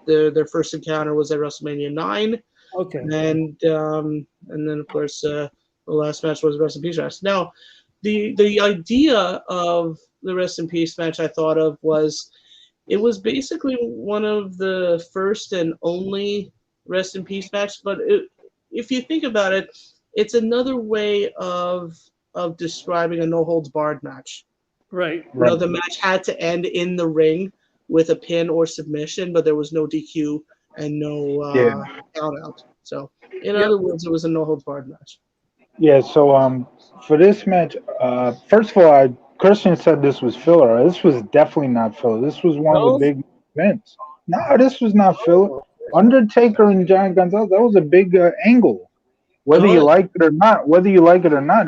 Speaker 2: their first encounter was at WrestleMania 9.
Speaker 1: Okay.
Speaker 2: And then, of course, the last match was Rest in Peace match. Now, the idea of the Rest in Peace match I thought of was it was basically one of the first and only Rest in Peace match. But if you think about it, it's another way of describing a no-holds-barred match.
Speaker 1: Right.
Speaker 2: You know, the match had to end in the ring with a pin or submission, but there was no DQ and no count-out. So, in other words, it was a no-holds-barred match.
Speaker 3: Yeah, so for this match, first of all, Christian said this was filler. This was definitely not filler. This was one of the big events. No, this was not filler. Undertaker and Giant Gonzalez, that was a big angle. Whether you like it or not,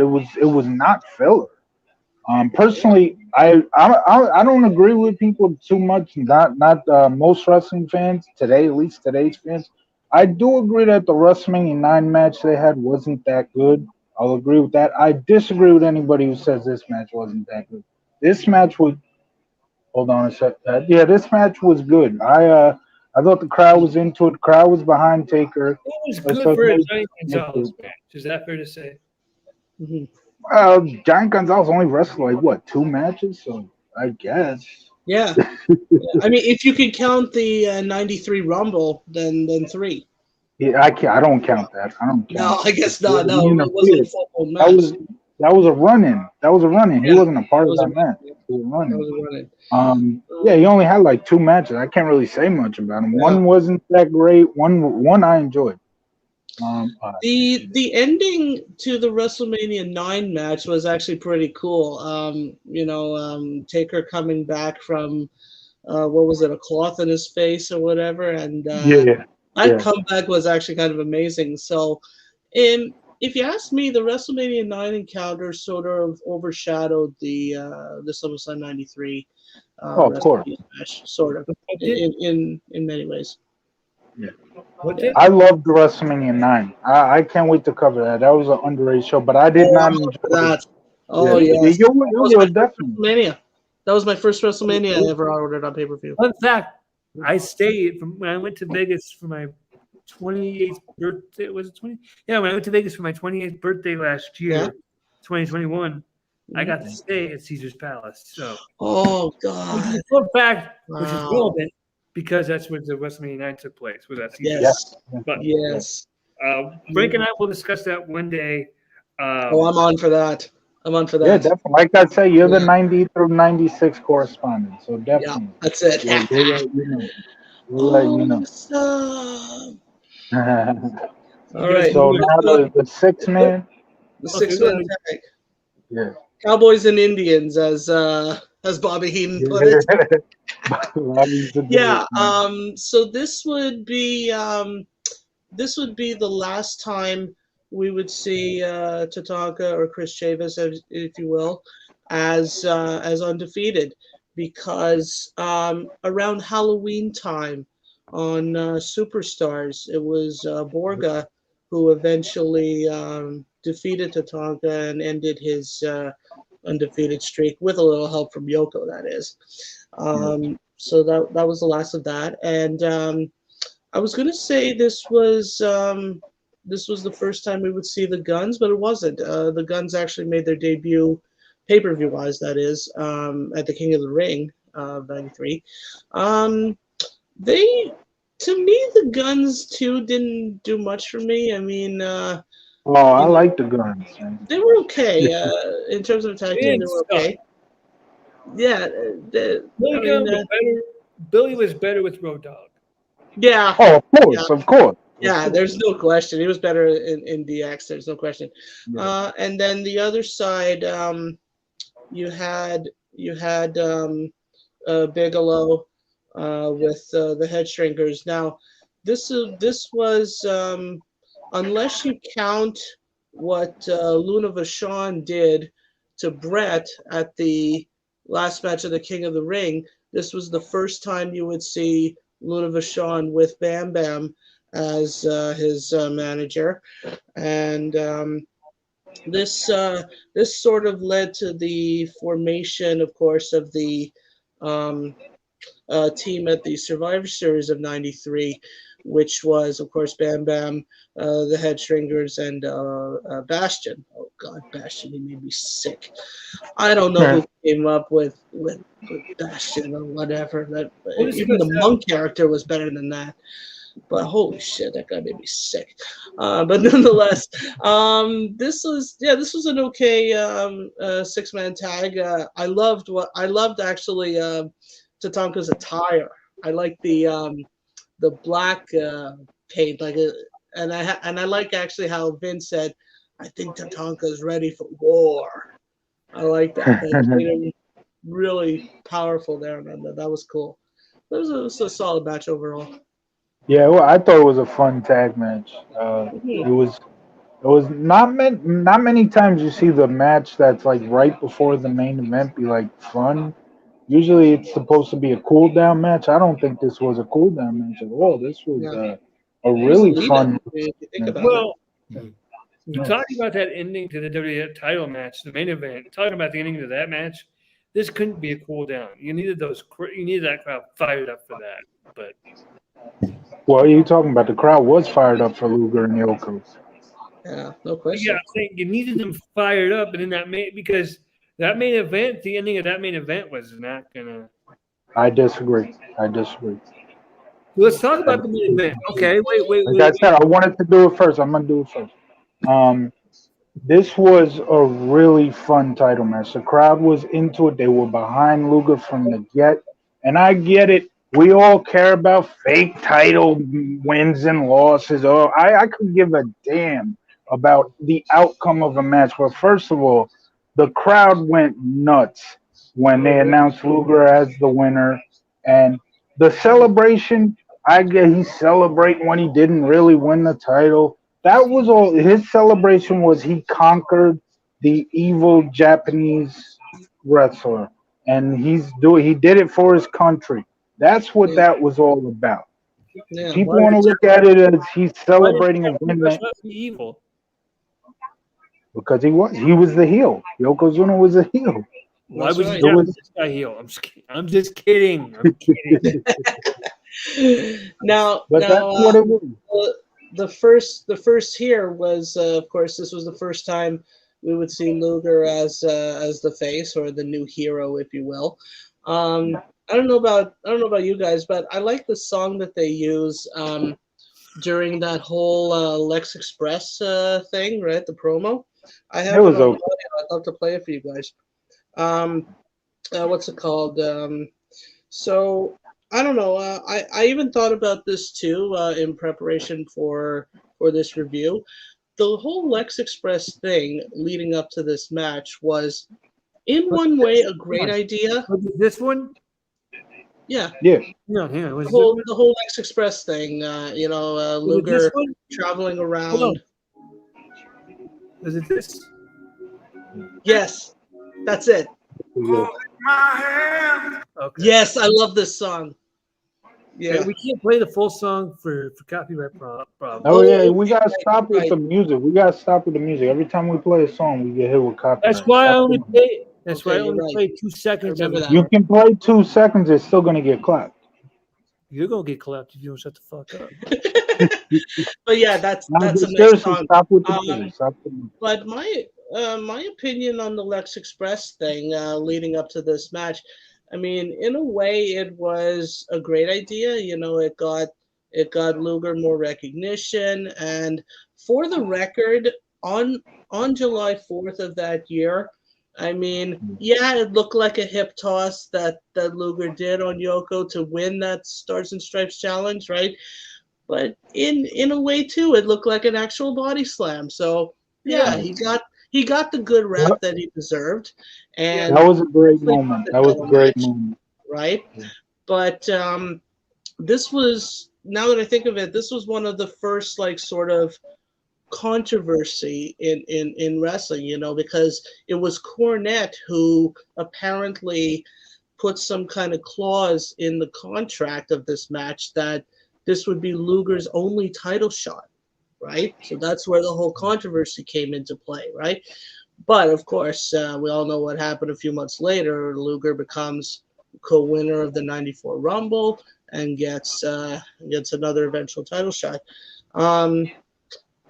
Speaker 3: it was not filler. Personally, I don't agree with people too much. Not most wrestling fans today, at least today's fans. I do agree that the WrestleMania 9 match they had wasn't that good. I'll agree with that. I disagree with anybody who says this match wasn't that good. This match was. Hold on a sec. Yeah, this match was good. I thought the crowd was into it. The crowd was behind Taker.
Speaker 1: It was good for a Giant Gonzalez match. Is that fair to say?
Speaker 2: Mm-hmm.
Speaker 3: Giant Gonzalez only wrestled like what 2 matches, so I guess.
Speaker 2: Yeah. I mean, if you could count the '93 Rumble, then 3.
Speaker 3: Yeah, I can't. I don't count that. I don't count.
Speaker 2: No, I guess not. No, it wasn't a full match.
Speaker 3: That was a run-in. He wasn't a part of that match. It was a run-in. Yeah, he only had like 2 matches. I can't really say much about him. One wasn't that great. One I enjoyed.
Speaker 2: The ending to the WrestleMania 9 match was actually pretty cool. Taker coming back from what was it, a cloth in his face or whatever, and that comeback was actually kind of amazing. So, if you ask me, the WrestleMania 9 encounter sort of overshadowed the SummerSlam '93
Speaker 3: of course
Speaker 2: match, sort of in many ways.
Speaker 3: Yeah. I loved WrestleMania 9. I can't wait to cover that. That was an underrated show, but I did not enjoy
Speaker 2: that.
Speaker 3: It.
Speaker 2: Oh yeah,
Speaker 3: definitely.
Speaker 2: That was my first WrestleMania I ever ordered on pay-per-view.
Speaker 1: Fun fact: I stayed from when I went to Vegas for my 28th birthday. Was it 20? Yeah, when I went to Vegas for my 28th birthday last year, 2021, I got to stay at Caesar's Palace. So,
Speaker 2: oh god,
Speaker 1: fun fact, which is relevant because that's where the WrestleMania 9 took place. Was that Caesar's?
Speaker 2: Yes,
Speaker 1: but,
Speaker 2: yes.
Speaker 1: Frank and I will discuss that one day.
Speaker 2: I'm on for that.
Speaker 3: Yeah, definitely. Like I say, you're the 90 through 96 correspondent, so definitely.
Speaker 2: Yeah, that's it.
Speaker 3: We'll let you know.
Speaker 2: Awesome. All right.
Speaker 3: So now the 6-man.
Speaker 2: The 6-man tag.
Speaker 3: Yeah.
Speaker 2: Cowboys and Indians, as Bobby Heenan put it. Yeah. So this would be the last time we would see Tatanka or Chris Chavis, if you will, as undefeated, because around Halloween time on Superstars, it was Borga who eventually defeated Tatanka and ended his undefeated streak with a little help from Yoko. That is. So that was the last of that, and I was gonna say this was the first time we would see the Guns, but it wasn't. The Guns actually made their debut, pay-per-view wise, that is, at the King of the Ring of '93. They, to me, the Guns too didn't do much for me. I mean,
Speaker 3: Oh, I
Speaker 2: you know,
Speaker 3: like the Guns. Man.
Speaker 2: they were okay in terms of tag team.
Speaker 1: It
Speaker 2: They were
Speaker 1: sucked.
Speaker 2: okay. Yeah, I
Speaker 1: Billy
Speaker 2: mean,
Speaker 1: Gunn was better. Billy was better with Road Dogg.
Speaker 2: yeah,
Speaker 3: Oh, of
Speaker 2: yeah.
Speaker 3: course, of course.
Speaker 2: Yeah, there's no question. He was better in DX. There's no question.
Speaker 3: Yeah.
Speaker 2: And then the other side, you had Bigelow with the Head Shrinkers. Now, this was unless you count what Luna Vachon did to Brett at the last match of the King of the Ring. This was the first time you would see Luna Vachon with Bam Bam as his manager, and this sort of led to the formation, of course, of the um, team at the Survivor Series of '93, which was, of course, Bam Bam, the Head Stringers, and Bastion. Oh God, Bastion, he made me sick. I don't know who came up with Bastion or whatever. That
Speaker 1: Well, this
Speaker 2: even
Speaker 1: goes
Speaker 2: the monk character was better than that. But holy shit, that guy made me sick. But nonetheless, this was an okay 6-man tag. I loved actually Tatanka's attire. I like the black paint, and I like actually how Vince said, "I think Tatanka's ready for war." I like that. That made him really powerful there, and that was cool. It was a solid match overall.
Speaker 3: Yeah, well, I thought it was a fun tag match.
Speaker 2: Mhm.
Speaker 3: It was not many times you see the match that's like right before the main event be like fun. Usually it's supposed to be a cool down match. I don't think this was a cool down match at all. This was
Speaker 2: Yeah.
Speaker 3: a
Speaker 2: It was a
Speaker 3: really
Speaker 2: lead-in,
Speaker 3: fun
Speaker 2: if you think
Speaker 3: match.
Speaker 2: about it.
Speaker 1: Well, we're talking about that ending to the WWE title match, the main event. Talking about the ending to that match, this couldn't be a cool down. You needed you needed that crowd fired up for that. But
Speaker 3: Well, you talking about the crowd was fired up for Luger and Yoko.
Speaker 2: Yeah, no
Speaker 1: yeah,
Speaker 2: question.
Speaker 1: I'm saying you needed them fired up, and in that because that main event, the ending of that main event was not gonna.
Speaker 3: I disagree. I disagree.
Speaker 1: Let's talk about the main event. Okay,
Speaker 3: Like I said, I wanted to do it first. I'm gonna do it first. Um, This was a really fun title match. The crowd was into it. They were behind Luger from the get. And I get it. We all care about fake title wins and losses. Oh, I could give a damn about the outcome of a match. But first of all, the crowd went nuts when they announced Luger as the winner. And the celebration, I get he's celebrating when he didn't really win the title. That was all. His celebration was he conquered the evil Japanese wrestler, and he did it for his country. That's what
Speaker 2: Yeah,
Speaker 3: that was all about.
Speaker 2: yeah.
Speaker 1: why
Speaker 3: People want to
Speaker 1: did
Speaker 3: look at it as he's
Speaker 1: why did
Speaker 3: celebrating a win
Speaker 1: Rush not be evil?
Speaker 3: because he was the heel. Yokozuna was a heel.
Speaker 1: Why
Speaker 2: That's
Speaker 1: would
Speaker 2: right.
Speaker 1: you not
Speaker 3: was-
Speaker 1: put this guy heel? I'm just kidding. I'm kidding.
Speaker 2: Now,
Speaker 3: But that's what it was.
Speaker 2: the first here was, of course, this was the first time we would see Luger as the face or the new hero, if you will. I don't know about you guys, but I like the song that they use during that whole Lex Express thing, right? The promo. I have
Speaker 3: It
Speaker 2: it
Speaker 3: was
Speaker 2: on
Speaker 3: okay.
Speaker 2: audio. I'd love to play it for you guys. What's it called? So I don't know. I even thought about this too in preparation for this review. The whole Lex Express thing leading up to this match was, in one way, a great idea.
Speaker 1: Was it this one?
Speaker 2: Yeah,
Speaker 3: Yeah.
Speaker 1: No, hang on. Was
Speaker 2: the whole Lex Express thing.
Speaker 1: it this
Speaker 2: Luger
Speaker 1: one?
Speaker 2: traveling
Speaker 1: Hold
Speaker 2: around.
Speaker 1: on. Was it this?
Speaker 2: Yes, that's it.
Speaker 4: My hand.
Speaker 1: Okay.
Speaker 2: Yes, I love this song. Yeah.
Speaker 1: We can't play the full song for copyright problems.
Speaker 3: Oh yeah, we gotta
Speaker 2: right,
Speaker 3: stop with
Speaker 2: right.
Speaker 3: the music. We gotta stop with the music. Every time we play a song, we get hit with copyright.
Speaker 1: That's why I
Speaker 3: Stop
Speaker 1: only
Speaker 3: doing it.
Speaker 1: play. That's why I
Speaker 2: Okay, you're
Speaker 1: only
Speaker 2: right.
Speaker 1: play 2 seconds
Speaker 2: I
Speaker 1: of
Speaker 2: remember
Speaker 1: it.
Speaker 2: that.
Speaker 3: You can play 2 seconds. It's still gonna get clapped.
Speaker 1: You're gonna get clapped if you don't shut the fuck up.
Speaker 2: But yeah, that's
Speaker 3: No,
Speaker 2: a
Speaker 3: but
Speaker 2: nice
Speaker 3: seriously,
Speaker 2: song.
Speaker 3: stop with the
Speaker 2: Um,
Speaker 3: music. Stop with the music.
Speaker 2: But my opinion on the Lex Express thing leading up to this match, I mean, in a way, it was a great idea. You know, it got Luger more recognition, and for the record, on July 4th of that year, I mean, yeah, it looked like a hip toss that Luger did on Yoko to win that Stars and Stripes challenge, right? But in a way too, it looked like an actual body slam. So yeah,
Speaker 1: Yeah.
Speaker 2: he got the good rap that he deserved,
Speaker 1: Yeah.
Speaker 2: and
Speaker 3: That was a great
Speaker 2: especially
Speaker 3: moment.
Speaker 2: the
Speaker 3: That was a
Speaker 2: title
Speaker 3: great
Speaker 2: match,
Speaker 3: moment.
Speaker 2: right?
Speaker 3: Yeah.
Speaker 2: But this was, now that I think of it, this was one of the first like sort of controversy in wrestling, you know, because it was Cornette who apparently put some kind of clause in the contract of this match that this would be Luger's only title shot, right? So that's where the whole controversy came into play, right? But of course, we all know what happened a few months later. Luger becomes co-winner of the '94 Rumble and gets another eventual title shot. Um,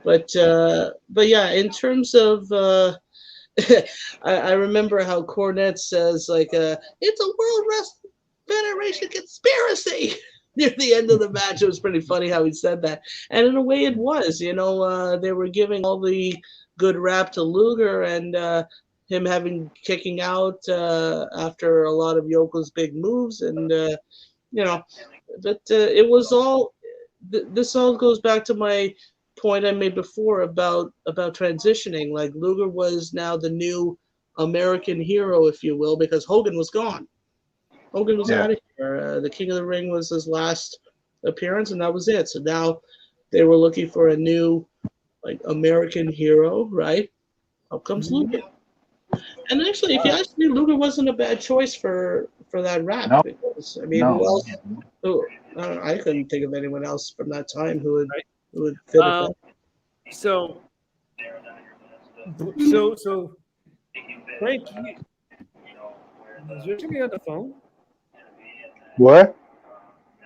Speaker 2: but yeah, in terms of I remember how Cornette says like it's a World Wrestling Federation conspiracy near the end of the match. It was pretty funny how he said that, and in a way it was. You know, they were giving all the good rap to Luger and him kicking out after a lot of Yoko's big moves, and you know, but it was all. This all goes back to my point I made before about transitioning. Like Luger was now the new American hero, if you will, because Hogan was gone. Hogan was
Speaker 3: Yeah.
Speaker 2: out of here. The King of the Ring was his last appearance, and that was it. So now they were looking for a new like American hero, right? Up comes Luger. And actually, if you ask me, Luger wasn't a bad choice for that rap.
Speaker 3: No.
Speaker 2: Because I mean,
Speaker 3: No.
Speaker 2: who else? I don't know, I couldn't think of anyone else from that time who would fit it.
Speaker 1: Um, so, Frank, is there somebody on the phone?
Speaker 3: What?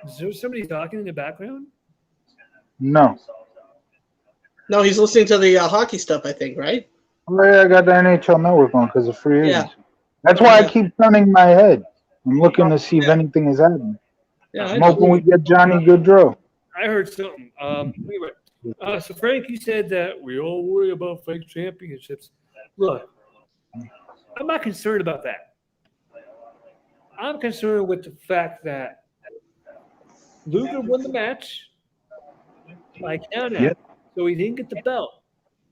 Speaker 1: Is there somebody talking in the background?
Speaker 3: No.
Speaker 2: No, he's listening to the hockey stuff, I think, right?
Speaker 3: Oh, yeah, I got the NHL Network on because of free
Speaker 2: Yeah.
Speaker 3: agency. That's why
Speaker 2: Yeah.
Speaker 3: I keep turning my head. I'm looking to see if anything is happening.
Speaker 2: Yeah, I
Speaker 3: I'm
Speaker 2: know.
Speaker 3: hoping we get Johnny Goodrow.
Speaker 1: I heard something. Anyway, so Frank, you said that we all worry about fake championships. Look, I'm not concerned about that. I'm concerned with the fact that Luger won the match by count out,
Speaker 3: Yeah.
Speaker 1: so he didn't get the belt.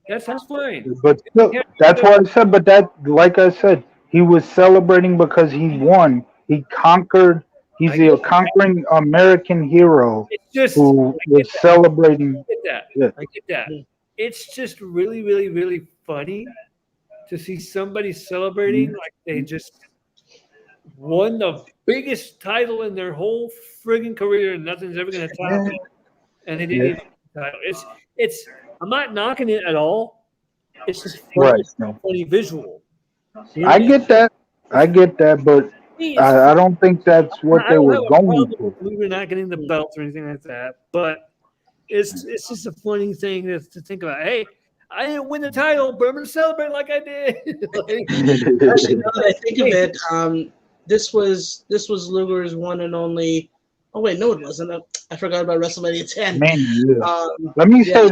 Speaker 1: That's fine.
Speaker 3: But still, that's what I said. But that, like I said, he was celebrating because he won. He conquered. He's a conquering American hero
Speaker 1: It's just
Speaker 3: who was celebrating.
Speaker 1: I get that.
Speaker 3: Yeah.
Speaker 1: I get that. It's just really, really, really funny to see somebody celebrating like they just won the biggest title in their whole friggin' career and nothing's ever going to top it. And they didn't even get the title. It's. I'm not knocking it at all. It's just funny, funny visual. You know?
Speaker 3: I get that. I get that, but I don't think that's what they were going for.
Speaker 1: We're not getting the belt or anything like that, but it's just a funny thing to think about. Hey, I didn't win the title, but I'm going to celebrate like I did.
Speaker 2: Actually, now that I think of it, this was Luger's one and only. Oh wait, no, it wasn't. I forgot about WrestleMania 10.
Speaker 3: Man, yeah. Let me say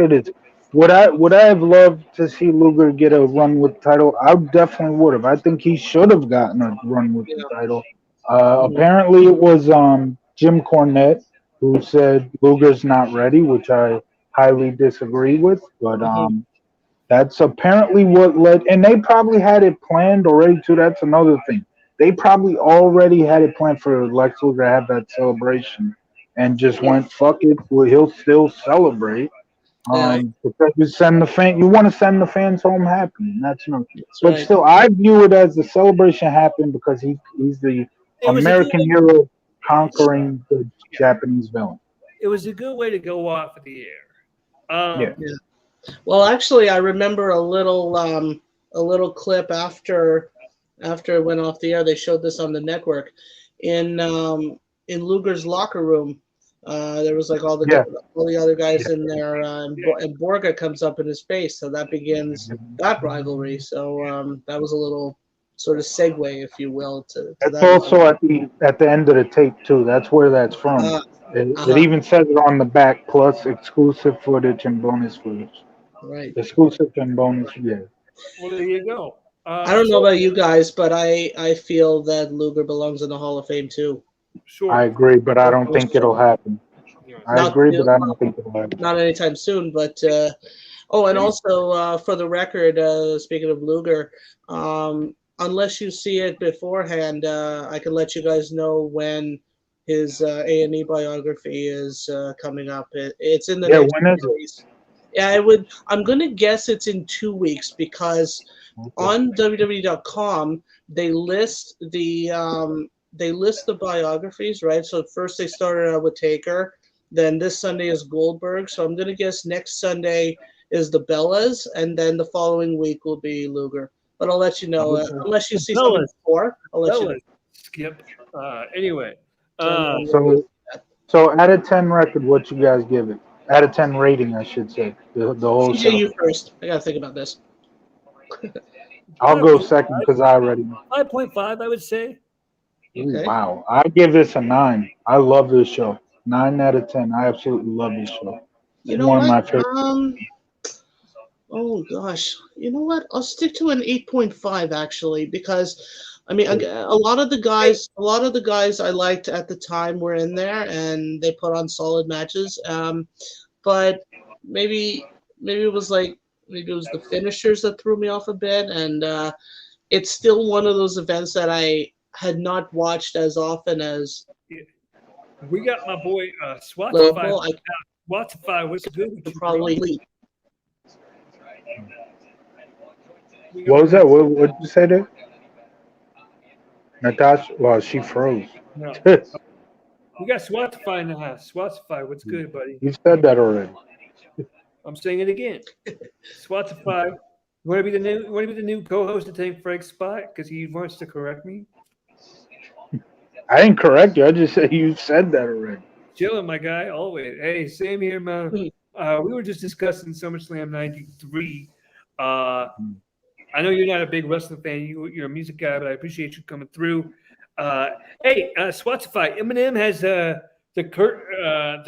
Speaker 3: this. Would I have loved to see Luger get a run with the title? I definitely would have. I think he should have gotten a run with the title. Apparently, it was Jim Cornette who said Luger's not ready, which I highly disagree with. But that's apparently what led, and they probably had it planned already too. That's another thing. They probably already had it planned for Lex Luger to have that celebration, and just went, "Fuck it, well, he'll still celebrate." Because you want to send the fans home happy, and that's no. But still, I view it as the celebration happened because he's the American hero conquering the Japanese villain.
Speaker 1: It was a good way to go off of the air.
Speaker 3: Yeah.
Speaker 2: Well, actually, I remember a little clip after it went off the air. They showed this on the network in Luger's locker room. There was like all the other guys in there, and Borga comes up in his face, so that begins that rivalry. So that was a little sort of segue, if you will, to
Speaker 3: That's
Speaker 2: that.
Speaker 3: also at the end of the tape too. That's where that's from. It even says it on the back, plus exclusive footage and bonus footage.
Speaker 2: Right.
Speaker 3: Exclusive and bonus, yeah.
Speaker 1: Well, there you go.
Speaker 2: I don't know about you guys, but I feel that Luger belongs in the Hall of Fame too.
Speaker 1: Sure.
Speaker 3: I agree, but I don't think it'll happen. I agree, but I don't think it'll happen.
Speaker 2: Not anytime soon, but and also for the record, speaking of Luger, unless you see it beforehand, I can let you guys know when his A&E biography is coming up. It's in the next
Speaker 3: when is
Speaker 2: series. Yeah, I would. I'm gonna guess it's in 2 weeks because on WWE.com they list the biographies, right? So first they started out with Taker, then this Sunday is Goldberg. So I'm gonna guess next Sunday is the Bellas, and then the following week will be Luger. But I'll let you know unless you see something before. I'll let you know.
Speaker 1: Skip. Anyway.
Speaker 3: So out of 10 record, what you guys give it? Out of 10 rating, I should say. The whole show.
Speaker 2: You first. I gotta think about this.
Speaker 3: I'll go second because I already know.
Speaker 1: 5.5, I would say.
Speaker 3: Okay. Wow. I give this a 9. I love this show. 9 out of 10. I absolutely love this show.
Speaker 2: You know
Speaker 3: one
Speaker 2: what?
Speaker 3: of my favorites.
Speaker 2: Oh gosh. You know what? I'll stick to an 8.5 actually, because I mean a lot of the guys I liked at the time were in there and they put on solid matches. But maybe it was the finishers that threw me off a bit, and it's still one of those events that I had not watched as often as.
Speaker 1: We got my boy Swatify. Swatify was good.
Speaker 2: Probably.
Speaker 3: What was that? What did you say there? Natasha? Well, she froze.
Speaker 1: No. We got Swatify in the house. Swatify, what's good, buddy?
Speaker 3: You said that already.
Speaker 1: I'm saying it again. Swatify, you want to be the new co-host to take Frank's spot because he wants to correct me?
Speaker 3: I didn't correct you. I just said you said that already.
Speaker 1: Chilling, my guy, always. Hey, same here, man. We were just discussing SummerSlam 93. I know you're not a big wrestling fan. You're a music guy, but I appreciate you coming through. Hey, Swatify, Eminem has the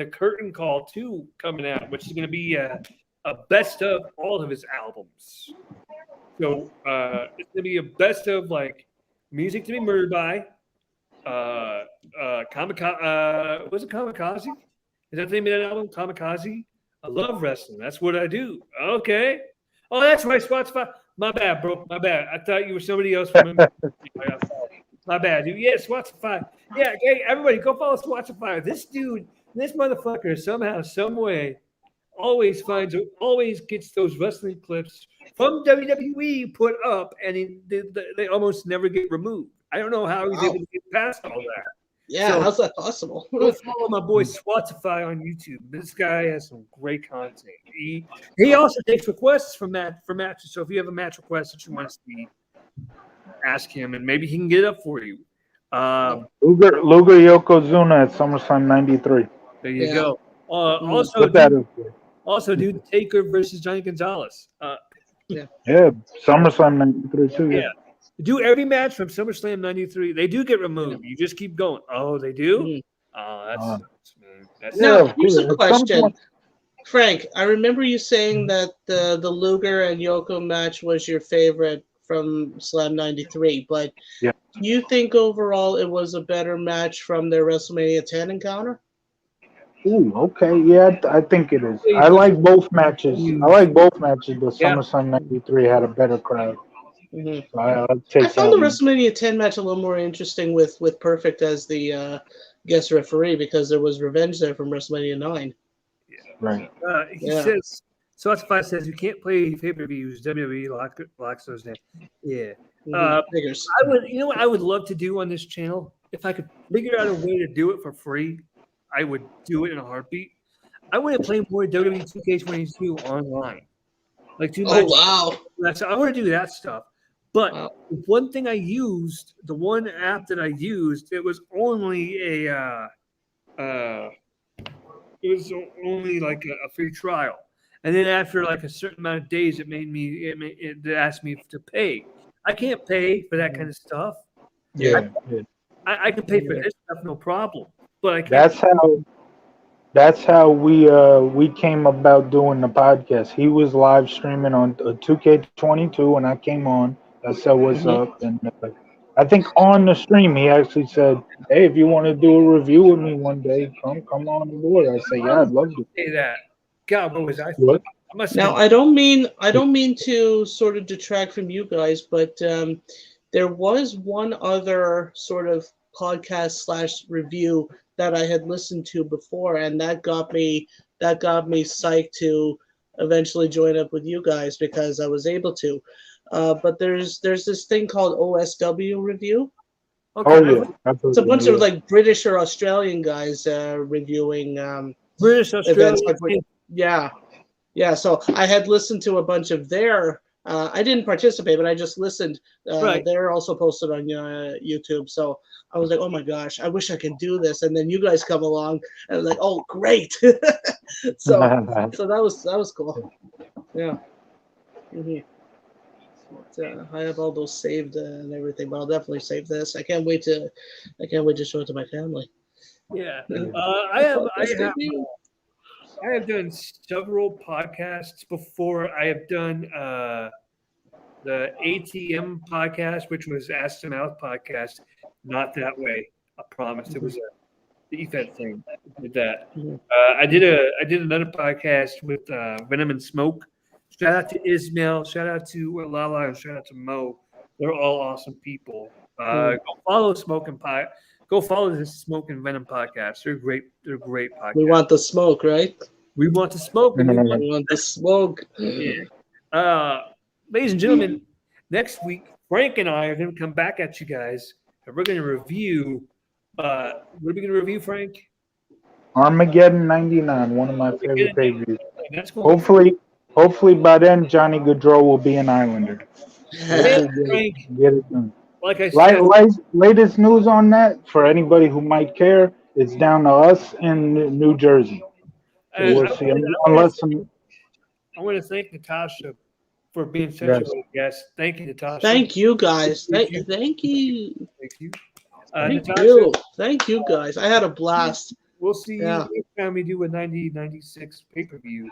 Speaker 1: curtain call 2 coming out, which is going to be a best of all of his albums. So it's going to be a best of like music to be murdered by. Was it Kamikaze? Is that the name of that album? Kamikaze? I love wrestling. That's what I do. Okay. Oh, that's right, Spotify. My bad, bro. My bad. I thought you were somebody else from My bad, dude. Yeah, Spotify. Yeah, hey, everybody, go follow Spotify. This dude, this motherfucker, somehow, some way, always gets those wrestling clips from WWE put up, and they almost never get removed. I don't know how he's able to get past all that.
Speaker 2: Yeah, how's that possible?
Speaker 1: Go follow my boy Swatify on YouTube. This guy has some great content. He also takes requests for matches. So if you have a match request that you want to see, ask him, and maybe he can get it up for you.
Speaker 3: Luger Yokozuna at SummerSlam 93.
Speaker 1: There you go. Also, dude, Taker versus Johnny Gonzalez.
Speaker 3: Yeah, SummerSlam 93 too.
Speaker 1: Yeah. Do every match from SummerSlam 93. They do get removed. You just keep going. Oh, they do?
Speaker 2: Mm-hmm.
Speaker 1: Oh, that sucks, man.
Speaker 2: Now, here's a question. Frank, I remember you saying that the Luger and Yoko match was your favorite from Slam 93, but do you think overall it was a better match from their WrestleMania 10 encounter?
Speaker 3: Ooh, okay. Yeah, I think it is. I like both matches. But SummerSlam 93 had a better crowd.
Speaker 2: Mm-hmm.
Speaker 3: So I
Speaker 2: found the WrestleMania 10 match a little more interesting with Perfect as the guest referee because there was revenge there from WrestleMania 9.
Speaker 1: Yeah.
Speaker 3: Right.
Speaker 1: He says, Spotify says you can't play pay-per-views. WWE locks those down. Yeah.
Speaker 2: Figures.
Speaker 1: I would love to do on this channel. if I could figure out a way to do it for free, I would do it in a heartbeat. I want to play more WWE 2K22 online. Like do
Speaker 2: Oh
Speaker 1: matches.
Speaker 2: wow!
Speaker 1: I want to do that stuff. But
Speaker 2: Wow.
Speaker 1: one thing I used, the one app that I used, it was only only like a free trial. And then after like a certain amount of days, it asked me to pay. I can't pay for that kind of stuff.
Speaker 3: Yeah.
Speaker 1: I can pay for this stuff, no problem. But I can't.
Speaker 3: That's how we came about doing the podcast. He was live streaming on 2K22, and I came on. I said, "What's up?" And I think on the stream he actually said, "Hey, if you want to do a review with me one day, come on board." I said, "Yeah, I'd love to."
Speaker 1: Say that. God, what was I?
Speaker 3: What?
Speaker 1: I must
Speaker 2: Now
Speaker 1: have
Speaker 2: I don't mean to sort of detract from you guys, but there was one other sort of podcast slash review that I had listened to before, and that got me psyched to eventually join up with you guys because I was able to. But there's this thing called OSW review.
Speaker 1: okay.
Speaker 3: Oh yeah,
Speaker 2: It's a bunch of like British or Australian guys reviewing
Speaker 1: British
Speaker 2: events.
Speaker 1: Australia.
Speaker 2: Yeah. So I had listened to a bunch of their. I didn't participate, but I just listened.
Speaker 1: Right.
Speaker 2: They're also posted on YouTube. So I was like, oh my gosh, I wish I could do this. And then you guys come along, and I was like, oh great. so that was cool. Yeah. Mhm. I have all those saved and everything, but I'll definitely save this. I can't wait to show it to my family.
Speaker 1: Yeah.
Speaker 2: Yeah.
Speaker 1: I have done several podcasts before. I have done the ATM podcast, which was Ask the Mouth podcast. Not that way. I promise. It was a defense thing. I did that. I did another podcast with Venom and Smoke. Shout out to Ismail. Shout out to Lala, and shout out to Mo. They're all awesome people. Go follow Go follow this Smoke and Venom podcast. They're great. They're great podcasts.
Speaker 2: We want the smoke, right?
Speaker 1: We want to smoke.
Speaker 2: We want the smoke.
Speaker 1: Yeah. Ladies and gentlemen, next week Frank and I are going to come back at you guys, and we're going to review. What are we going to review, Frank?
Speaker 3: Armageddon '99, one of my favorite pay-per-views.
Speaker 1: That's cool.
Speaker 3: Hopefully by then Johnny Gaudreau will be an Islander.
Speaker 1: Frank,
Speaker 3: Get it done.
Speaker 1: like I said,
Speaker 3: Latest news on that for anybody who might care, it's down to us in New Jersey. So we'll see.
Speaker 1: I want to thank Natasha for being such a good guest. Thank you, Natasha.
Speaker 2: Thank you, guys. Thank you.
Speaker 1: Thank you.
Speaker 2: Thank
Speaker 1: Natasha,
Speaker 2: you. Thank you, guys. I had a blast.
Speaker 1: We'll see you next time we do a 96 pay-per-view.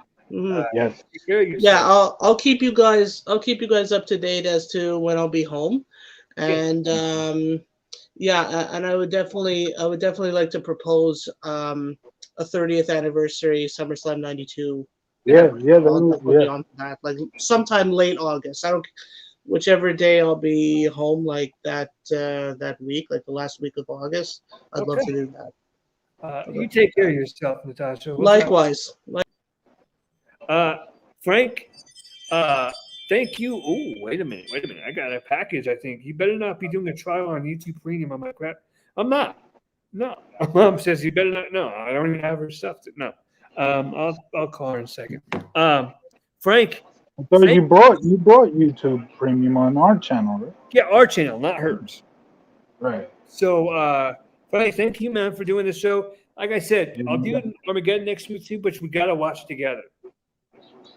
Speaker 3: Yes.
Speaker 2: Yeah, I'll keep you guys up to date as to when I'll be home. And and I would definitely like to propose a 30th anniversary SummerSlam '92.
Speaker 3: Yeah.
Speaker 2: On that, like sometime late August. Whichever day I'll be home, like that week, like the last week of August. I'd love to do that.
Speaker 1: You take care of yourself, Natasha.
Speaker 2: Likewise.
Speaker 1: Frank, thank you. Oh, wait a minute. I got a package, I think. You better not be doing a trial on YouTube Premium on my crap. I'm not. No. Mom says you better not. No, I don't even have her stuff. No. I'll call her in a second. Frank.
Speaker 3: I thought you brought YouTube Premium on our channel, right?
Speaker 1: Yeah, our channel, not hers.
Speaker 3: Right.
Speaker 1: So, Frank, thank you, man, for doing the show. Like I said, I'll do Armageddon next week too, but we gotta watch it together.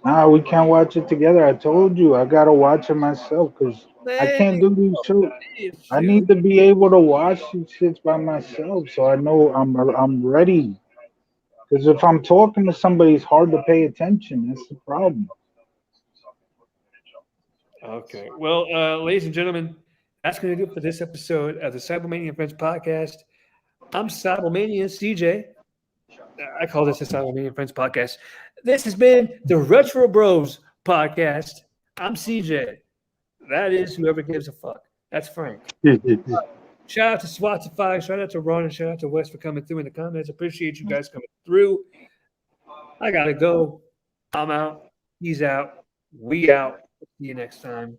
Speaker 3: Nah, we can't watch it together. I told you I gotta watch it myself because I can't do these shows. I need to be able to watch these shits by myself, so I know I'm ready. Because if I'm talking to somebody, it's hard to pay attention. That's the problem.
Speaker 1: Okay. Well, ladies and gentlemen, that's going to do it for this episode of the Cybermania Friends podcast. I'm Cybermania CJ. I call this the Cybermania Friends podcast. This has been the Retro Bros podcast. I'm CJ. That is whoever gives a fuck. That's Frank. Shout out to Spotify. Shout out to Ron and shout out to Wes for coming through in the comments. Appreciate you guys coming through. I got to go. I'm out. He's out. We out. See you next time.